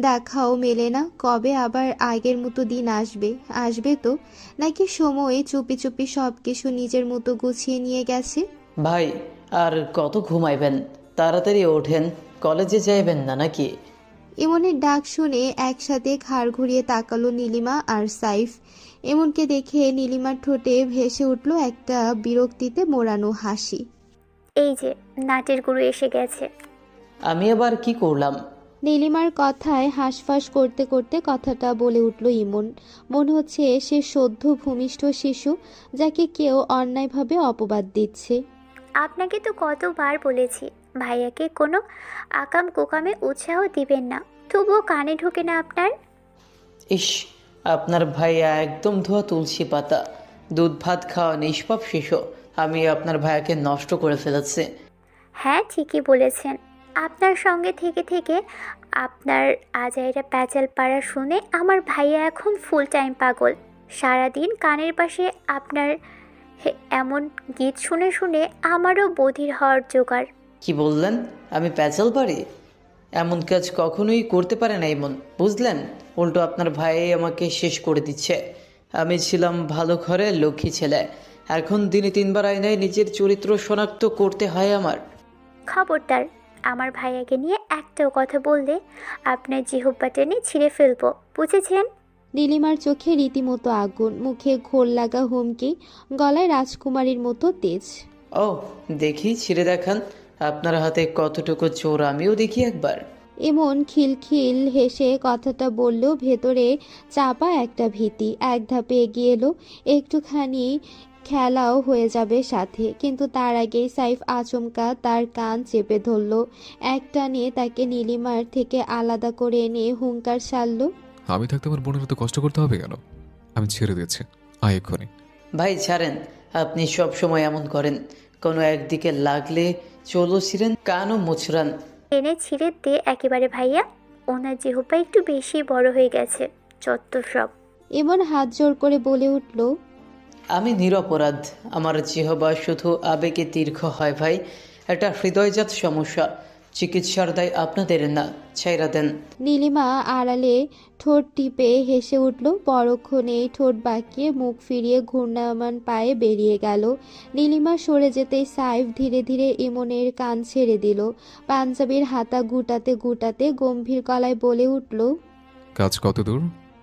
দেখাও মেলে না। কবে আবার আগের মতো দিন আসবে তো? নাকি সময় চুপি চুপি সব কিছু নিজের মতো গুছিয়ে নিয়ে গেছে? ভাই, আর কত ঘুমাইবেন? তাড়াতাড়ি ওঠেন, কলেজে যাইবেন না নাকি? ইমনের ডাক শুনে একসাথে ঘাড় ঘুরিয়ে তাকালো নীলিমা আর সাইফ। এমনকে দেখে নীলিমার ঠোঁটে ভেসে উঠল একটা বিরক্তিতে মোড়ানো হাসি। এই যে নাটের গুরু এসে গেছে। আমি আবার কি করলাম? নীলিমার কথায় হাঁসফাঁস করতে করতে কথাটা বলে উঠল ইমন। মনে হচ্ছে সে সদ্য ভূমিষ্ঠ শিশু যাকে কেউ অন্যায়ভাবে অপবাদ দিচ্ছে। আপনাকে তো কতবার বলেছি ভাইয়াকে কোনো আকাম কোকামে উৎসাহ দিবেন না, তবুও কানে ঢোকে না আপনার। ইস, আপনার ভাইয়া একদম ধোয়া তুলসী পাতা, দুধ ভাত খাওয়া নিষ্পাপ শিশু। আমি আপনার ভাইয়াকে নষ্ট করে ফেলেছি। হ্যাঁ, ঠিকই বলেছেন। আপনার সঙ্গে থেকে থেকে আপনার আজাইরা প্যাচাল পাড়া শুনে আমার ভাইয়া এখন ফুল টাইম পাগল। সারাদিন কানের পাশে আপনার এমন গীত শুনে শুনে আমারও বধির হওয়ার জোগাড়। কি বললেন? আমি প্যাচাল পারি? এমন কাজ কখনোই করতে পারে না ইমন, বুঝলেন? উল্টো আপনার ভাই আমাকে শেষ করে দিচ্ছে। আমি ছিলাম ভালো ঘরের লক্ষ্মী ছেলে, এখন দিনে 3 বার আয়নায় নিজের চরিত্র শনাক্ত করতে হয় আমার। খবরদার, আমার ভাইয়াকে নিয়ে একটাও কথা বললে আপনার জিহ্বা টেনে ছিঁড়ে ফেলবো, বুঝেছেন? নীলিমার চোখে রীতিমতো আগুন, মুখে ঘোর লাগা হুমকি, গলায় রাজকুমারীর মতো তেজ। ও, দেখি ছিঁড়ে দেখান। আপনার হাতে কতটুকু চোর আমিও দেখি একবার। এমন খিলখিল হেসে কথাটা বললেও ভেতরে চাপা একটা ভীতি। এক ধাপে এগিয়ে এলো, একটুখানি খেলাও হয়ে যাবে সাথে, কিন্তু তার আগেই সাইফ আচমকা তার কান চেপে ধরল। একটানে তাকে নীলিমার থেকে আলাদা করে এনে হুঙ্কার ছাড়ল। আমি থাকতে আমার বোনের এত কষ্ট করতে হবে কেন? আমি ছেড়ে দিচ্ছি, আয় এক্ষুনি। ভাই ছাড়েন, আপনি সব সময় এমন করেন। কোনো একদিকে লাগলে চলো ছিঁড়েন, কানও মুচড়ান। এনে ছিঁড়ে দে একেবারে ভাইয়া, ওনার জিহ্বা একটু বেশি বড় হয়ে গেছে, যত সব। এমন হাত জোর করে বলে উঠল, আমি নিরপরাধ, আমার জিহ্বা শুধু আবেগে দীর্ঘ হয় ভাই। এটা হৃদয়জাত সমস্যা, চিকিৎসার দায় আপনাদের না, ছাইরা দেন। নীলিমা আড়ালে ঠোঁট টিপে হেসে উঠল। পরক্ষণেই ঠোঁট বাঁকিয়ে মুখ ফিরিয়ে ঘূর্ণায়মান পায়ে বেরিয়ে গেল। নীলিমা সরে যেতেই সাইফ ধীরে ধীরে ইমনের কান ছেড়ে দিল। পাঞ্জাবির হাতা গুটাতে গুটাতে গম্ভীর গলায় বলে উঠল, কাজ কত দূর?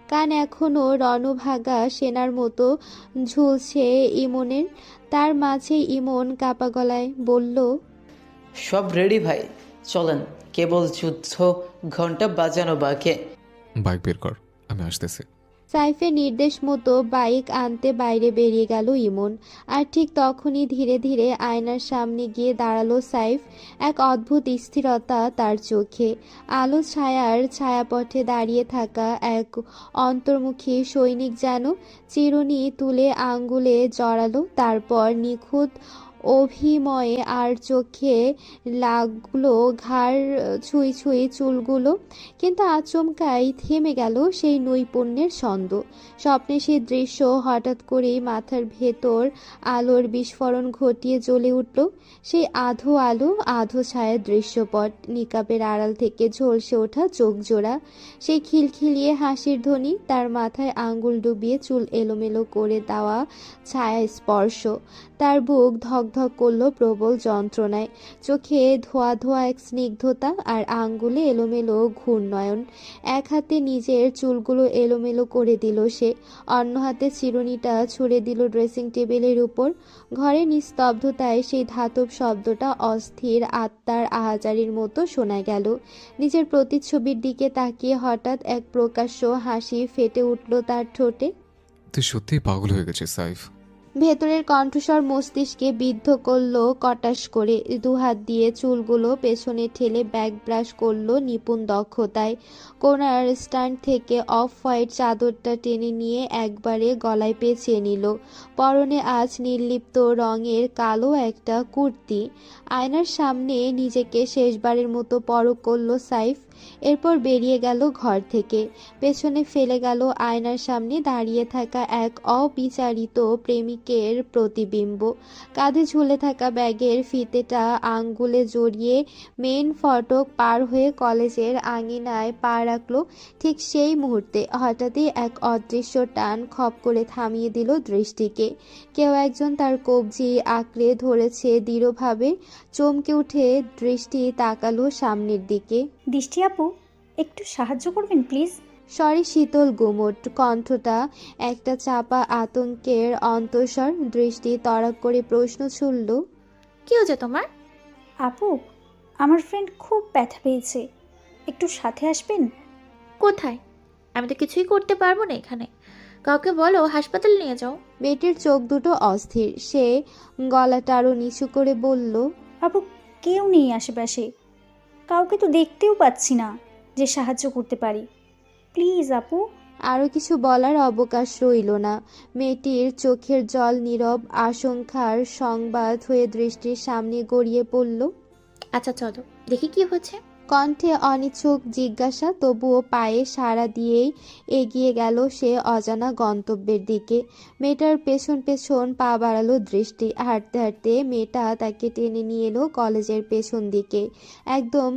কান এখনো রণভাগা সেনার মতো ঝুলছে ইমনের। তার মাঝে ইমন কাপা গলায় বলল, সব রেডি ভাই, চলেন। কেবল যুদ্ধ ঘন্টা বাজানো বাকি। বাইক বের কর, আমি আসতেছি। সাইফের নির্দেশ মতো বাইক আনতে বাইরে বেরিয়ে গেল ইমন। আর ঠিক তখনই ধীরে ধীরে আয়নার সামনে গিয়ে দাঁড়ালো সাইফ। এক অদ্ভুত স্থিরতা তার চোখে। আলো ছায়ার ছায়াপথে দাঁড়িয়ে থাকা এক অন্তর্মুখী সৈনিক যেন চিরুনি তুলে আঙ্গুলে জড়ালো, তারপর নিখুঁত অভিময়ে আর চোখে লাগলো ঘাড় ছুঁই ছুঁই চুলগুলো। কিন্তু আচমকাই থেমে গেল সেই নৈপুণ্যের ছন্দ। স্বপ্নে সেই দৃশ্য হঠাৎ করেই মাথার ভেতর আলোর বিস্ফোরণ ঘটিয়ে জ্বলে উঠল। সেই আধো আলো আধো ছায়ার দৃশ্যপট, নিকাবের আড়াল থেকে ঝলসে ওঠা চোখ জোড়া, সেই খিলখিলিয়ে হাসির ধ্বনি, তার মাথায় আঙ্গুল ডুবিয়ে চুল এলোমেলো করে দেওয়া ছায়া স্পর্শ। তার বুক ধকধক করলো প্রবল যন্ত্রণায়, চোখে ধোয়া ধোয়া এক স্নিগ্ধতা আর আঙ্গুলে এলোমেলো ঘূর্ণয়ন। এক হাতে নিজের চুলগুলো এলোমেলো করে দিল সে, অন্য হাতে চিরুনিটা ছুঁড়ে দিল ড্রেসিং টেবিলের উপর। ঘরে নিস্তব্ধতায় সেই ধাতব শব্দটা অস্থির আত্মার আহাজারির মতো শোনা গেল। নিজের প্রতিচ্ছবির দিকে তাকিয়ে হঠাৎ এক প্রকাশ্য হাসি ফেটে উঠল তার ঠোঁটে। তুই সত্যিই পাগল হয়ে গেছিস সাইফ। ভেতরের কণ্ঠস্বর মস্তিষ্কে বিদ্ধ করলো কটাস করে। দুহাত দিয়ে চুলগুলো পেছনে ঠেলে ব্যাক ব্রাশ করলো নিপুণ দক্ষতায়। কোনার স্ট্যান্ড থেকে অফ হোয়াইট চাদরটা টেনে নিয়ে একবারে গলায় পেঁচিয়ে নিল। পরনে আজ নির্লিপ্ত রঙের কালো একটা কুর্তি। আয়নার সামনে নিজেকে শেষবারের মতো পরখ করলো সাইফ। এরপর বেরিয়ে গেল ঘর থেকে। পেছনে ফেলে গেল আয়নার সামনে দাঁড়িয়ে থাকা এক অবিচারিত প্রেমিকের প্রতিবিম্ব। কাঁধে ঝুলে থাকা ব্যাগের ফিতেটা আঙ্গুলে জড়িয়ে মেন ফটক পার হয়ে কলেজের আঙিনায় পা রাখলো। ঠিক সেই মুহূর্তে হঠাৎই এক অদৃশ্য টান খপ করে থামিয়ে দিল দৃষ্টিকে। কেউ একজন তার কবজি আঁকড়ে ধরেছে দৃঢ়ভাবে। চমকে উঠে দৃষ্টি তাকালো সামনের দিকে। দৃষ্টি আপু, একটু সাহায্য করবেন প্লিজ? স্বরে শীতল গুমট, কণ্ঠটা একটা চাপা আতঙ্কের অন্তঃস্বর। দৃষ্টি তড়াক করে প্রশ্ন ছুড়ল, কি হয়েছে তোমার? আপু, আমার ফ্রেন্ড খুব ব্যথা পেয়েছে, একটু সাথে আসবেন? কোথায়? আমি তো কিছুই করতে পারবো না এখানে। কাউকে বলো হাসপাতালে নিয়ে যাও। মেয়েটির চোখ দুটো অস্থির। সে গলাটা আরও নিচু করে বলল, আপু, কেউ নেই আশেপাশে, কাউকে তো দেখতেও পাচ্ছি না যে সাহায্য করতে পারি। প্লিজ আপু। আরও কিছু বলার অবকাশ রইল না। মেয়েটির চোখের জল নীরব আশঙ্কার সংবাদ হয়ে দৃষ্টির সামনে গড়িয়ে পড়ল। আচ্ছা চলো দেখি কি হচ্ছে। কণ্ঠে অনিচ্ছুক জিজ্ঞাসা, তবুও পায়ে সাড়া দিয়েই এগিয়ে গেল সে অজানা গন্তব্যের দিকে। মেয়েটার পেছন পেছন পা বাড়ালো দৃষ্টি। হাঁটতে হাঁটতে মেয়েটা তাকে টেনে নিয়ে এলো কলেজের পেছন দিকে, একদম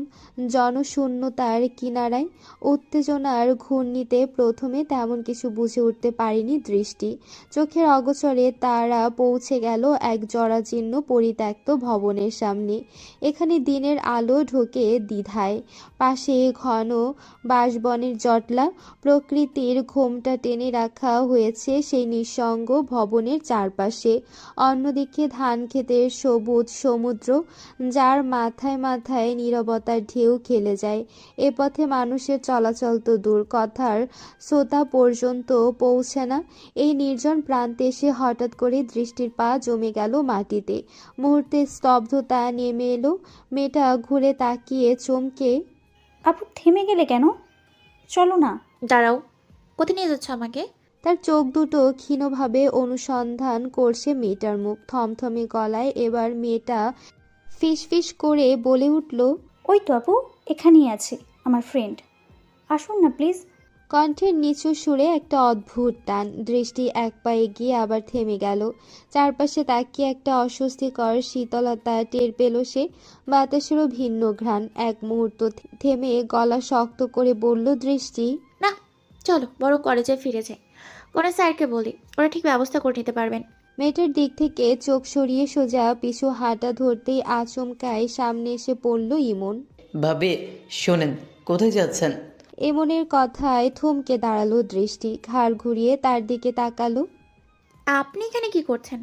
জনশূন্যতার কিনারায়। উত্তেজনার ঘূর্ণিতে প্রথমে তেমন কিছু বুঝে উঠতে পারেনি দৃষ্টি। চোখের অগোচরে তারা পৌঁছে গেল এক জরাজীর্ণ পরিত্যক্ত ভবনের সামনে। এখানে দিনের আলো ঢোকে দ্বিধায়। পাশে ঘন বাঁশবনের জটলা, প্রকৃতির ঘোমটা টেনে রাখা হয়েছে সেই নিঃসঙ্গ ভবনের চারপাশে। অন্যদিকে ধান ক্ষেতের সবুজ সমুদ্র, যার মাথায় মাথায় নীরবতার ঢেউ খেলে যায়। এ পথে মানুষের চলাচল তো দূর, কথার শ্রোতা পর্যন্ত পৌঁছে না। এই নির্জন প্রান্তে এসে হঠাৎ করে দৃষ্টির পা জমে গেল মাটিতে। মুহূর্তে স্তব্ধতা নেমে এলো। মেয়েটা ঘুরে তাকিয়ে চমকে, আপু, থেমে গেলে কেন? চলো না। দাঁড়াও, কোথায় নিয়ে যাচ্ছ আমাকে? তার চোখ দুটো ক্ষীণভাবে অনুসন্ধান করছে মেয়েটার মুখ। থমথমে গলায় এবার মেয়েটা ফিসফিস করে বলে উঠল, ওই তো আপু, এখানেই আছে আমার ফ্রেন্ড, আসুন না প্লিজ। কণ্ঠের নিচু সুরে একটা অদ্ভুত টান। দৃষ্টি এক পা এগিয়ে আবার থেমে গেল। চারপাশে তাকিয়ে একটা অস্বস্তিকর শীতলতা টের পেল সে। বাতাসেরও ভিন্ন ঘ্রাণ। এক মুহূর্ত থেমে গলা শক্ত করে বলল দৃষ্টি, না, চলো বড় কলেজে ফিরে যাই। কোনো স্যারকে বলি, ওরা ঠিক ব্যবস্থা করে নিতে পারবেন। মেয়েটার দিক থেকে চোখ সরিয়ে সোজা পিছু হাঁটা ধরতেই আচমকায় সামনে এসে পড়ল ইমন। ভাবি শোনেন, কোথায় যাচ্ছেন? ইমনের কথায় থমকে দাঁড়ালো দৃষ্টি। ঘাড় ঘুরিয়ে তার দিকে তাকালো। আপনি এখানে কি করছেন?